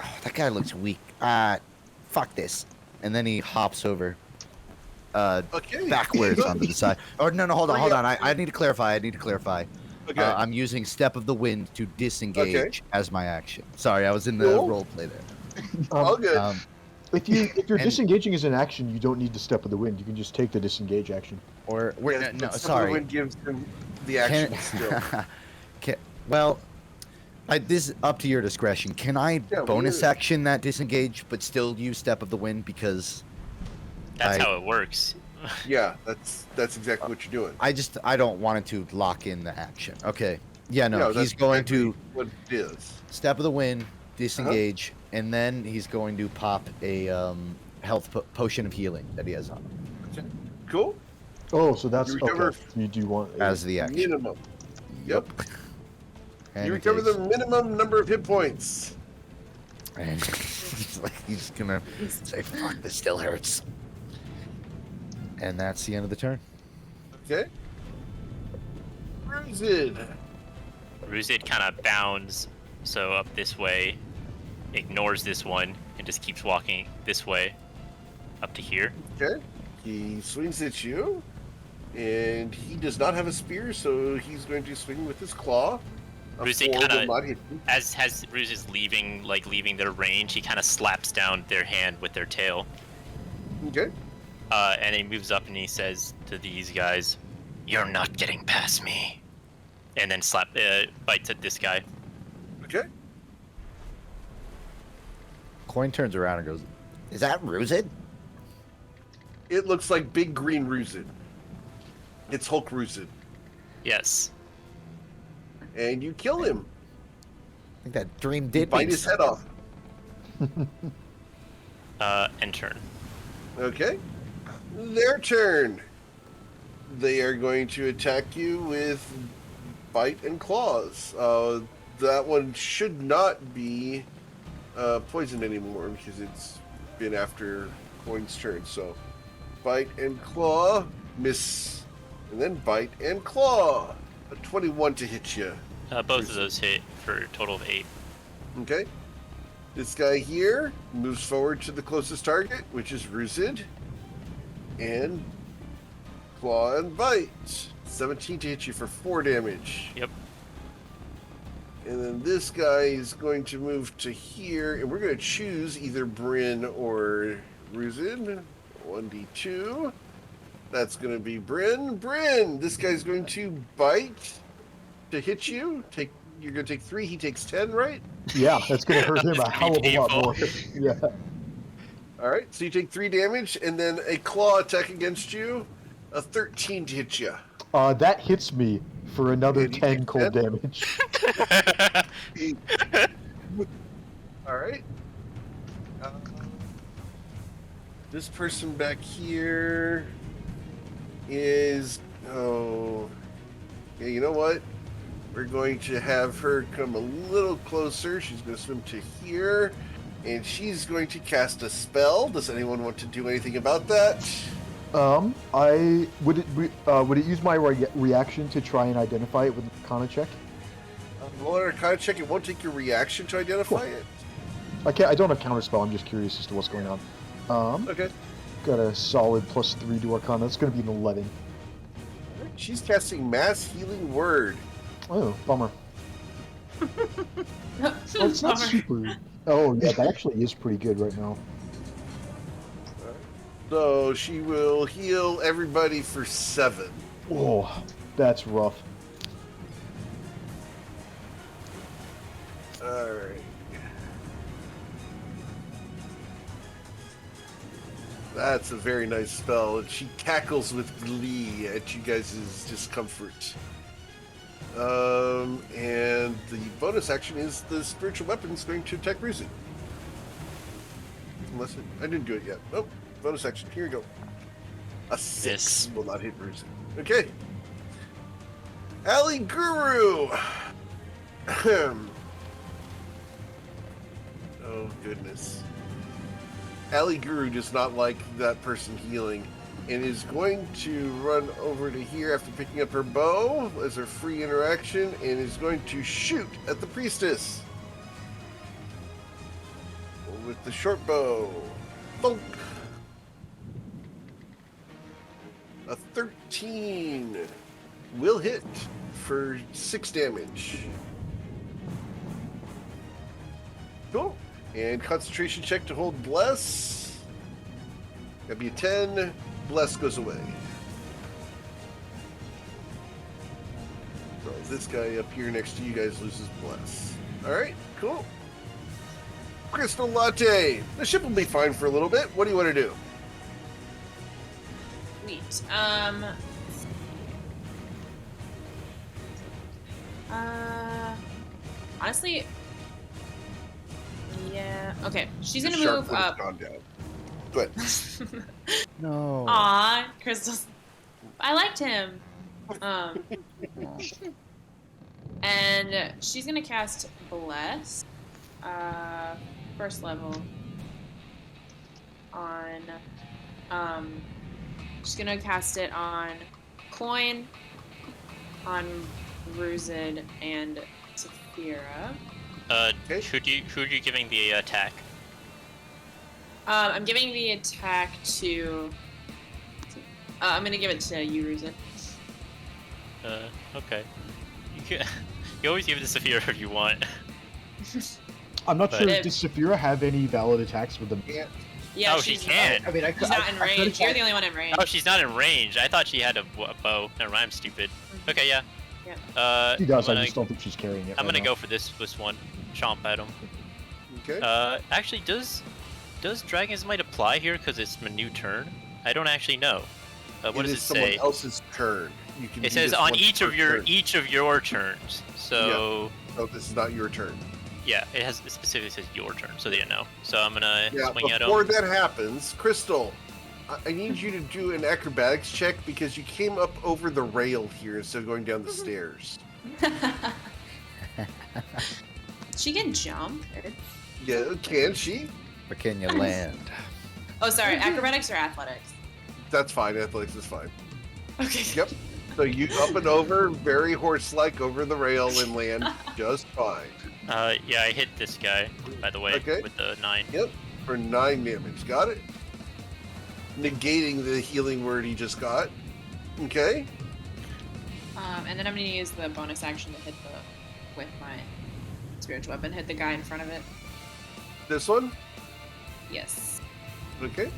oh, that guy looks weak. Fuck this. And then he hops over Okay. backwards onto the side. Or no, hold Hurry on. up. I need to clarify. Okay. I'm using Step of the Wind to disengage as my action. Sorry, I was in the Cool. role play there. All good. If you're And- disengaging as an action, you don't need to step of the wind. You can just take the disengage action. Or we're, Yes, no, but sorry. Wind gives him the action still. Well, this is up to your discretion. Can I Yeah, bonus we- action that disengage, but still use Step of the Wind because That's I- how it works. Yeah, that's exactly what you're doing. I don't want it to lock in the action. Okay. Yeah, no, that's he's going exactly to what it is. Step of the Wind, disengage, and then he's going to pop a health potion of healing that he has on him Cool. Oh, so that's You recover- okay. You do want as the action. Minimum. Yep. And You it recover is- the minimum number of hit points. And he's gonna say, "Fuck, this still hurts." And that's the end of the turn. Okay. Ruzid. Ruzid kind of bounds, so up this way, ignores this one, and just keeps walking this way, up to here. Okay. He swings at you, and he does not have a spear, so he's going to swing with his claw. A Ruzid 4 will kinda- not hit you. As Ruzid's leaving their range, he kind of slaps down their hand with their tail. Okay. And he moves up and he says to these guys, "You're not getting past me." And then bites at this guy. Okay. Coin turns around and goes, Is that Ruzid? It looks like big green Ruzid. It's Hulk Ruzid. Yes. And you kill him. I think that dream You did bite me his head off. End turn. Okay. Their turn. They are going to attack you with bite and claws. That one should not be poisoned anymore because it's been after Coin's turn. So bite and claw, miss, and then bite and claw. A 21 to hit you. Both of those hit for a total of 8. Okay. This guy here moves forward to the closest target, which is Ruzid. And claw and bite. 17 to hit you for 4 damage. Yep. And then this guy is going to move to here, and we're going to choose either Bryn or Ruzid. 1d2. That's going to be Bryn. Bryn! This guy's going to bite to hit you. You're going to take 3, he takes 10, right? Yeah, that's gonna hurt him a That's hell of pretty a lot more. painful. Yeah. All right, so you take 3 damage, and then a claw attack against you, a 13 to hit you. That hits me for another And you 10 take cold 10? damage. All All right. This person back here is... Oh... Yeah, you know what? We're going to have her come a little closer. She's going to swim to here. And she's going to cast a spell. Does anyone want to do anything about that? I would it use my reaction to try and identify it with an Arcana check? Roll an Arcana check. It won't take your reaction to identify it. I don't have counterspell. I'm just curious as to what's going on. Okay. Got a solid +3 to Arcana. That's going to be an 11. She's casting Mass Healing Word. Oh, bummer. Well, it's not super. Oh, yeah, that actually is pretty good right now. So she will heal everybody for 7. Oh, that's rough. Alright. That's a very nice spell, and she cackles with glee at you guys' discomfort. And the bonus action is the spiritual weapon's going to attack Bruiser. Unless I didn't do it yet. Oh, bonus action. Here we go. A 6 Yes. will not hit Bruiser. Okay. Ali Guru! Ahem. Oh, goodness. Ali Guru does not like that person healing and is going to run over to here after picking up her bow as her free interaction and is going to shoot at the priestess with the short bow. Bonk. A 13 will hit for 6 damage. Cool. And concentration check to hold Bless. That'd be a 10. Bless goes away. So this guy up here next to you guys loses Bless. Alright, cool. Crystal Latte. The ship will be fine for a little bit. What do you want to do? Sweet. Honestly, yeah. Okay, she's gonna The shark move would have up. gone down. Go ahead. No. Aw, Crystal's. I liked him. And she's gonna cast Bless, first level on. She's gonna cast it on Coin, on Ruzid, and Saphira. Okay. Who are you giving the attack? I'm giving the attack to. I'm gonna give it to you, Ruzid. Okay. You always give it to Saphira if you want. I'm not sure. But- Does Saphira have any valid attacks with them? Yeah, Oh, she she's can. I mean, She's not in range. You're the only one in range. Oh, she's not in range. I thought she had a bow. Never mind, I'm stupid. Okay, yeah. Yeah. She does. I'm I just don't think she's carrying it. I'm right gonna now. go for this one. Chomp at him. Okay. Actually, does Dragon's Might apply here because it's my new turn? I don't actually know. What does is it someone say? else's turn. You can It do says this on once each per of your turn. turns. So Oh, this is not your turn. yeah, it specifically says your turn, so they didn't know. So I'm gonna Yeah, swing at him. before that happens, Crystal, I need you to do an acrobatics check because you came up over the rail here instead of going down the stairs. She can jump. Yeah, can she? But can you land? Oh, sorry. Acrobatics or athletics? That's fine. Athletics is fine. Okay. Yep. So you up and over, very horse-like over the rail and land just fine. Yeah, I hit this guy, by the way, Okay. with the 9. Yep. For 9 damage. Got it? Negating the healing word he just got. Okay. And then I'm gonna use the bonus action to hit with my spiritual weapon, hit the guy in front of it. This one? Yes. Okay.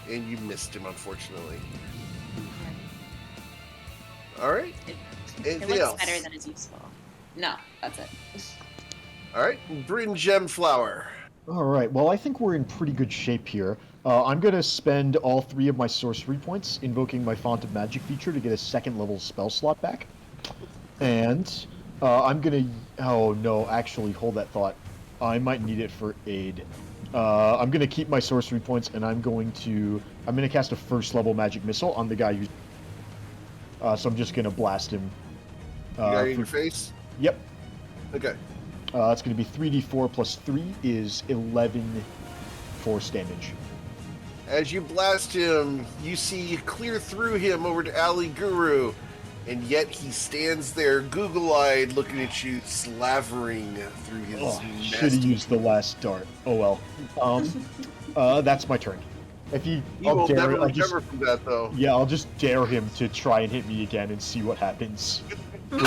And you missed him, unfortunately. All right. It Anything looks else? better than is useful. No, that's it. All right. Bryn Gem Flower. All right. Well, I think we're in pretty good shape here. I'm going to spend all 3 of my sorcery points invoking my Font of Magic feature to get a 2nd level spell slot back. And I'm gonna. Oh no, actually, hold that thought. I might need it for aid. I'm gonna keep my sorcery points, and I'm gonna cast a first level magic missile on the guy who's. So I'm just gonna blast him. You got it in your face? Yep. Okay. It's gonna be 3d4 plus 3 is 11 force damage. As you blast him, you see clear through him over to Ali Guru, and yet he stands there, google-eyed, looking at you, slavering through his Should have used the last dart. Oh well. That's my turn. If He will never recover from that, though. Yeah, I'll just dare him to try and hit me again and see what happens. With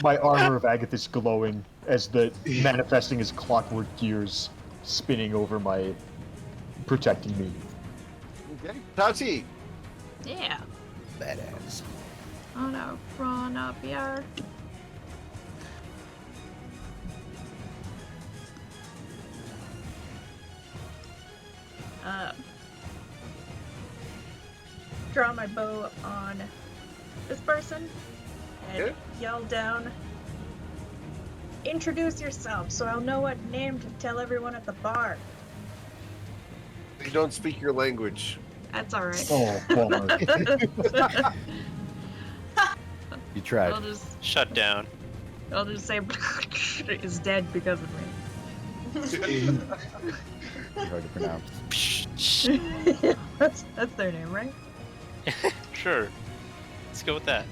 my armor of Agathis glowing as the manifesting as clockwork gears spinning over my protecting me. Okay. Tati. Yeah. Badass. I'm gonna run up here. Draw my bow on this person and Okay. yell down, introduce yourself so I'll know what name to tell everyone at the bar. You don't speak your language. That's alright. Oh, bummer. You tried. Shut down. I'll just say is dead because of me. Hard to pronounce. That's their name, right? Sure. Let's go with that.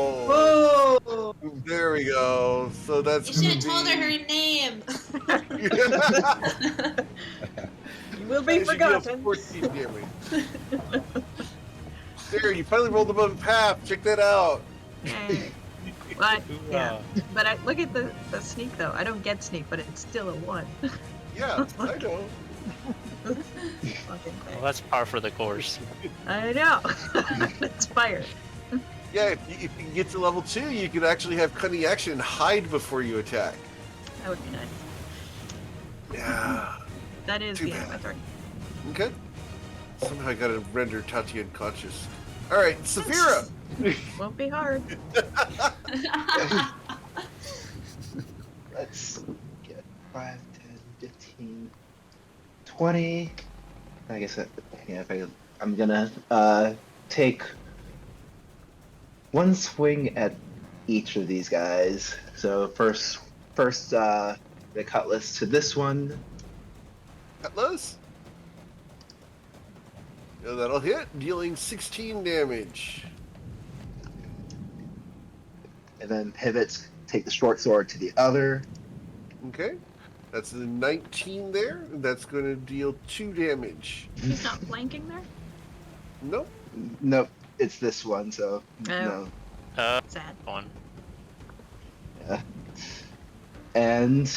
Whoa! There we go. So that's. You should have told her her name. You will be forgotten. 14 damage. There, you finally rolled above half. Check that out. Hey. But, yeah. But I look at the sneak though. I don't get sneak, but it's still a 1. Yeah, I know. Fucking Well, thing. that's par for the course. I know. It's fire. Yeah, if you get to level 2, you could actually have cunning action and hide before you attack. That would be nice. Yeah. That is Too the end of my bad. turn. Okay. Somehow I gotta render Tati unconscious. Alright, Saphira! Won't be hard. Let's get 5, 10, 15, 20. I guess I'm gonna take one swing at each of these guys. So first the cutlass to this one. Cutlass? Yeah, that'll hit, dealing 16 damage. And then pivots, take the short sword to the other. Okay. That's a 19 there. That's going to deal 2 damage. He's not flanking there? Nope. Nope, it's this one, so no. Sad. One. Yeah. And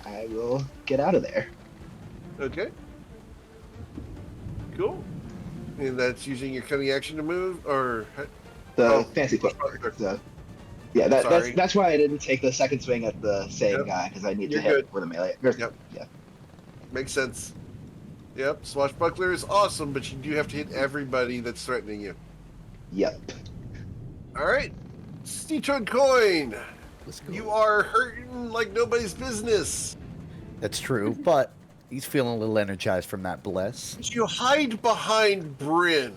I will get out of there. Okay. Cool. And that's using your cunning action to move, or The fancy foot. So, yeah, Sorry. that's why I didn't take the second swing at the same guy, because I need You're to hit good. with a melee. Yep. Yeah. makes sense. Yep, swashbuckler is awesome, but you do have to hit everybody that's threatening you. Yep. All right, Steetoad Coin, Let's go. you are hurting like nobody's business. That's true, but he's feeling a little energized from that bless. You hide behind Bryn.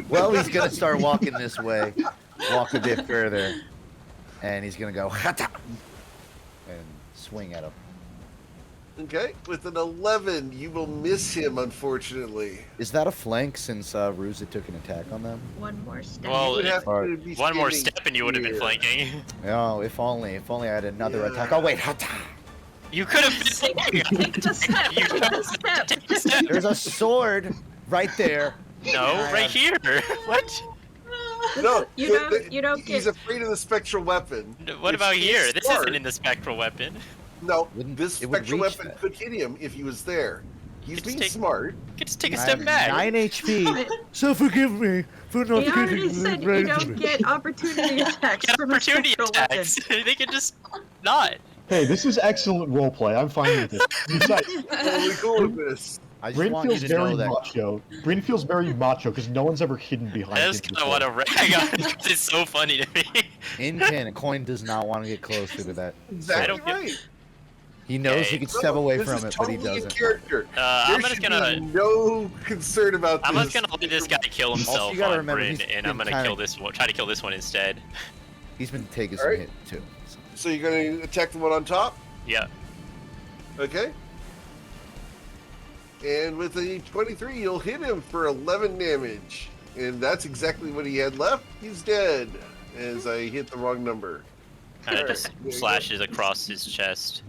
Well, he's gonna start walking this way, walk a bit further, and he's gonna go hata and swing at him. Okay, with an 11, you will miss him, unfortunately. Is that a flank since Ruza took an attack on them? One more step. Well, You would have Or- to be one more standing step and you would have been here. flanking. Oh, if only I had another Yeah. attack. Oh wait, hata! You could have been flanking. Take a step. You Take a step. Take a step. There's a sword right there. No, right here. What? No, You don't he's get. afraid of the spectral weapon. What It's about here? This smart. isn't in the spectral weapon. No, Wouldn't- this it would spectral reach weapon that. could hit him if he was there. He's Just being take- smart. You could just take a I step have back. 9 HP. So forgive me for not He already getting said you ready. don't get opportunity attacks Get from a opportunity spectral weapon. attacks. They can just not. Hey, this is excellent roleplay. I'm fine with it. Besides, Totally cool with this. I just Bryn want you feels to very know that macho. Bryn feels very macho because no one's ever hidden behind I him. just kind of want to rag on it 'cause it's so funny to me. in canon, Coin does not want to get closer to that. Exactly don't get- right. He knows he Okay. could step away this from is it, but he totally doesn't. a character. I'm There just should gonna. be no concern about this. I'm just gonna let this guy kill himself you gotta on remember, Bryn, he's and been I'm gonna kinda- kill this one. Try to kill this one instead. He's been taking All some right. hit too. So. So you're going to attack the one on top? Yeah. Okay. And with a 23, you'll hit him for 11 damage. And that's exactly what he had left. He's dead, as I hit the wrong number. Kind of Alright, just there you slashes across his chest.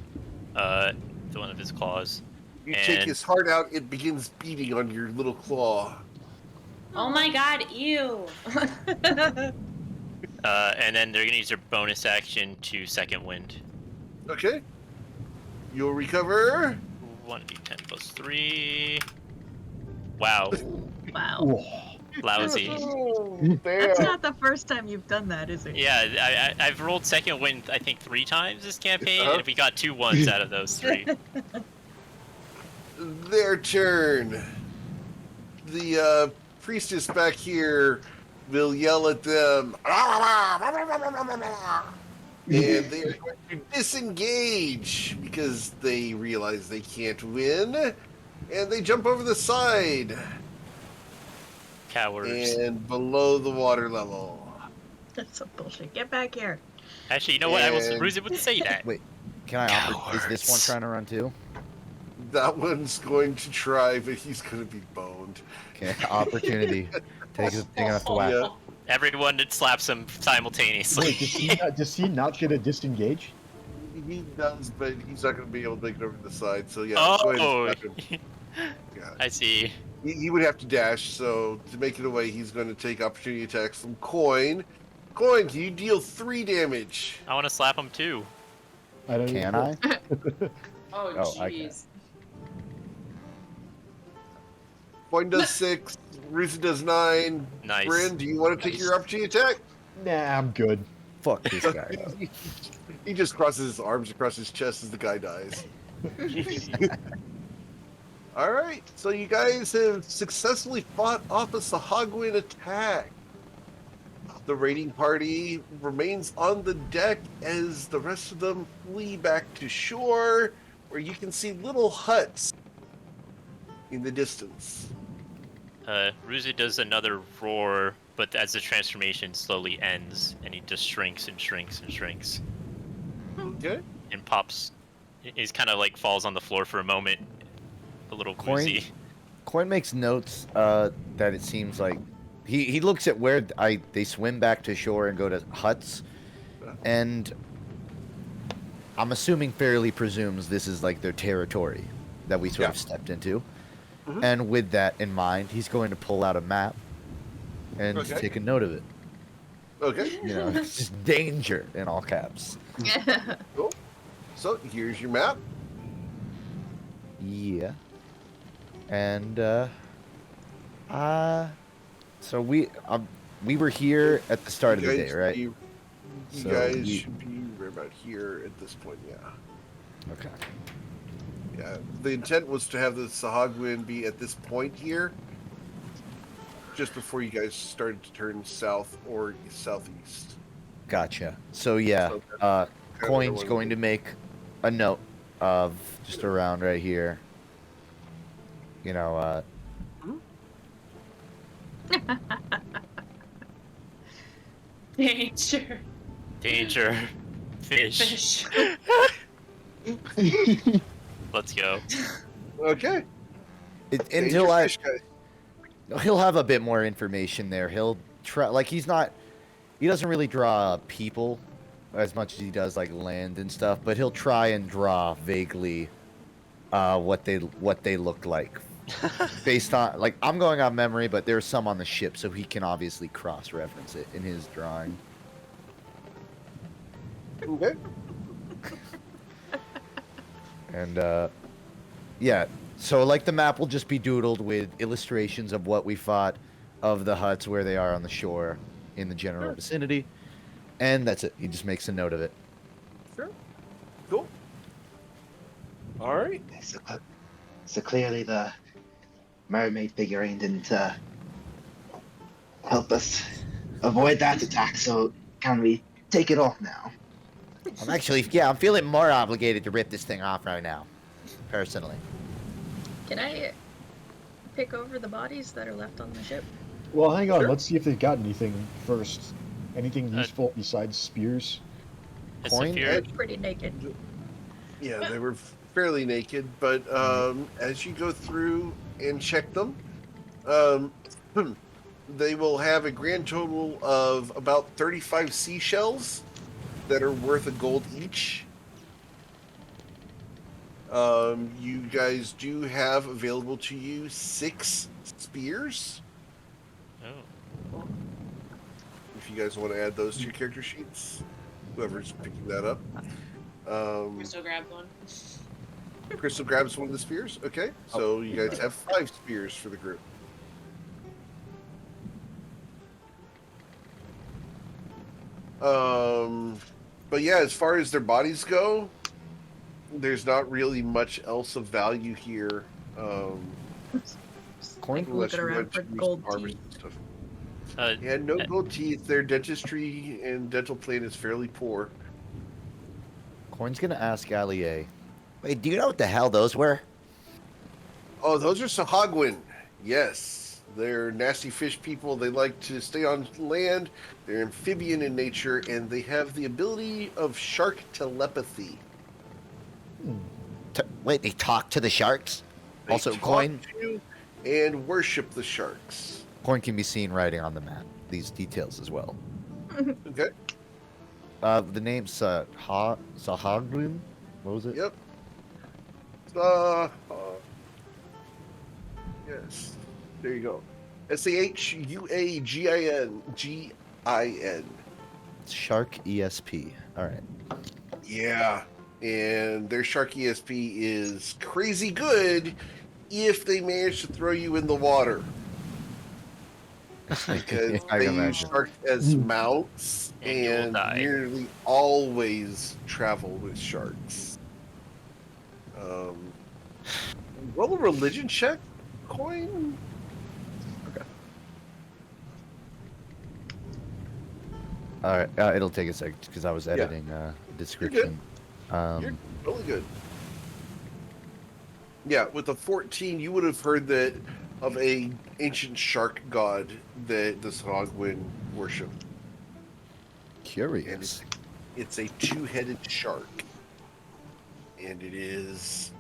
One of his claws. You take And- his heart out, it begins beating on your little claw. Oh my god, ew. And then they're gonna use their bonus action to second wind. Okay. You'll recover. 1d10 plus 3. Wow, Wow. Ooh. lousy. Oh, That's damn. not the first time you've done that, is it? Yeah, I've rolled second wind I think 3 times this campaign, Uh-huh. and we got 2 1s out of those 3. Their turn. The priestess back here will yell at them. And they're going to disengage because they realize they can't win. And they jump over the side Cowards. and below the water level. That's some bullshit. Get back here. Actually, you know what? I will. And- Ruzi wouldn't say that. Wait, can I offer? Is this one Cowards. trying to run too? That one's going to try, but he's going to be boned. Okay, opportunity. Taking off the whack. Yeah. Everyone that slaps him simultaneously. Wait, does he not get a disengage? He does, but he's not going to be able to make it over the side. So yeah, go ahead Oh, and slap him. Yeah. I see. He would have to dash, so to make it away, he's going to take opportunity attacks from Coin. Coin, can you deal 3 damage? I want to slap him too. I don't Can know. I? Oh, Oh, I jeez. Coin does 6, Ruth does 9. Nice. Bryn, do you want to take your opportunity attack? Nah, I'm good. Fuck this guy. He just crosses his arms across his chest as the guy dies. All right, so you guys have successfully fought off a Sahagwin attack. The raiding party remains on the deck as the rest of them flee back to shore, where you can see little huts in the distance. Ruzi does another roar, but as the transformation slowly ends, and he just shrinks and shrinks and shrinks, Okay. and pops. He's kind of like falls on the floor for a moment. A little Coin, woozy. Coin makes notes that it seems like he looks at where they swim back to shore and go to huts, and I'm assuming fairly presumes this is like their territory that we sort of stepped into. Mhm. And with that in mind, he's going to pull out a map and Okay. take a note of it. Okay. You know, just danger in all caps. Cool. So here's your map. Yeah. And so we were here at the start of the day, right? You So guys we- should be right about here at this point, yeah. Okay. Yeah, the intent was to have the Sahagwin be at this point here, just before you guys started to turn south or southeast. Gotcha. So yeah, So that's kind of what I Coin's wanted going to make a note of just around right here. You know, Danger. Danger. Fish. Fish. Let's go. Okay. until Danger I fish guy. he'll have a bit more information there. He'll try like he doesn't really draw people as much as he does like land and stuff, but he'll try and draw vaguely what they look like based on like I'm going on memory, but there's some on the ship, so he can obviously cross-reference it in his drawing. Okay. And yeah, so like the map will just be doodled with illustrations of what we fought, of the huts where they are on the shore in the general vicinity, and that's it. He just makes a note of it. Sure. Cool. All right. So clearly mermaid figurine didn't help us avoid that attack. So can we take it off now? I'm actually, yeah, I'm feeling more obligated to rip this thing off right now, personally. Can I pick over the bodies that are left on the ship? Well, hang on. Sure. Let's see if they've got anything first. Anything useful besides spears? As Coin? Saphira, Pretty naked. Yeah, they were fairly naked, but as you go through and check them, they will have a grand total of about 35 seashells that are worth a gold each. You guys do have available to you 6 spears. oh, If you guys want to add those to your character sheets, whoever's picking that up. Crystal grabbed one. Crystal grabs one of the spears. Okay, so you guys have 5 spears for the group. But yeah, as far as their bodies go, there's not really much else of value here. Coin? Unless Looking you around went for to use gold harvest teeth. and stuff. uh, Yeah, no gold teeth. Their dentistry and dental plan is fairly poor. Coin's gonna ask Allier. Wait, do you know what the hell those were? Oh, those are Sahagwin. Yes. They're nasty fish people. They like to stay on land. They're amphibian in nature, and they have the ability of shark telepathy. Wait, they talk to the sharks? They Also, talk Coin? to and worship the sharks. Coin can be seen writing on the map these details as well. Okay. The name's Sahagwin? What was it? Yep. Yes. There you go. Sahuagin. Shark ESP. All right. Yeah. And their shark ESP is crazy good if they manage to throw you in the water. Because Yeah, I they can use imagine. sharks as mounts And you will and die. nearly always travel with sharks. Roll a religion check, Coin. All right. It'll take a sec because I was editing description. You're really good. Yeah, with a 14, you would have heard that of a ancient shark god that the Sahagwin worship. Curious. It's a 2-headed shark, and it is.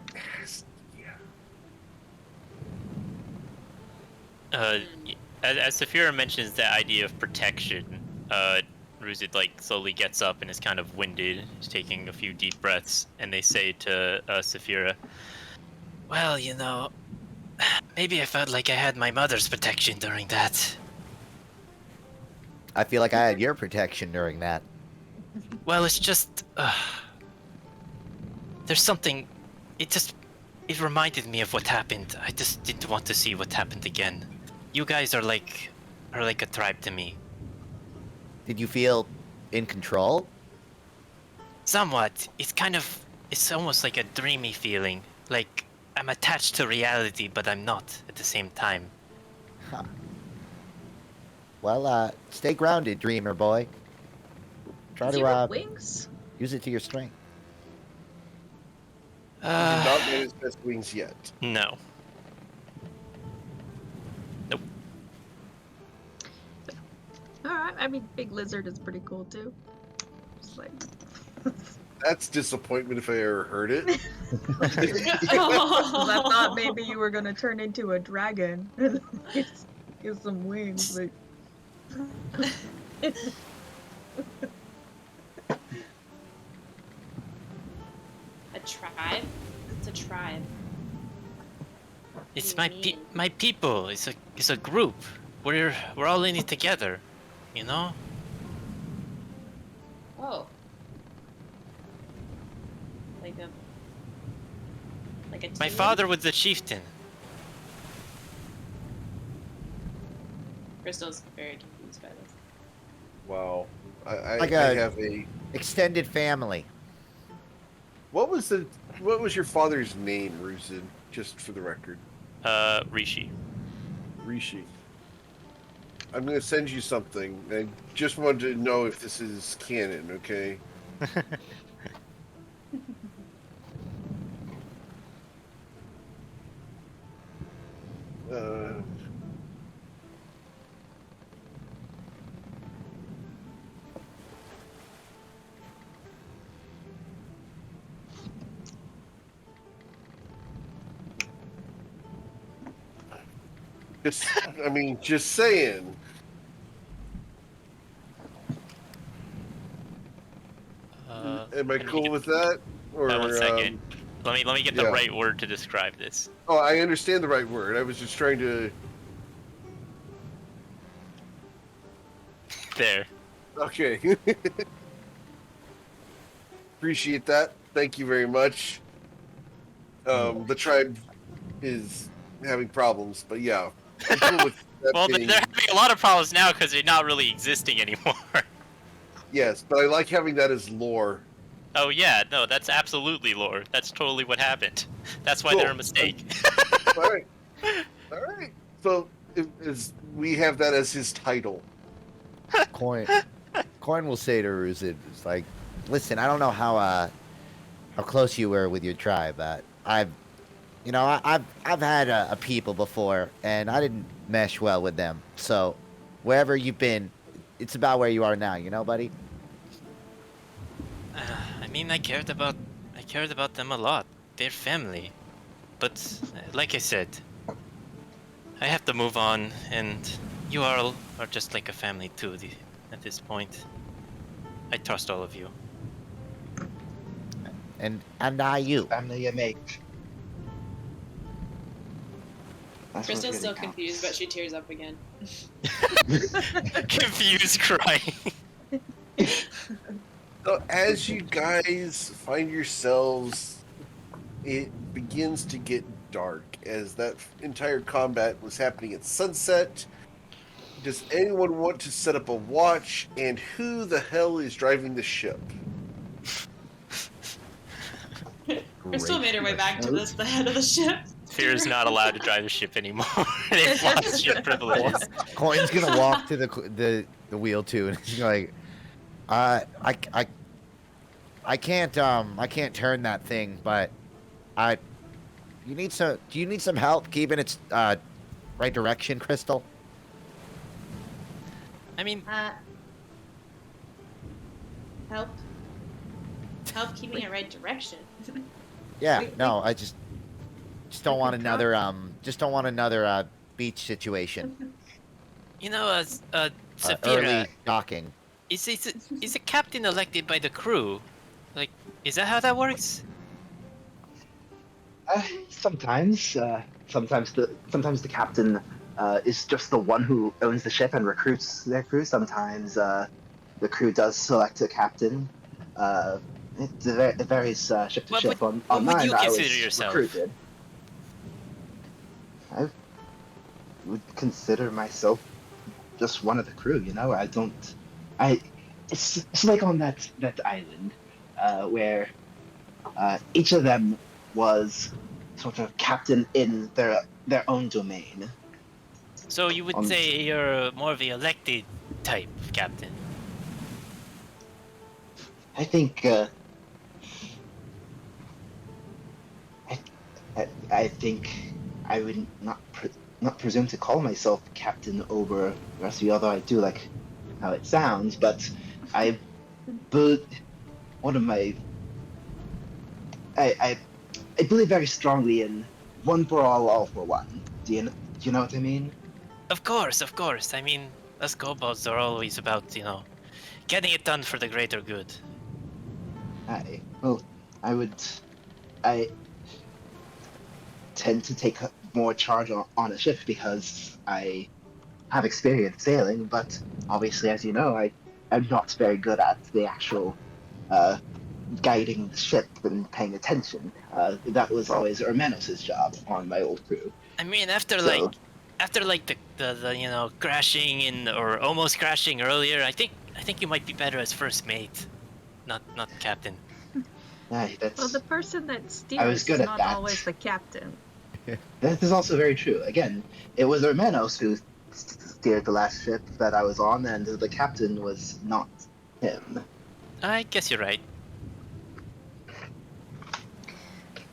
Yeah. as Saphira mentions the idea of protection, Ruzid slowly gets up and is kind of winded. He's taking a few deep breaths, and they say to Saphira, "Well, maybe I felt like I had my mother's protection during that. I feel like I had your protection during that. Well, it's just there's something. It reminded me of what happened. I just didn't want to see what happened again. You guys are like a tribe to me. Did you feel in control? Somewhat. It's almost like a dreamy feeling. Like I'm attached to reality, but I'm not at the same time. Huh. Well, stay grounded, dreamer boy. Try Does he to have wings? use it to your strength. He did not manifest wings yet. No. Nope. Alright, I mean, big lizard is pretty cool too. Just like. That's disappointment if I ever heard it. I thought maybe you were gonna turn into a dragon and give some wings. Like... A tribe? It's a tribe. It's What do you mean? my people. It's a group. We're all in it together, you know? Oh. Like a My team? father was the chieftain. Crystal's very confused by this. Wow. I Like I a- have a. Extended family. What was your father's name, Ruzid? Just for the record. Rishi. Rishi. I'm going to send you something. I just wanted to know if this is canon, okay? Uh, just saying. Am I cool with that? Or, one second. Let me get the right word to describe this. Oh, I understand the right word. I was just trying to... There. Okay. Appreciate that. Thank you very much. The tribe is having problems, but yeah. I'm cool with that Well, being... they're having a lot of problems now because they're not really existing anymore. Yes, but I like having that as lore. Oh yeah, no, that's absolutely lore. That's totally what happened. That's why Cool. they're a mistake. All right. All right. So we have that as his title. Coin will say to Ruzid, it's like, listen, I don't know how close you were with your tribe. I've had a people before, and I didn't mesh well with them. So, wherever you've been, it's about where you are now. You know, buddy. I mean, I cared about them a lot. They're family. But like I said, I have to move on, and you all are just like a family too. At this point, I trust all of you. And I you. Family you make. That's what Crystal's really still counts. confused, but she tears up again. Confused crying. So as you guys find yourselves, it begins to get dark as that entire combat was happening at sunset. Does anyone want to set up a watch? And who the hell is driving the ship? Crystal made her way back to the head of the ship. Fear's not allowed to drive the ship anymore. They've lost ship privileges. Coin's gonna walk to the wheel too, and he's like, I can't turn that thing, but do you need some help keeping its right direction, Crystal? I mean, Help keeping it right direction. Yeah, no, I just don't want another beach situation. you know, Early Saphira, docking. is a captain elected by the crew? Like, is that how that works? Sometimes the captain is just the one who owns the ship and recruits their crew. Sometimes the crew does select a captain. It varies ship to ship. On what would mine, you I consider was yourself? recruited. I would consider myself just one of the crew. You know, it's like on that island where each of them was sort of captain in their own domain. So you would say you're more of the elected type of captain? I think I think I would not presume to call myself captain over the rest of you, although I do like how it sounds. But I believe very strongly in one for all for one. Do you know what I mean? Of course. I mean, us kobolds are always about, getting it done for the greater good. I tend to take more charge on a ship because I have experience sailing, but obviously, as you know, I'm not very good at the actual guiding the ship and paying attention. That was always Ermenos' job on my old crew. I mean, after the crashing or almost crashing earlier, I think you might be better as first mate, not captain. That's... Well, the person that I was steers good is at not that. always the captain. This is also very true. Again, it was Hermanos who steered the last ship that I was on, and the captain was not him. I guess you're right.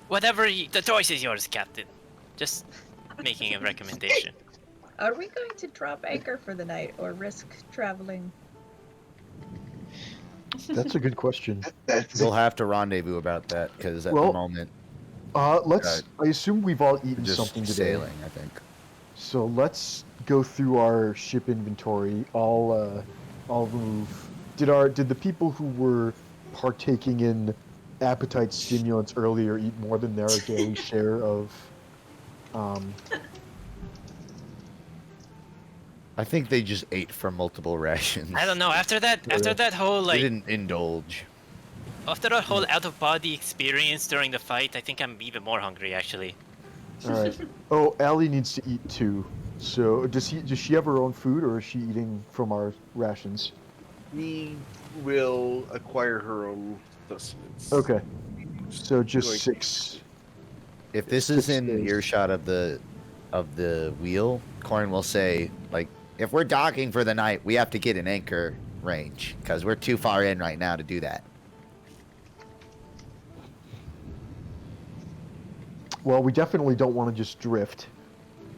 Whatever, the choice is yours, Captain. Just making a recommendation. Are we going to drop anchor for the night or risk traveling? That's a good question. We'll have to rendezvous about that because at Well, the moment Let's. I assume we've all we're eaten just something today. sailing. I think. So let's go through our ship inventory. I'll remove. Did the people who were partaking in appetite stimulants earlier eat more than their daily share of? I think they just ate from multiple rations. I don't know. After that whole They like, didn't indulge. after that whole out of body experience during the fight, I think I'm even more hungry actually. All right. Oh, Allie needs to eat too. So does she have her own food, or is she eating from our rations? We will acquire her own sustenance. Okay. So just Going- 6. If this is in days. earshot of the wheel, Corn will say, like, if we're docking for the night, we have to get an anchor range because we're too far in right now to do that. Well, we definitely don't want to just drift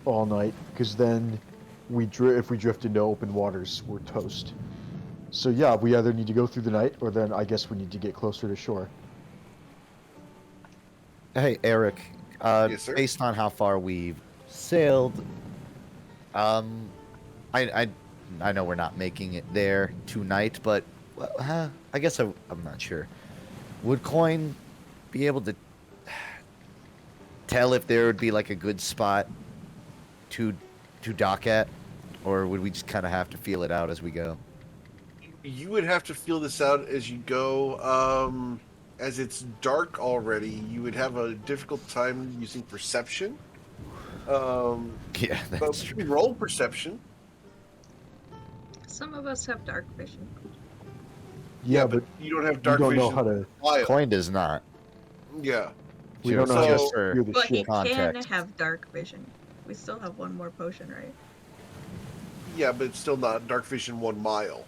all night, because then if we drift into open waters, we're toast. So yeah, we either need to go through the night, or then I guess we need to get closer to shore. Hey, Eric. Yes, sir? Based on how far we've sailed, I know we're not making it there tonight, but well, I guess I'm not sure. Would Coin be able to tell if there would be like a good spot to dock at, or would we just kind of have to feel it out as we go? You would have to feel this out as you go. As it's dark already, you would have a difficult time using perception. Yeah, But that's we true. can roll perception. Some of us have dark vision. Yeah, but you don't have we dark don't vision. know how to. Wild. Coin does not. Yeah. We don't know how So- to steer the But he ship. can Context. have dark vision. We still have one more potion, right? Yeah, but it's still not dark vision 1 mile.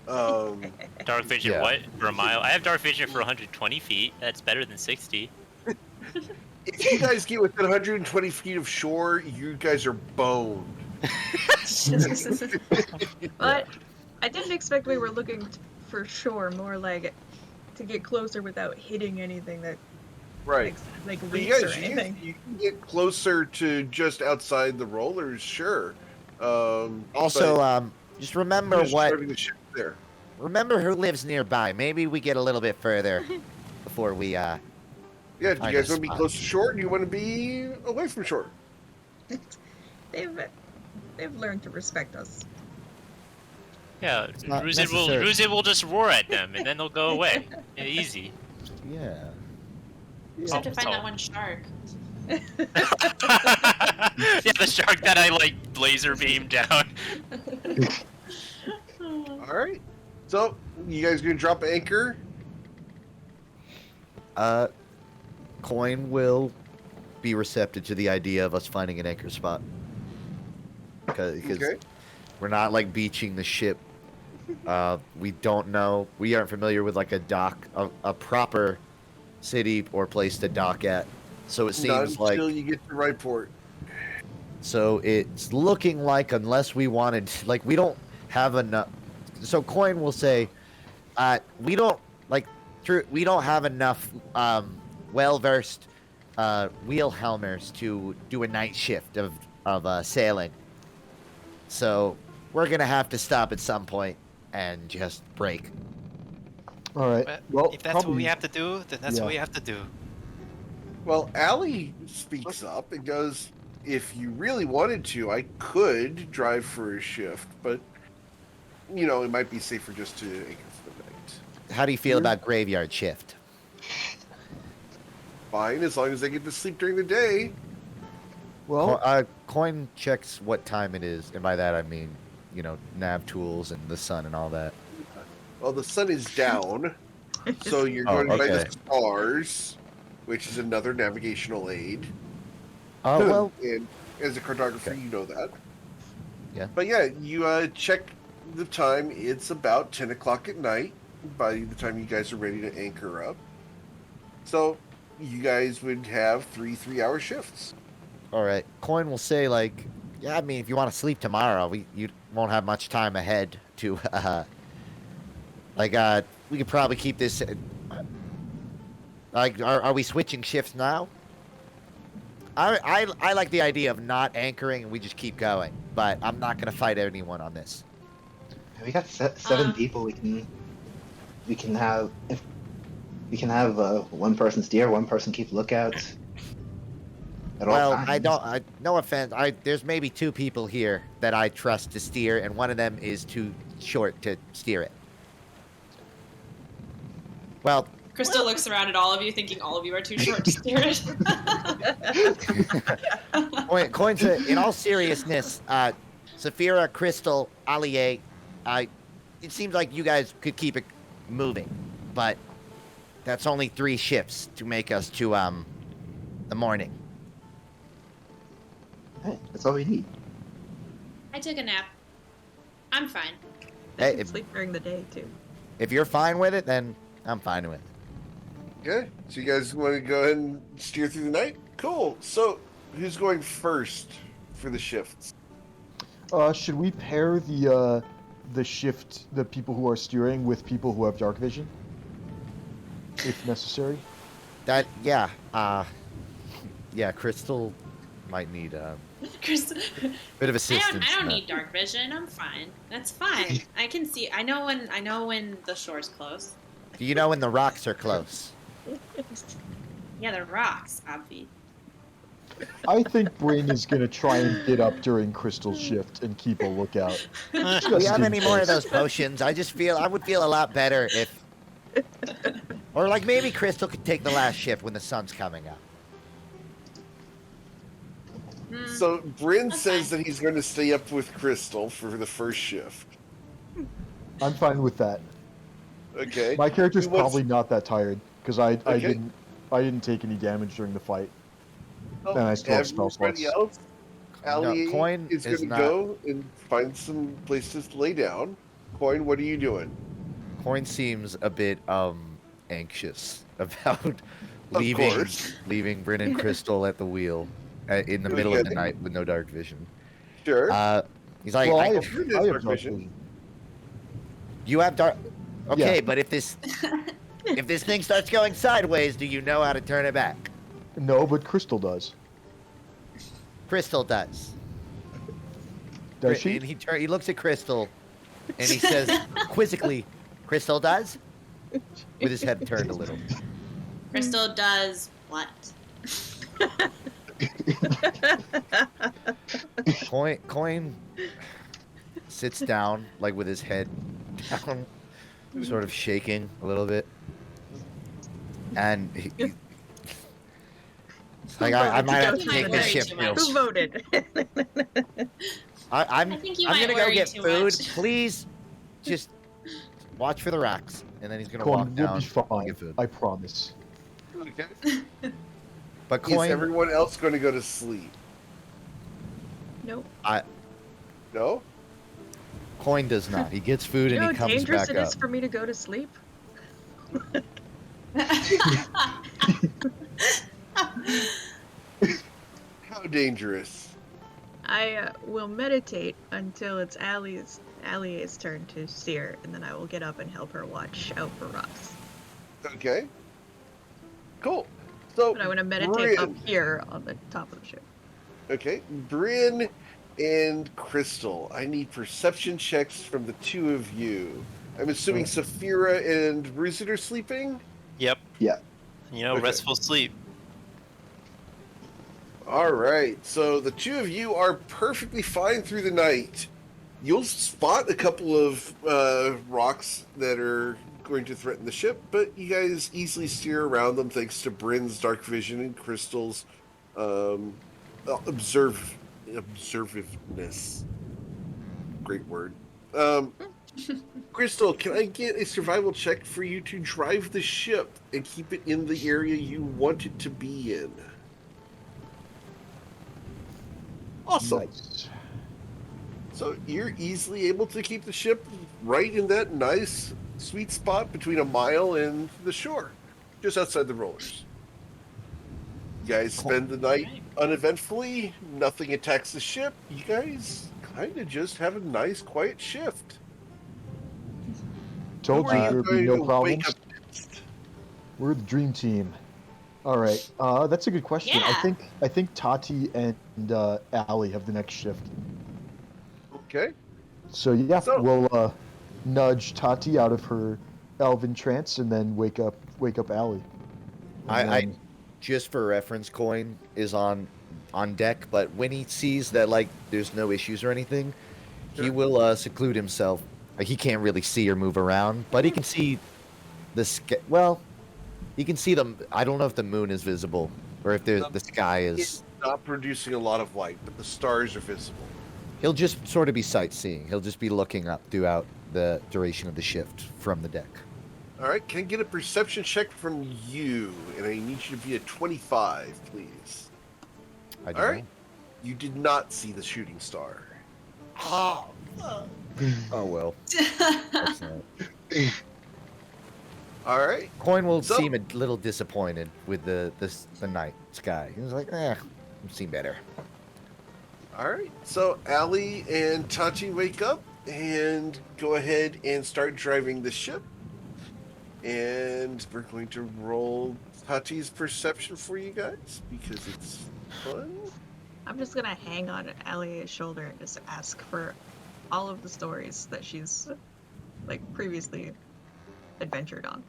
Dark vision, Yeah. what? For a mile? I have dark vision for 120 feet. That's better than 60. If you guys get within 120 feet of shore, you guys are boned. But I didn't expect we were looking for shore, more like to get closer without hitting anything that Right. like But reefs you or guys, anything. you can get closer to just outside the rollers, sure. Also, but just you're remember just what. driving the ship there. Remember who lives nearby. Maybe we get a little bit further before we. Yeah, do you Find guys a want to be spot. close to shore, or do you want to be away from shore? They've learned to respect us. Yeah, not Ruzid will just roar at them and then they'll go away. Yeah, easy. Yeah. Just have to find Oh. that one shark. Yeah, the shark that I like laser beam down. All right. So, you guys gonna drop anchor? Coin will be receptive to the idea of us finding an anchor spot. Because Okay. we're not like beaching the ship. We don't know. We aren't familiar with like a dock, a proper city or place to dock at. So it Not seems like until you get to right port. so it's looking like unless we wanted like we don't have enough. So Coin will say, we don't like we don't have enough well versed wheel helmers to do a night shift of sailing. So we're gonna have to stop at some point and just break. All right. Well, if that's probably, what we have to do, then that's yeah. what we have to do. Well, Allie speaks up and goes, if you really wanted to, I could drive for a shift, but, you know, it might be safer just to anchor for the night. How do you feel about graveyard shift? Fine, as long as I get to sleep during the day. Well, Coin checks what time it is, and by that I mean, you know, nav tools and the sun and all that. Well, the sun is down, so you're Oh, going by the okay. stars, which is another navigational aid. Well, and as a cartographer, Okay. you know that. Yeah. But yeah, you check the time. It's about 10 o'clock at night by the time you guys are ready to anchor up. So you guys would have 3 3-hour shifts. All right. Coin will say like, yeah, I mean, if you want to sleep tomorrow, you won't have much time ahead to we could probably keep this like are we switching shifts now? I like the idea of not anchoring and we just keep going, but I'm not going to fight anyone on this. We got seven people. We can have one person steer, one person keep lookout. At all Well, times. no offense. There's maybe 2 people here that I trust to steer, and one of them is too short to steer it. Well, Crystal looks around at all of you, thinking all of you are too short to steer it. Coin to, in all seriousness, Saphira, Crystal, Allier, it seems like you guys could keep it moving, but that's only 3 shifts to make us to the morning. Hey, that's all we need. I took a nap. I'm fine. I Hey, can sleep during the day too. if you're fine with it, then I'm fine with it. Okay, so you guys want to go ahead and steer through the night? Cool. So who's going first for the shifts? Should we pair the people who are steering with people who have dark vision, if necessary? Yeah, Crystal might need a Crystal, bit of assistance. I don't need dark vision. I'm fine. That's fine. I can see. I know when the shore's close. Do you know when the rocks are close? Yeah, the rocks, obvi. I think Bryn is gonna try and get up during Crystal's shift and keep a lookout. Do we Just have in any more of case. those potions? I would feel a lot better if, or like maybe Crystal could take the last shift when the sun's coming up. So Bryn That's says fine. that he's going to stay up with Crystal for the first shift. I'm fine with that. Okay. My character's Who wants- probably not that tired because I Okay. didn't take any damage during the fight. Oh, and I still have spell everybody slots. else? Ali Coin is is going to not- go and find some places to lay down. Coin, what are you doing? Coin seems a bit anxious about Of leaving course. Bryn and Crystal at the wheel in the middle of the Okay. night with no dark vision. Sure. He's like, Well, I, I have Bryn has dark dark vision. vision. you have dark. Okay, Yeah. but if this thing starts going sideways, do you know how to turn it back? No, but Crystal does. Crystal does. Does she? And he looks at Crystal, and he says quizzically, "Crystal does," with his head turned a little. Crystal does what? Coin sits down, like with his head down, sort of shaking a little bit, and like I might have to You take might this worry ship too too. much. Who voted? I'm I think you I'm might gonna go worry get too food. much. Please, just watch for the rocks, and then he's gonna Coin, walk we'll down be and fine. get food. I promise. Okay. But Is Coin, everyone else going to go to sleep? Nope. No? Coin does not. He gets food You and know he how comes dangerous back it up. is for me to go to sleep? How dangerous? I will meditate until it's Allie's turn to steer, and then I will get up and help her watch out for rocks. Okay. Cool. So, But I want to meditate up Bryn. here on the top of the ship. Okay. Bryn and Crystal, I need perception checks from the two of you. I'm assuming Saphira and Ruzit are sleeping? Yep. Yeah. You know, Okay. restful sleep. All right. So the two of you are perfectly fine through the night. You'll spot a couple of rocks that are going to threaten the ship, but you guys easily steer around them thanks to Bryn's dark vision and Crystal's observiveness. Great word. Crystal, can I get a survival check for you to drive the ship and keep it in the area you want it to be in? Awesome. Nice. So you're easily able to keep the ship right in that nice sweet spot between a mile and the shore, just outside the rollers. You guys spend the night uneventfully. Nothing attacks the ship. You guys kind of just have a nice, quiet shift. Told Who you are there'd be going no to problems. wake up next? We're the dream team. All right, that's a good question. Yeah. I think Tati and Allie have the next shift. Okay. So yeah, So- we'll nudge Tati out of her elven trance and then wake up Allie. And I then- just for reference, Coin is on deck, but when he sees that like there's no issues or anything, he Sure. will seclude himself. He can't really see or move around, but he can see the sky. Well, he can see them. I don't know if the moon is visible or if the sky is. It's not producing a lot of light, but the stars are visible. He'll just sort of be sightseeing. He'll just be looking up throughout the duration of the shift from the deck. All right, can I get a perception check from you? And I need you to be at 25, please. I do All right. know. You did not see the shooting star. Oh well. That's not- All right. Coin will So- seem a little disappointed with the night sky. He's like, I've seen better. All right. So Allie and Tachi wake up and go ahead and start driving the ship. And we're going to roll Tachi's perception for you guys because it's fun. I'm just gonna hang on Alia's shoulder and just ask for all of the stories that she's like previously adventured on.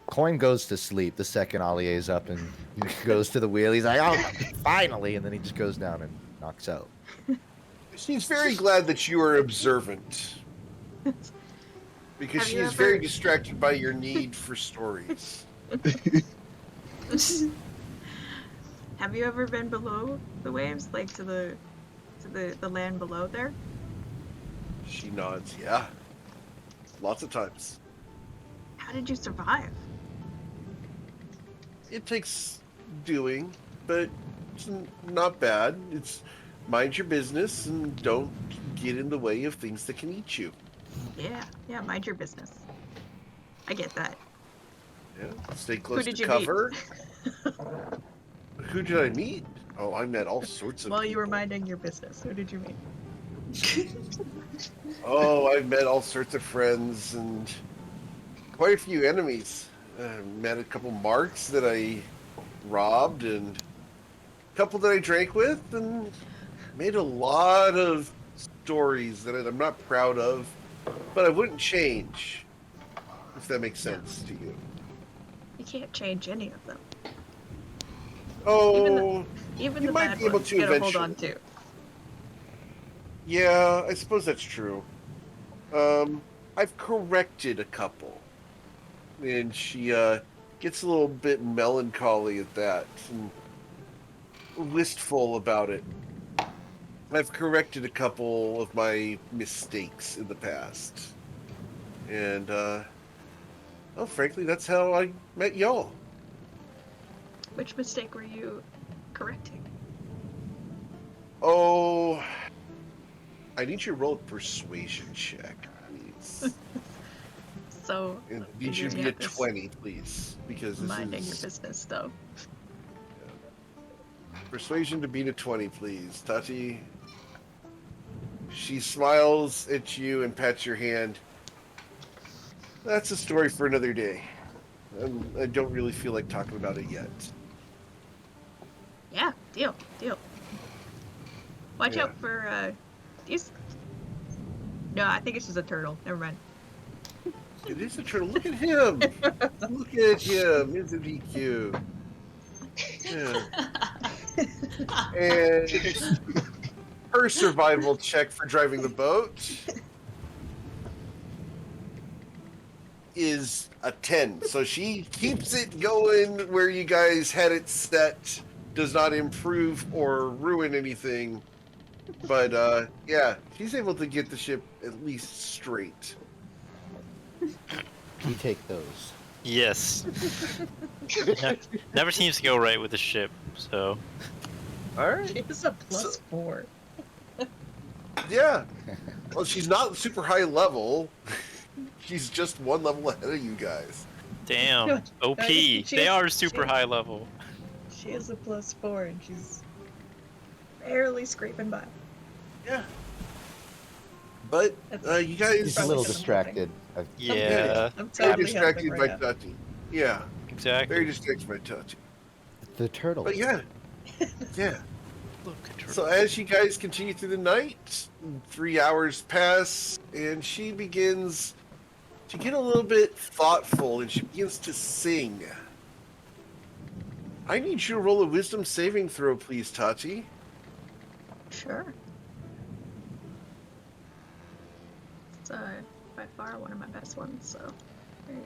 Coin goes to sleep the second Allier is up and goes to the wheel. He's like, oh, finally. And then he just goes down and knocks out. She's very glad that you are observant. Because Have she you is very ever- distracted by your need for stories. Have you ever been below the waves, like to the land below there? She nods, yeah. Lots of times. How did you survive? It takes doing, but it's not bad. It's mind your business and don't get in the way of things that can eat you. Yeah, mind your business. I get that. Yeah. Stay close did to you meet? cover. Who did I meet? Oh, I met all sorts of While you were people. minding your business, who did you meet? Oh, I've met all sorts of friends and quite a few enemies. Met a couple marks that I robbed and a couple that I drank with and made a lot of stories that I'm not proud of, but I wouldn't change, if that makes sense to you. You can't change any of them. Oh, Even You the might bad be able ones to get a hold on eventually. to. yeah, I suppose that's true. I've corrected a couple. And she gets a little bit melancholy at that and wistful about it. I've corrected a couple of my mistakes in the past. And, well, frankly, that's how I met y'all. Which mistake were you correcting? Oh, I need you to roll a persuasion check, please. So, And I need you to be Yeah, at this- 20, please, because this minding your is business, though. persuasion to beat a 20, please. Tati. She smiles at you and pats your hand. That's a story for another day. I don't really feel like talking about it yet. Yeah, deal. Watch Yeah. out for these. No, I think it's just a turtle. Never mind. It is a turtle. Look at him. Look at him. Isn't he cute? Yeah. And her survival check for driving the boat is a 10. So she keeps it going where you guys had it set. Does not improve or ruin anything. But yeah, she's able to get the ship at least straight. We take those. Yes. Never seems to go right with the ship, so. All right. It's a +4. Yeah. Well, she's not super high level. She's just one level ahead of you guys. Damn. OP. She They is- are super she- high level. She is a +4 and she's barely scraping by. Yeah. But That's- you guys, He's a little Probably distracted. Yeah. I'm very totally helping distracted right by now. Tati. Yeah, Exactly. very distracted by Tati. The turtle. But yeah, yeah. Look at her. So as you guys continue through the night, 3 hours pass, and she begins to get a little bit thoughtful, and she begins to sing. I need you to roll a wisdom saving throw, please, Tati. Sure. It's by far one of my best ones, so there you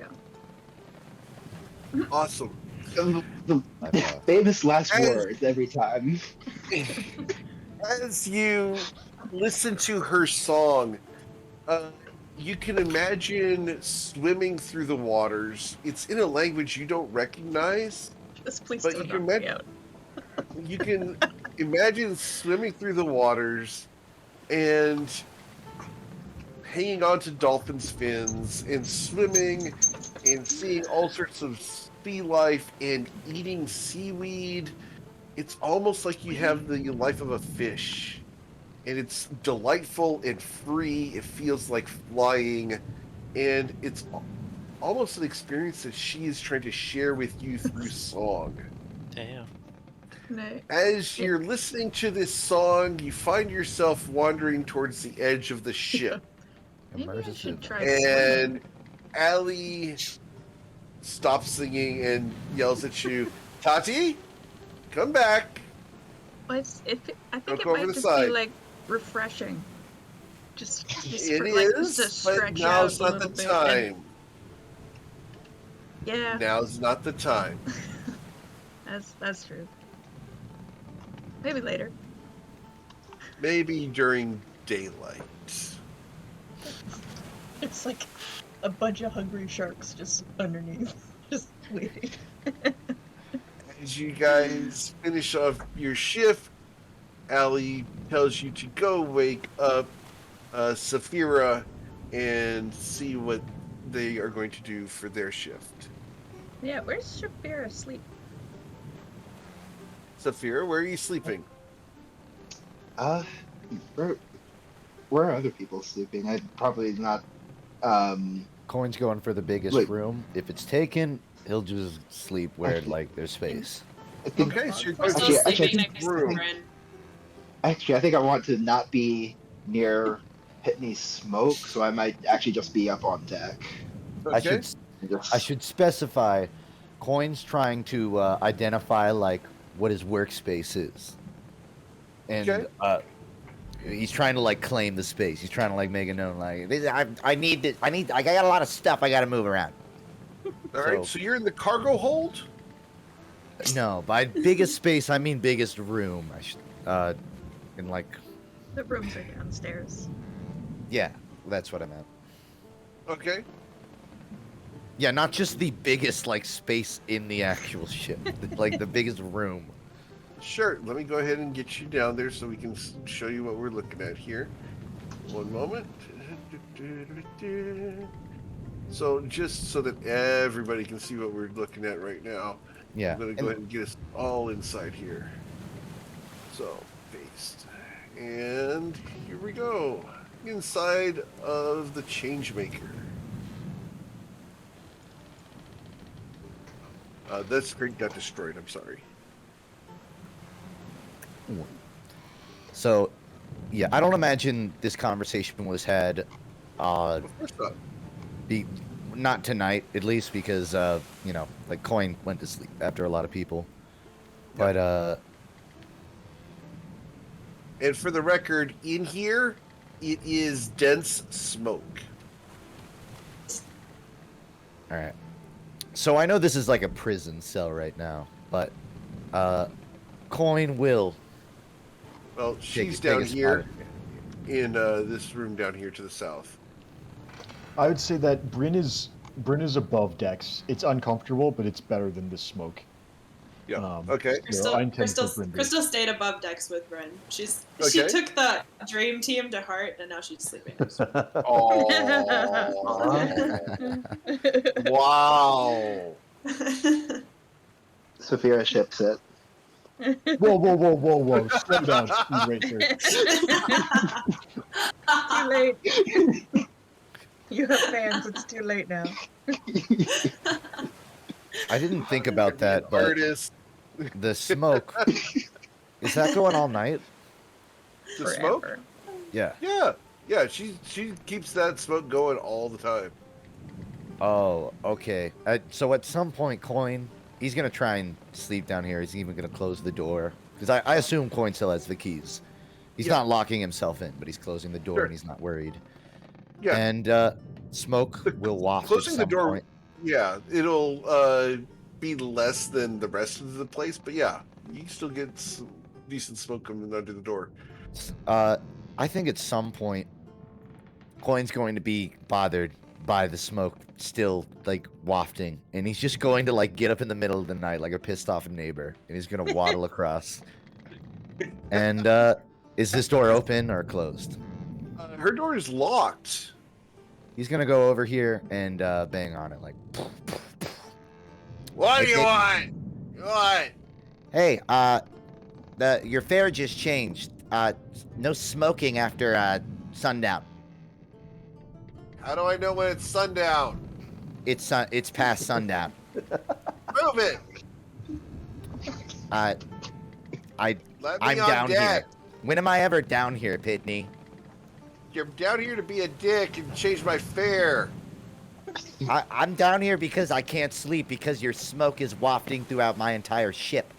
go. Awesome. The I've, famous last As- words every time. As you listen to her song, you can imagine swimming through the waters. It's in a language you don't recognize. Just please But don't you can knock me imagine- out. You can imagine swimming through the waters and hanging onto dolphins' fins and swimming and seeing all sorts of sea life and eating seaweed. It's almost like you have the life of a fish. And it's delightful and free. It feels like flying. And it's almost an experience that she is trying to share with you through song. Damn. No, As you're listening to this song, you find yourself wandering towards the edge of the ship. maybe I Immersive. should try swimming. And Allie stops singing and yells at you, Tati, come back. But I think Look it over might the just side. be like refreshing. Just It for, like, is, to but stretch now's out a not the little bit. time. Yeah, Now's not the time. that's true. Maybe later. Maybe during daylight. It's like a bunch of hungry sharks just underneath, just waiting. As you guys finish off your shift, Allie tells you to go wake up Saphira and see what they are going to do for their shift. Yeah, where's Shapira asleep? Saphira, where are you sleeping? Where are other people sleeping? I'd probably not. Coin's going for the biggest Wait. room. If it's taken, he'll just sleep where like there's space. I think. Okay, so you're We're still Actually, I sleeping think next to room. Bryn. Actually, I think I want to not be near Pitney smoke, so I might actually just be up on deck. Okay. I should specify. Coin's trying to identify like what his workspace is, and Okay. he's trying to like claim the space. He's trying to like make it known like I need this. I got a lot of stuff I got to move around. All right, so you're in the cargo hold? No, by biggest space I mean biggest room. I should in like The rooms are downstairs. yeah, that's what I meant. Okay. Yeah, not just the biggest like space in the actual ship, like the biggest room. Sure. Let me go ahead and get you down there so we can show you what we're looking at here. One moment. So just so that everybody can see what we're looking at right now, Yeah. I'm going to go ahead and get us all inside here. So, paste. And here we go. Inside of the Changemaker. That screen got destroyed. I'm sorry. So, yeah, I don't imagine this conversation was had, Of course not. not tonight, at least because, you know, like Coin went to sleep after a lot of people. But, And for the record, in here, it is dense smoke. all right. So I know this is like a prison cell right now, but, Coin will Well, take she's take down a spot here in this room down here to the south. I would say that Bryn is above decks. It's uncomfortable, but it's better than the smoke. Yeah. Okay. I intend for Bryn to- Crystal stayed above decks with Bryn. She Okay. took the dream team to heart, and now she's sleeping. Wow. Saphira ships it. Whoa. Slow down, Speed Racer. Too late. You have fans. It's too late now. I didn't think about that, but Artist. the smoke, is that going all night? The smoke? Forever. Yeah. Yeah. She keeps that smoke going all the time. Oh, okay. So at some point, Coin, he's going to try and sleep down here. He's even going to close the door. Because I assume Coin still has the keys. He's not locking himself in, but he's closing the door and he's not worried. Yeah. And smoke will waft Closing at the some door. point. Yeah, it'll be less than the rest of the place, but yeah, you can still get some decent smoke coming under the door. I think at some point, Coin's going to be bothered by the smoke still like wafting, and he's just going to like get up in the middle of the night like a pissed off neighbor, and he's gonna waddle across. And is this door open or closed? Her door is locked. He's gonna go over here and bang on it like. What do you want? What? Hey, your fare just changed. No smoking after sundown. How do I know when it's sundown? It's past sundown. Move it. I'm Let me on down deck. here. When am I ever down here, Pitney? You're down here to be a dick and change my fare. I'm down here because I can't sleep because your smoke is wafting throughout my entire ship.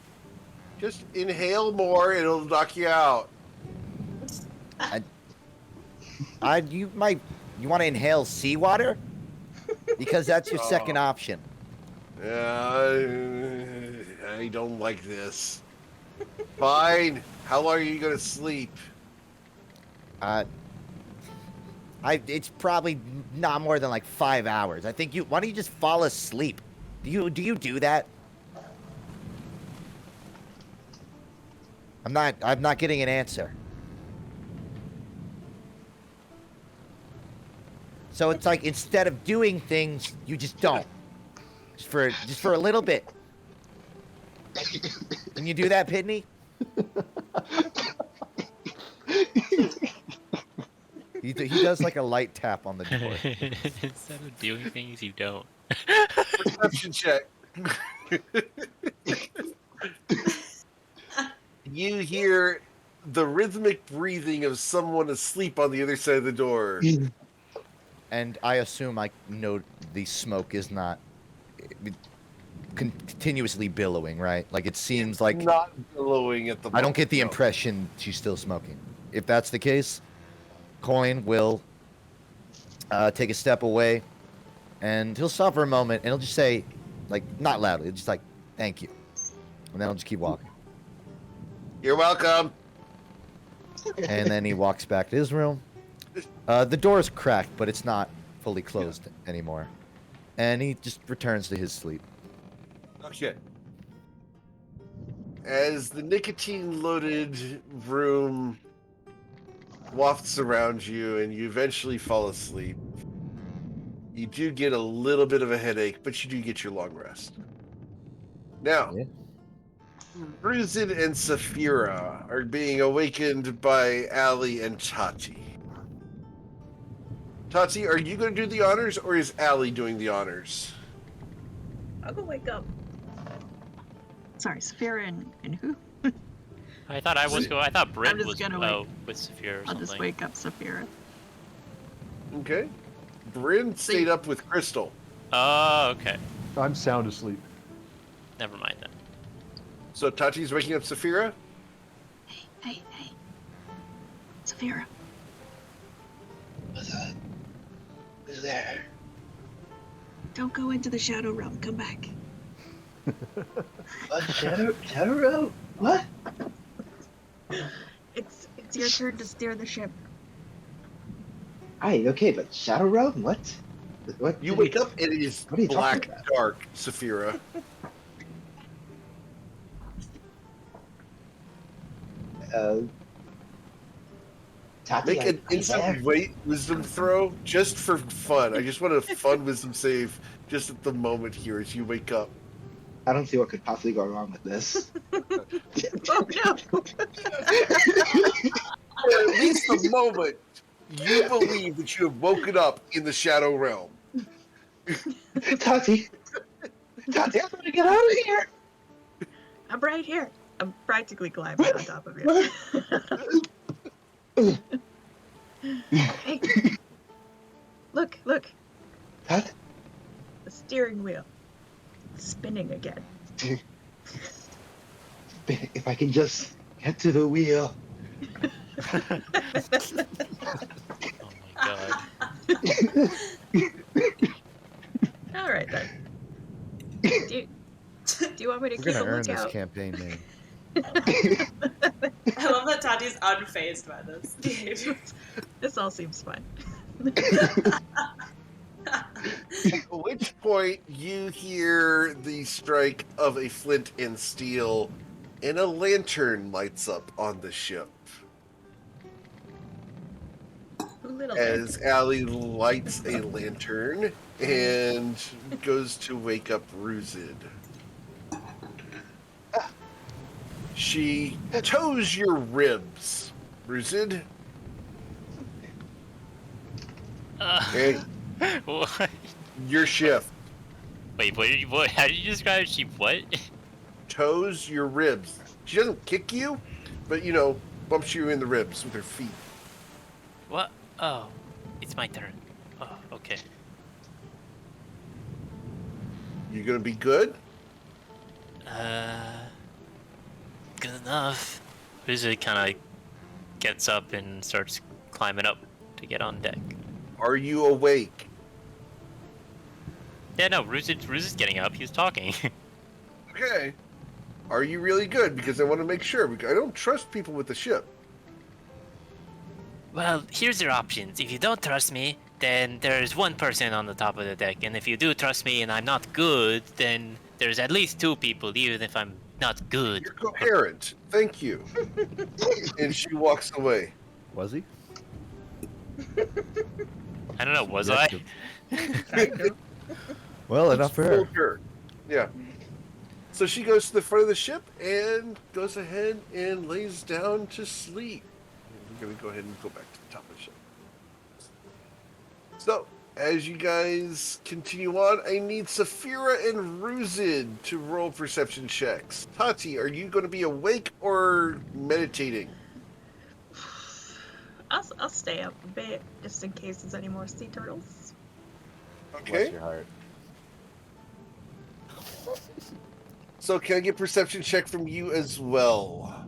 Just inhale more, it'll knock you out. You want to inhale seawater? Because that's your second option. I don't like this. Fine. How long are you gonna sleep? It's probably not more than like 5 hours. I think why don't you just fall asleep? Do you do that? I'm not getting an answer. So it's like instead of doing things, you just don't. Just for a little bit. Can you do that, Pitney? He does like a light tap on the door. Instead of doing things, you don't. Perception check. You hear the rhythmic breathing of someone asleep on the other side of the door. And I assume I know the smoke is not continuously billowing, right? Like it seems like not billowing at the moment. I don't get the impression she's still smoking. If that's the case, Coin will take a step away, and he'll stop for a moment, and he'll just say, like, not loudly, just like, thank you. And then he'll just keep walking. You're welcome. And then he walks back to his room. The door is cracked, but it's not fully closed anymore. And he just returns to his sleep. Okay. As the nicotine-loaded room wafts around you and you eventually fall asleep, you do get a little bit of a headache, but you do get your long rest. Now, Bruzin and Saphira are being awakened by Ali and Tati. Tati, are you going to do the honors, or is Ali doing the honors? I'll go wake up. Sorry, Saphira and who? I thought I thought Bryn just was gonna with Saphira or I'll something. just wake up Saphira. Okay. Bryn stayed up with Crystal. Oh, okay. I'm sound asleep. Never mind then. So Tati's waking up Saphira? Hey. Saphira. What's up? Who's there? Don't go into the shadow realm. Come back. What? Shadow Road? What? It's your turn to steer the ship. Aye, okay, but Shadow Road? What? What? You wake up and it is What are you talking black about? dark, Saphira. Tati, Make an are you there? instant wisdom throw just for fun. I just want a fun wisdom save just at the moment here as you wake up. I don't see what could possibly go wrong with this. Oh no! For at least the moment, you believe that you have woken up in the Shadow Realm. Tati, I'm gonna get out of here. I'm right here. I'm practically climbing on top of you. Hey, look, What? the steering wheel. It's spinning again. If I can just get to the wheel. Oh my god. All right then. Do you want me to We're keep a gonna earn this lookout? campaign name. I love that Tati's unfazed by this behavior. This all seems fun. At which point you hear the strike of a flint and steel, and a lantern lights up on the ship. Ooh, little As lantern. Allie lights a lantern and goes to wake up Ruzid. She toes your ribs, Ruzid. Hey, What? your shift. Wait, what? How did you describe it? She what? Toes your ribs. She doesn't kick you, but bumps you in the ribs with her feet. What? Oh, it's my turn. Oh, okay. You gonna be good? Good enough. Ruzid kind of gets up and starts climbing up to get on deck. Are you awake? Yeah, no, Ruzid's getting up. He's talking. Okay. Are you really good? Because I want to make sure. Because I don't trust people with the ship. Well, here's your options. If you don't trust me, then there's one person on the top of the deck. And if you do trust me and I'm not good, then there's at least two people, even if I'm not good. You're coherent. Thank you. And she walks away. Was he? I don't know, was I? Kind of. Well, enough for her. Told her. Yeah. So she goes to the front of the ship and goes ahead and lays down to sleep. We're going to go ahead and go back to the top of the ship. So, as you guys continue on, I need Saphira and Ruzid to roll perception checks. Tati, are you going to be awake or meditating? I'll stay up a bit just in case there's any more sea turtles. Bless Okay. your heart. So can I get perception check from you as well?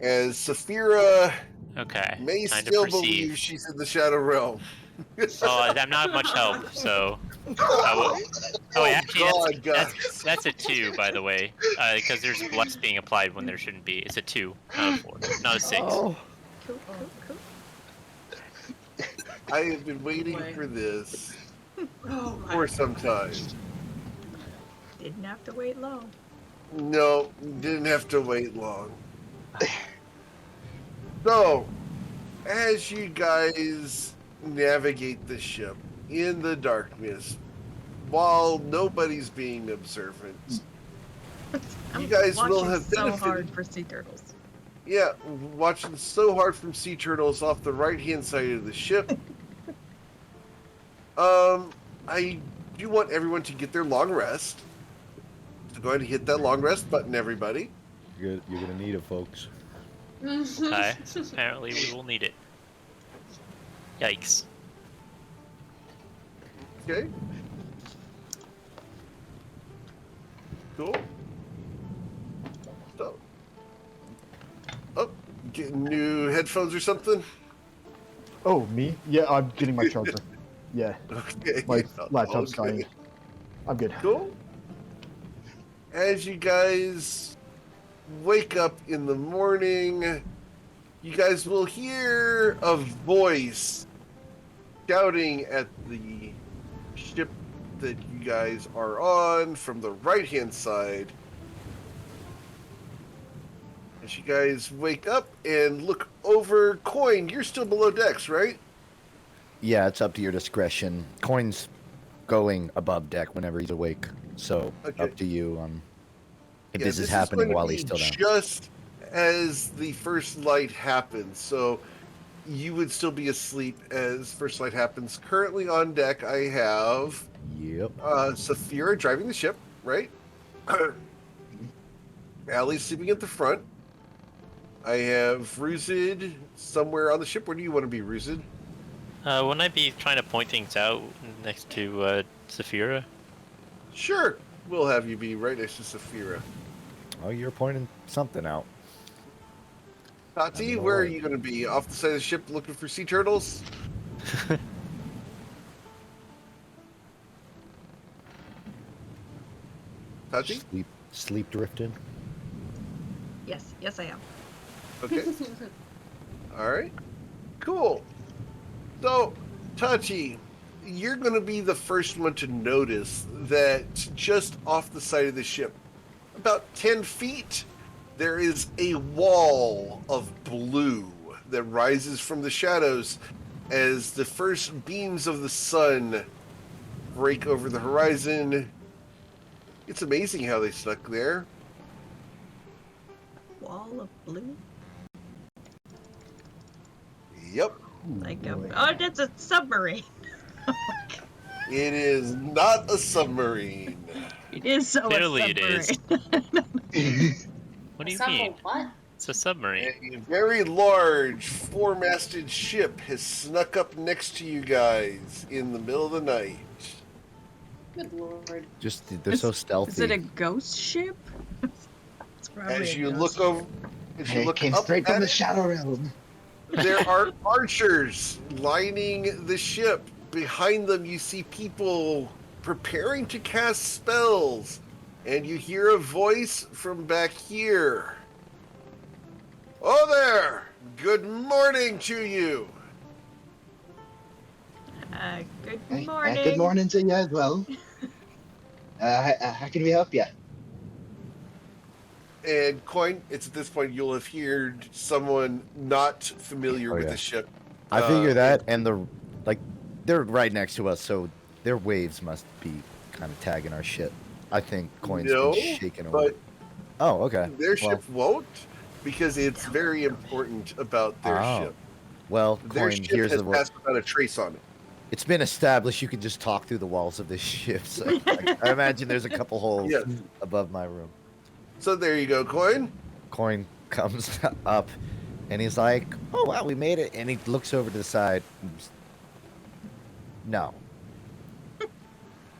As Saphira Okay. may Time to still perceive. believe she's in the Shadow Realm. Oh, I'm not much help, so. Oh, wait, actually, God, guys. that's a 2, by the way, because there's bless being applied when there shouldn't be. It's a 2, not a 4, not a 6. Oh, Cool. I have been waiting Boy. for this Oh my. for some time. Didn't have to wait long. No, didn't have to wait long. So, as you guys navigate the ship in the darkness, while nobody's being observant, I'm guys will watching have so benefited. hard for sea turtles. yeah, watching so hard from sea turtles off the right-hand side of the ship. I do want everyone to get their long rest. So go ahead and hit that long rest button, everybody. you're gonna need it, folks. Okay. Apparently, we will need it. Yikes. Okay. Cool. So, getting new headphones or something? Oh, me? Yeah, I'm getting my charger. Yeah, Okay. my laptop's Okay. dying. I'm good. Cool. As you guys wake up in the morning, you guys will hear a voice shouting at the ship that you guys are on from the right-hand side. As you guys wake up and look over, Coin, you're still below decks, right? Yeah, it's up to your discretion. Coin's going above deck whenever he's awake, so Okay. up to you if Yeah, this is happening going to while be he's still down. just as the first light happens, so you would still be asleep as first light happens. Currently on deck, I have Yep. Saphira driving the ship, right? Allie's sleeping at the front. I have Ruzid somewhere on the ship. Where do you want to be, Ruzid? Wouldn't I be trying to point things out next to Saphira? Sure, we'll have you be right next to Saphira. Oh, you're pointing something out. Tati, know where are what. you going to be? Off the side of the ship looking for sea turtles? Tati? Sleep drifting. Yes, yes, I am. Okay. All right. Cool. So, Tachi, you're going to be the first one to notice that just off the side of the ship, about 10 feet, there is a wall of blue that rises from the shadows as the first beams of the sun break over the horizon. It's amazing how they stuck there. Wall of blue? Yep. Like oh, that's a submarine. It is not a submarine. It is so Clearly a it is. submarine. What do you Sub- mean? What? It's a submarine. A very large four-masted ship has snuck up next to you guys in the middle of the night. Good lord. Just they're so stealthy. Is it a ghost ship? It's probably As a you ghost look ship. over, as you It look came up straight from at the it, Shadow Realm. there are archers lining the ship. Behind them, you see people preparing to cast spells, and you hear a voice from back here. Oh there! Good morning to you. Good Hey, morning. good morning to you as well. How can we help you? And Coin, it's at this point you'll have heard someone not familiar Oh, with yeah. the ship. I figure that, and they're right next to us, so their waves must be kind of tagging our shit. I think Coin's No, been shaken away. but Oh, okay. their ship won't, because it's very important about their ship. Well, Their Coin, ship here's has the word. passed without a trace on it. It's been established you can just talk through the walls of this ship. So I imagine there's a couple holes Yes. above my room. So there you go, Coin. Coin comes up, and he's like, "Oh wow, we made it!" And he looks over to the side. No.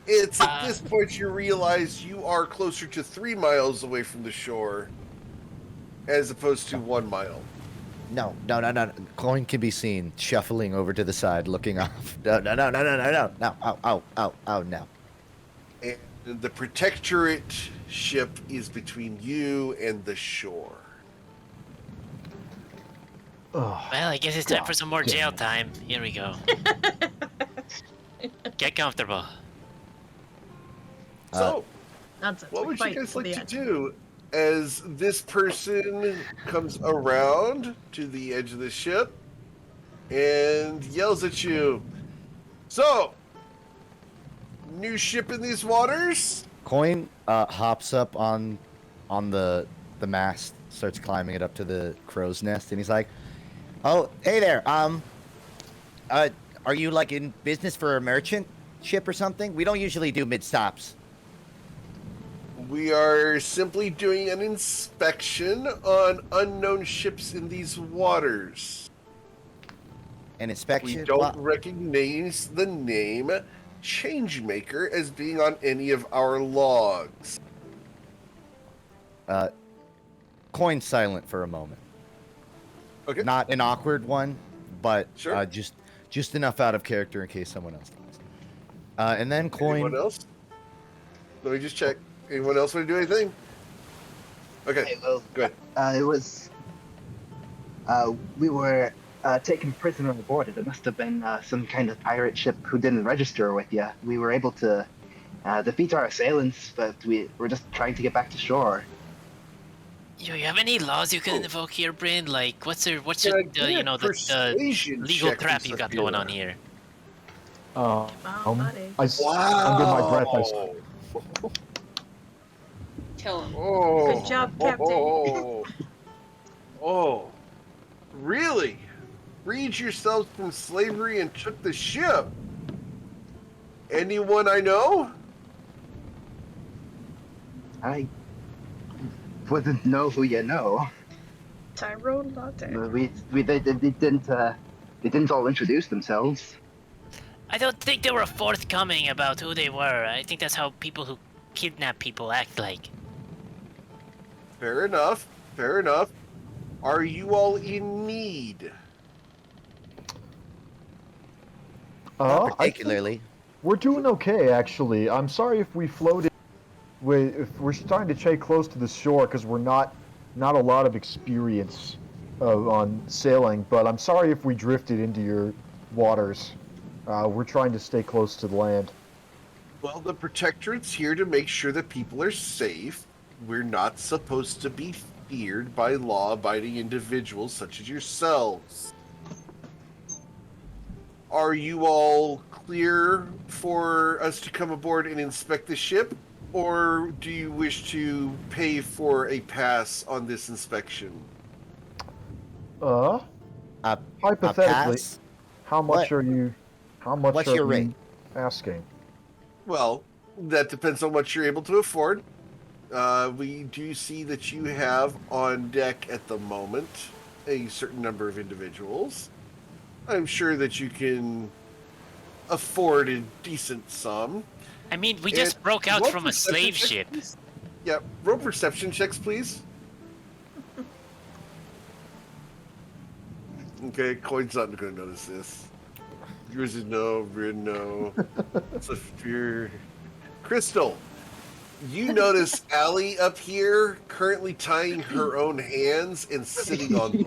It's at this point you realize you are closer to 3 miles away from the shore, as opposed to 1 mile. No. Coin can be seen shuffling over to the side, looking off. No. Ow, no. And the Protectorate ship is between you and the shore. Oh, Well, I guess it's time for some more jail time. Here we go. Get comfortable. So, Nonsense. what we would you fight guys to like the to end. do as this person comes around to the edge of the ship and yells at you? So, new ship in these waters? Coin hops up on the mast, starts climbing it up to the crow's nest, and he's like, "Oh, hey there. Are you like in business for a merchant ship or something? We don't usually do mid stops." We are simply doing an inspection on unknown ships in these waters. An inspection? We don't Wha- recognize the name Changemaker as being on any of our logs. Coin's silent for a moment. Okay. Not an awkward one, but Sure. just enough out of character in case someone else does. And then Coin. Anyone else? Let me just check. Anyone else want to do anything? Okay, Hey, well, go ahead. it was. We were taken prisoner aboard it. It must have been some kind of pirate ship who didn't register with you. We were able to defeat our assailants, but we were just trying to get back to shore. You have any laws you can invoke here, Bryn? Like, what's Yeah, your, give me a the persuasion legal check, crap you got going on Sophia. here? Wow, buddy. Under my breath, I Wow. Kill him. Oh. Good job, Captain. Oh. Really? Freed yourselves from slavery and took the ship? Anyone I know? I wouldn't know who you know. Tyrone Latte. They didn't all introduce themselves. I don't think they were forthcoming about who they were. I think that's how people who kidnap people act like. Fair enough. Fair enough. Are you all in need? Not I think particularly. we're doing okay, actually. I'm sorry if we floated. If we're starting to stay close to the shore because we're not a lot of experience on sailing. But I'm sorry if we drifted into your waters. We're trying to stay close to the land. Well, the Protectorate's here to make sure that people are safe. We're not supposed to be feared by law-abiding individuals such as yourselves. Are you all clear for us to come aboard and inspect the ship? Or do you wish to pay for a pass on this inspection? Hypothetically, pass? how much What? are you? How much What's are your you rate? asking? Well, that depends on what you're able to afford. We do see that you have on deck at the moment a certain number of individuals. I'm sure that you can afford a decent sum. I mean, we And just broke out roll from a perception slave checks, ship. please. Yeah, roll perception checks, please. Okay, Coin's not going to notice this. Yours is no, Rin no. It's a fear. Crystal, you notice Allie up here currently tying her own hands and sitting on them.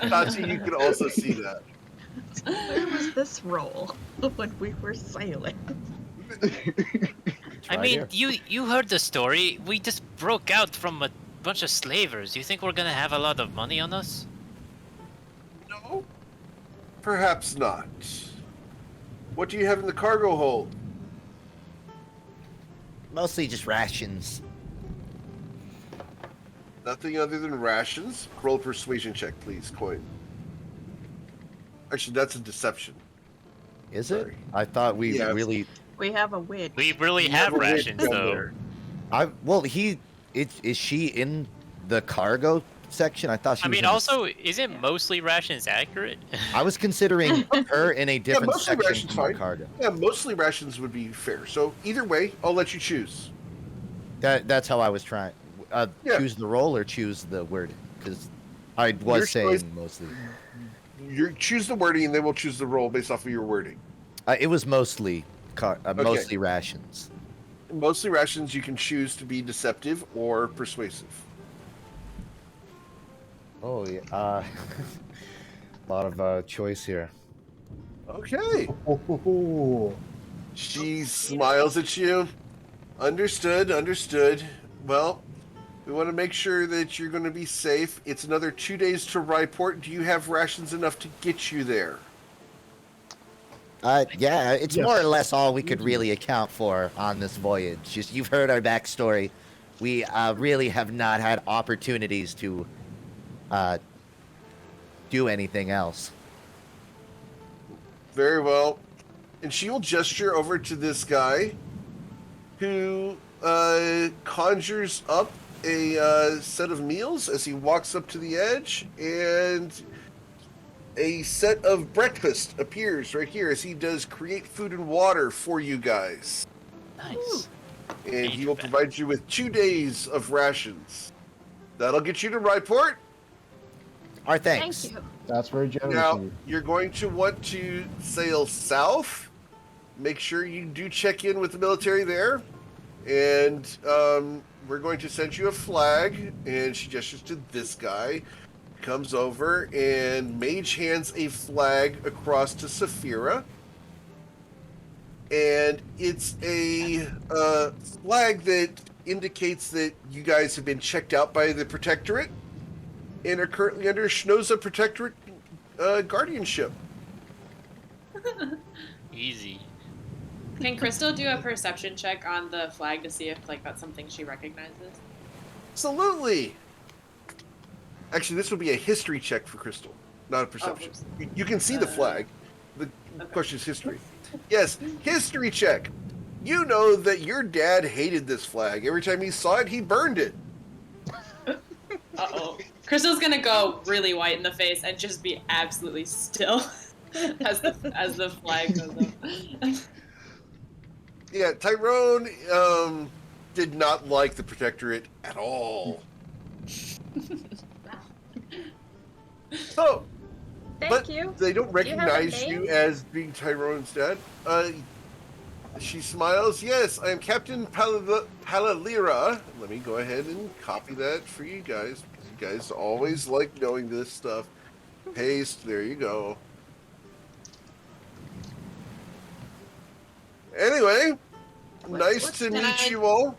Tachi, you can also see that. Where was this roll when we were sailing? I right mean, here. you heard the story. We just broke out from a bunch of slavers. You think we're gonna have a lot of money on us? No, perhaps not. What do you have in the cargo hold? Mostly just rations. Nothing other than rations. Roll a persuasion check, please, Coin. Actually, that's a deception. Is Sorry. it? I thought we Yeah. really. We have a witch. We really You have a witch rations, down though. there. Is she in the cargo section? I thought she I was mean, in the also, isn't mostly rations accurate? I was considering her in a different mostly section rations from our fine. cargo. Yeah, mostly rations would be fair. So either way, I'll let you choose. That's how I was trying. Yeah. Choose the role or choose the word, because I was Your saying choice. mostly. You choose the wording, and then we'll choose the role based off of your wording. It was mostly mostly rations. Mostly rations, you can choose to be deceptive or persuasive. Oh yeah, a lot of choice here. Okay. Oh, She smiles at you. Understood, understood. Well, we want to make sure that you're going to be safe. It's another 2 days to Ryport. Do you have rations enough to get you there? Yeah, it's Yes. more or less all we could really account for on this voyage. Just you've heard our backstory. We really have not had opportunities to do anything else. Very well. And she will gesture over to this guy who conjures up a set of meals as he walks up to the edge, and a set of breakfast appears right here as he does create food and water for you guys. Nice. And he will provide you with 2 days of rations. That'll get you to Ryport. Our thanks. Thank you. that's very generous Now, of you. you're going to want to sail south. Make sure you do check in with the military there. And we're going to send you a flag. And she gestures to this guy. Comes over and mage hands a flag across to Saphira. And it's a flag that indicates that you guys have been checked out by the Protectorate and are currently under Schnoza Protectorate guardianship. Easy. Can Crystal do a perception check on the flag to see if like that's something she recognizes? Absolutely. Actually, this would be a history check for Crystal, not a perception. You can see the flag. The question is history. Yes, history check. You know that your dad hated this flag. Every time he saw it, he burned it. Uh-oh. Crystal's gonna go really white in the face and just be absolutely still as the flag goes up. Yeah, Tyrone did not like the Protectorate at all. So, Thank you. they don't Do you have a recognize you name? as being Tyrone's dad. She smiles. Yes, I am Captain Palalira. Let me go ahead and copy that for you guys. You guys always like knowing this stuff. Paste. There you go. Anyway, nice to meet you all.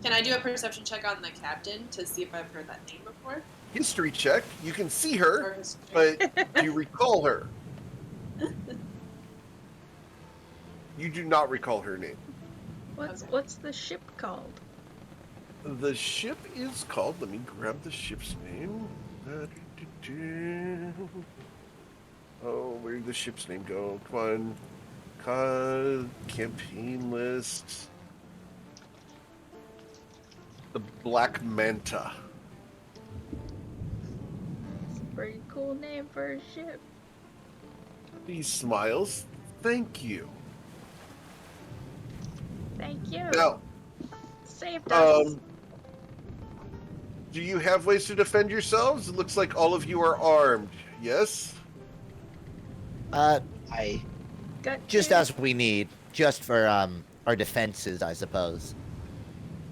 Can I do a perception check on the captain to see if I've heard that name before? History check. You can see Or her, history? but do you recall her? You do not recall her name. What's the ship called? The ship is called. Let me grab the ship's name. Oh, where did the ship's name go? Come on. Campaign list. The Black Manta. It's a pretty cool name for a ship. He smiles. Thank you. Thank you. Now, Saved us. do you have ways to defend yourselves? It looks like all of you are armed. Yes? I Got Just two. as we need, just for our defenses, I suppose.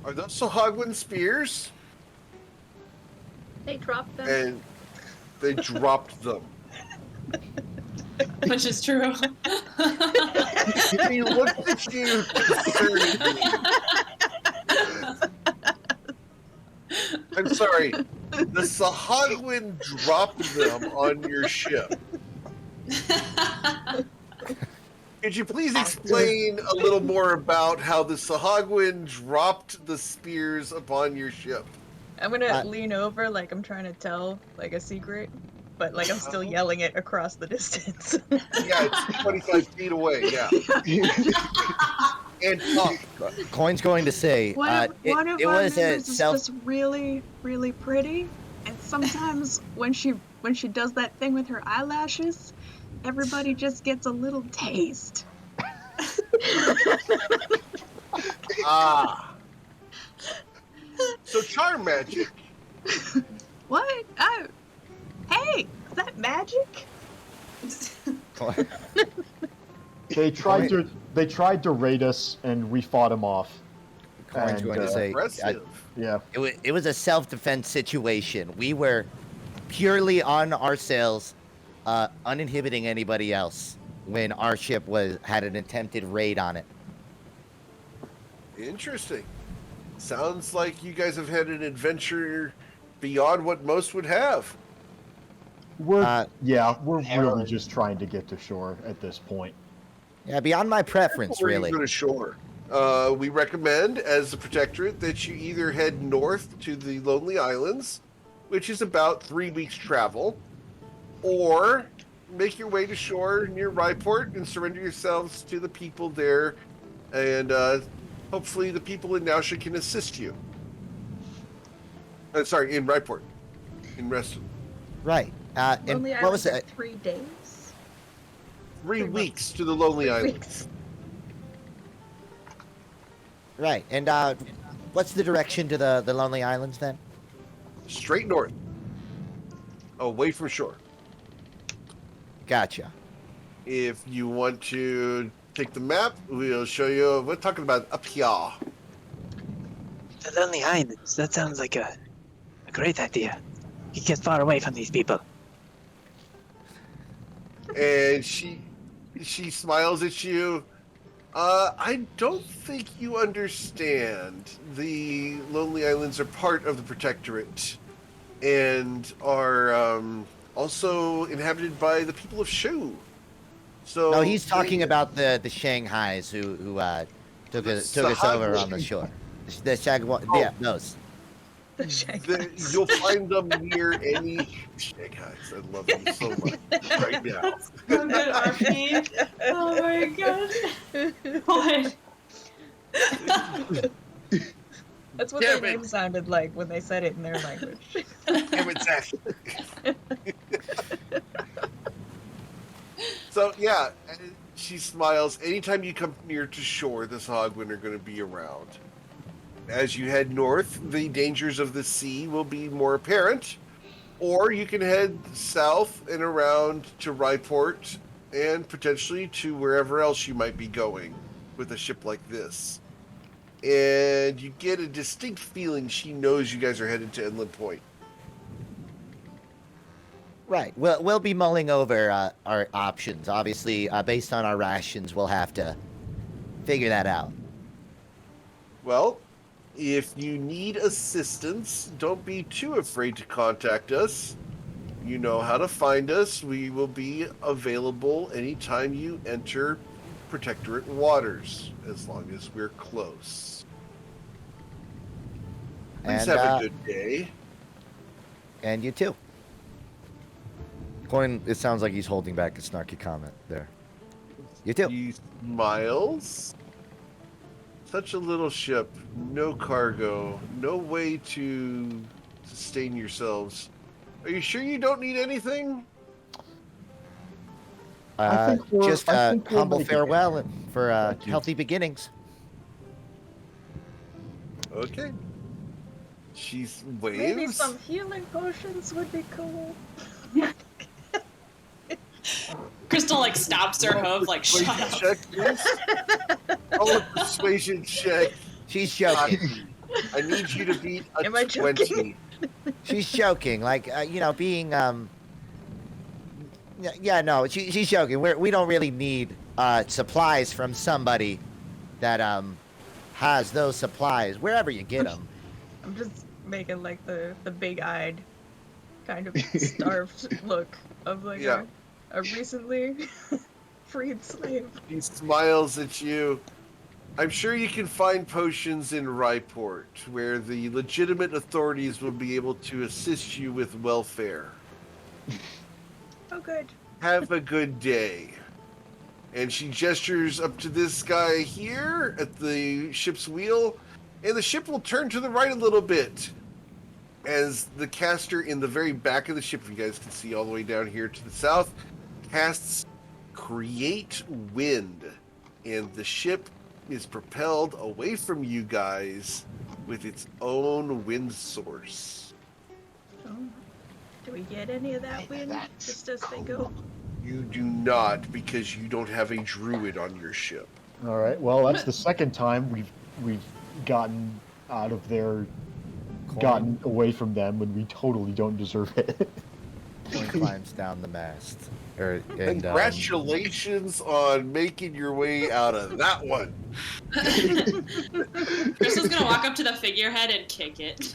Are those Sahagwin spears? They dropped them. And they dropped them. Which is true. He looked at you concernedly. I'm sorry. The Sahagwin dropped them on your ship. Could you please explain a little more about how the Sahagwin dropped the spears upon your ship? I'm gonna lean over like I'm trying to tell like a secret, but like I'm still yelling it across the distance. Yeah, it's 25 feet away, yeah. And Coin's going to say, One of it our was a members is self. just really, really pretty, and sometimes when she does that thing with her eyelashes, everybody just gets a little taste. Ah. So charm magic. What? Oh, hey, is that magic? They tried to raid us, and we fought them off. Coin's And, going to say, Impressive. Yeah. it was a self-defense situation. We were purely on our sails, uninhibiting anybody else when our ship had an attempted raid on it. Interesting. Sounds like you guys have had an adventure beyond what most would have. We're really Heroin. just trying to get to shore at this point. Yeah, beyond my preference, Before you really. go to shore, we recommend, as the Protectorate, that you either head north to the Lonely Islands, which is about 3 weeks' travel, or make your way to shore near Ryport and surrender yourselves to the people there, and hopefully the people in Nausea can assist you. Sorry, in Ryport. In Reston. Right. And Lonely what was Island it? for 3 days. 3 3 weeks to the Lonely 3 Islands. weeks. Right. And what's the direction to the Lonely Islands then? Straight north. Away from shore. Gotcha. If you want to take the map, we'll show you. We're talking about up here. The Lonely Islands. That sounds like a great idea. You get far away from these people. And she smiles at you. I don't think you understand. The Lonely Islands are part of the Protectorate and are also inhabited by the people of Shu. So No, he's talking they- about the Shanghais who took The us over on the Sahagway. shore. The Shagwa, Oh. yeah, those. The Shanghais. You'll find them near any Shanghais. I love you so much right now. That's so good, RP. Oh my gosh. What? That's what Damn their it. name sounded like when they said it in their language. Damn it, Zach. So yeah, she smiles. Anytime you come near to shore, the Sahagwin are going to be around. As you head north, the dangers of the sea will be more apparent, or you can head south and around to Ryport and potentially to wherever else you might be going with a ship like this. And you get a distinct feeling she knows you guys are headed to Inland Point. Right. We'll be mulling over our options. Obviously, based on our rations, we'll have to figure that out. Well, if you need assistance, don't be too afraid to contact us. You know how to find us. We will be available anytime you enter Protectorate waters, as long as we're close. Please And, have a good day. And you too. Coin, it sounds like he's holding back a snarky comment there. You too. He smiles. Such a little ship, no cargo, no way to sustain yourselves. Are you sure you don't need anything? Just I think we're humble making it. farewell and for Thank you. healthy beginnings. Okay. She waves. Maybe some healing potions would be cool. Crystal like stops her hoof, like shut Persuasion up. check, please. Roll a persuasion check. She's joking. I need you to beat a Am I 20. joking? She's joking. Like being Yeah, no, she's joking. We don't really need supplies from somebody that has those supplies wherever you get them. I'm just making like the big-eyed, kind of starved look of like Yeah. a recently freed slave. He smiles at you. I'm sure you can find potions in Ryport, where the legitimate authorities will be able to assist you with welfare. Oh, good. Have a good day. And she gestures up to this guy here at the ship's wheel, and the ship will turn to the right a little bit as the caster in the very back of the ship, if you guys can see all the way down here to the south, casts Create Wind, and the ship is propelled away from you guys with its own wind source. Oh, do we get any of that wind That's just as they cool. go? You do not, because you don't have a druid on your ship. All right. Well, that's the second time we've gotten out of there, gotten away from them when we totally don't deserve it. Coin climbs down the mast. And Congratulations on making your way out of that one. Crystal's gonna walk up to the figurehead and kick it.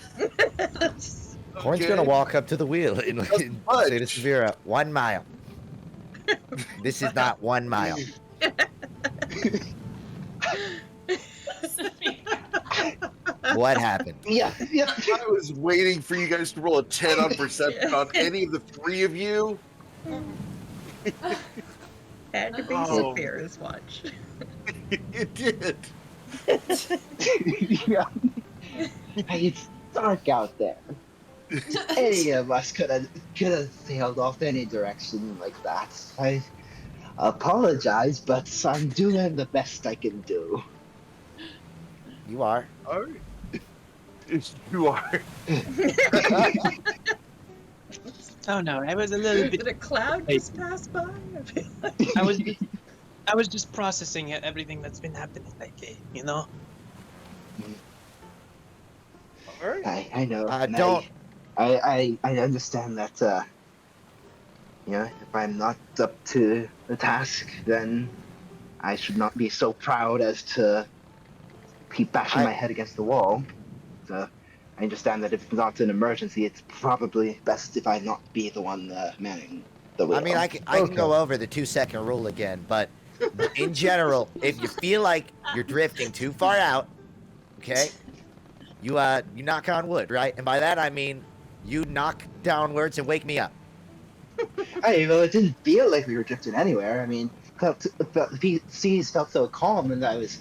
Coin's Okay. gonna walk up to the wheel and say budge. to Severa, 1 mile. This is not 1 mile. What happened? Yeah. I was waiting for you guys to roll a 10 on perception on any of the three of you. Had to be Oh. Saphira's watch. It did. Yeah. Hey, it's dark out there. Any of us could have sailed off any direction like that. I apologize, but I'm doing the best I can do. You are. All right. You are. Oh no, I was a little bit. Did a cloud Hey. just pass by? I was just processing everything that's been happening, like you know. All right. I know. and Don't. I understand that. If I'm not up to the task, then I should not be so proud as to keep bashing my head against the wall. So I understand that if it's not an emergency, it's probably best if I not be the one manning the wheel. I mean, I can go over the 2-second rule again, but in general, if you feel like you're drifting too far out, okay, you knock on wood, right? And by that I mean you knock downwards and wake me up. Hey, well, it didn't feel like we were drifting anywhere. I mean, the seas felt so calm, and I was,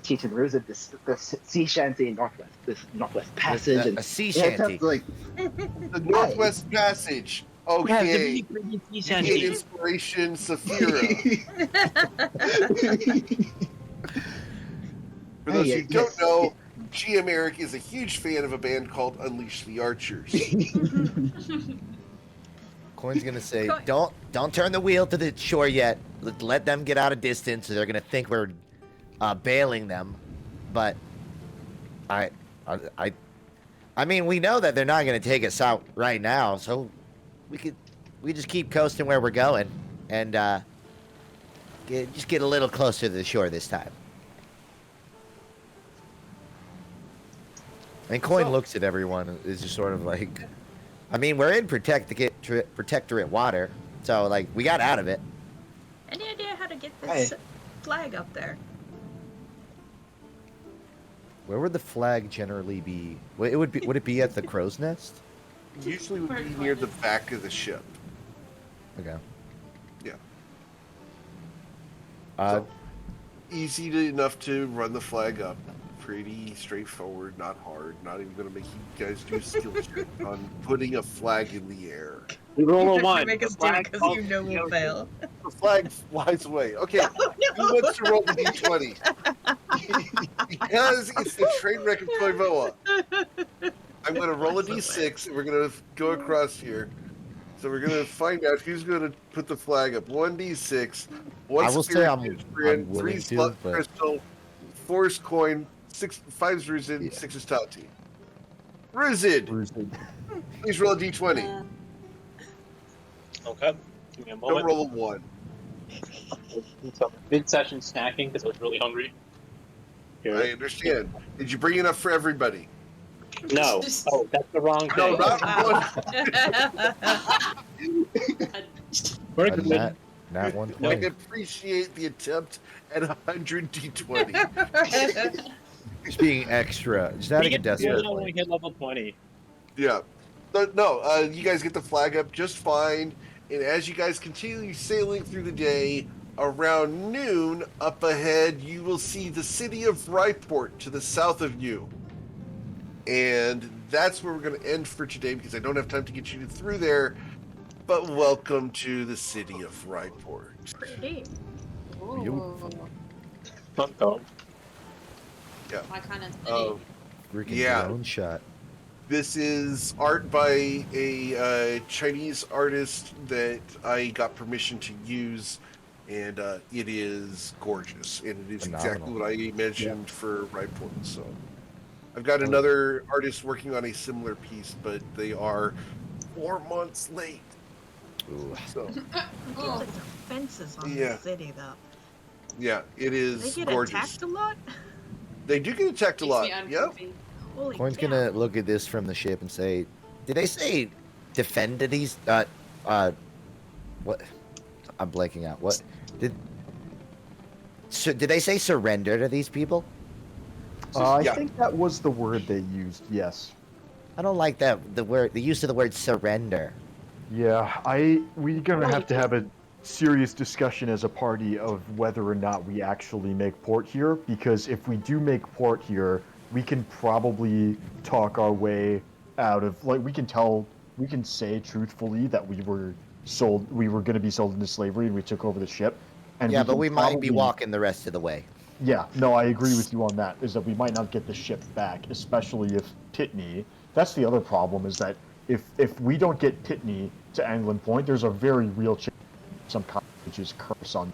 teaching Ruza this sea shanty in Northwest Passage, and A sea yeah, it shanty. felt like The Northwest Passage. Okay. Get inspiration, Saphira. For those who don't know, GM Eric is a huge fan of a band called Unleash the Archers. Coin's gonna say, don't turn the wheel to the shore yet. Let them get out of distance, so they're gonna think we're bailing them. But I mean, we know that they're not gonna take us out right now, so we just keep coasting where we're going, and just get a little closer to the shore this time. And Coin looks at everyone and is just sort of like, I mean, we're in protectorate water, so like we got out of it. Any idea how to get this flag up there? Where would the flag generally be? Would it be at the crow's nest? Usually would be near the back of the ship. Okay. Yeah. So, easy enough to run the flag up. Pretty straightforward, not hard. Not even going to make you guys do a skill check on putting a flag in the air. We roll a You one. make us do it because you know we'll fail. The flag flies away. Okay, who wants to roll the d20? Because it's the train wreck of Toivoa. I'm going to roll a d6, and we're going to go across here. So we're going to find out who's going to put the flag up. 1d6. I will say I'm willing 3 to, but... crystal, 4 is coin, 5 is Ruzid, 6 is Tati. Ruzid, please roll a d20. Okay. Give me a moment. Don't roll a 1. Mid-session snacking because I was really hungry. Here. I understand. Did you bring enough for everybody? No. Oh, that's the wrong thing. No, not one. We're good. Not one I point. appreciate the attempt at 100 d20. Just being extra. Just adding a decimal when we point. hit level 20. Yeah. No, you guys get the flag up just fine. And as you guys continue sailing through the day, around noon, up ahead, you will see the city of Ryport to the south of you. And that's where we're going to end for today because I don't have time to get you through there. But welcome to the city of Ryport. Pretty. Beautiful. Yeah. My kind of city. Freaking drone shot. This is art by a Chinese artist that I got permission to use, and it is gorgeous, and it is exactly what I mentioned for Ryport. So I've got another artist working on a similar piece, but they are 4 months late. Ooh. So Seems like some fences on Yeah. the city, though. yeah, it is They get gorgeous. attacked a lot? They do get attacked a lot. Yep. Holy Coin's cow. gonna look at this from the ship and say, "Did they say defend these? What? I'm blanking out. What did they say? Surrender to these people? I think that was the word they used. Yes. I don't like that. The use of the word surrender. Yeah, we're gonna have to have a serious discussion as a party of whether or not we actually make port here, because if we do make port here, we can probably talk our way out of, like, we can say truthfully that we were going to be sold into slavery and we took over the ship. And Yeah, but we might be walking the rest of the way. Yeah, no, I agree with you on that, is that we might not get the ship back, especially if Titney, that's the other problem, is that if we don't get Titney to Anglin Point, there's a very real chance some kind of just curse on,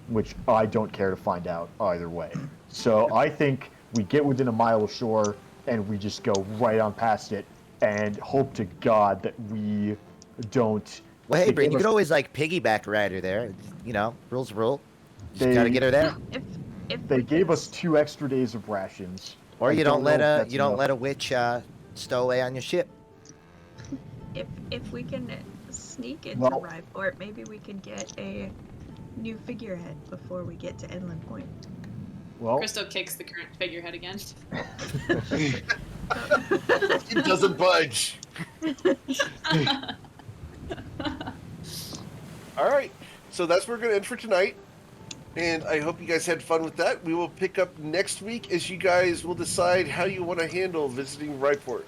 which I don't care to find out either way. So I think we get within a mile of shore and we just go right on past it and hope to God that we don't. Well, hey, Bryn, you could always like piggyback rider there. You know, rules rule. Just gotta get her there. If They we gave can us 2 extra days of rations. Or I you don't know let if a that's enough. witch stow away on your ship. if we can sneak into Well- Ryport, maybe we can get a new figurehead before we get to Inland Point. Well, Crystal kicks the current figurehead again. It doesn't budge. All right, so that's where we're going to end for tonight. And I hope you guys had fun with that. We will pick up next week as you guys will decide how you want to handle visiting Ryport.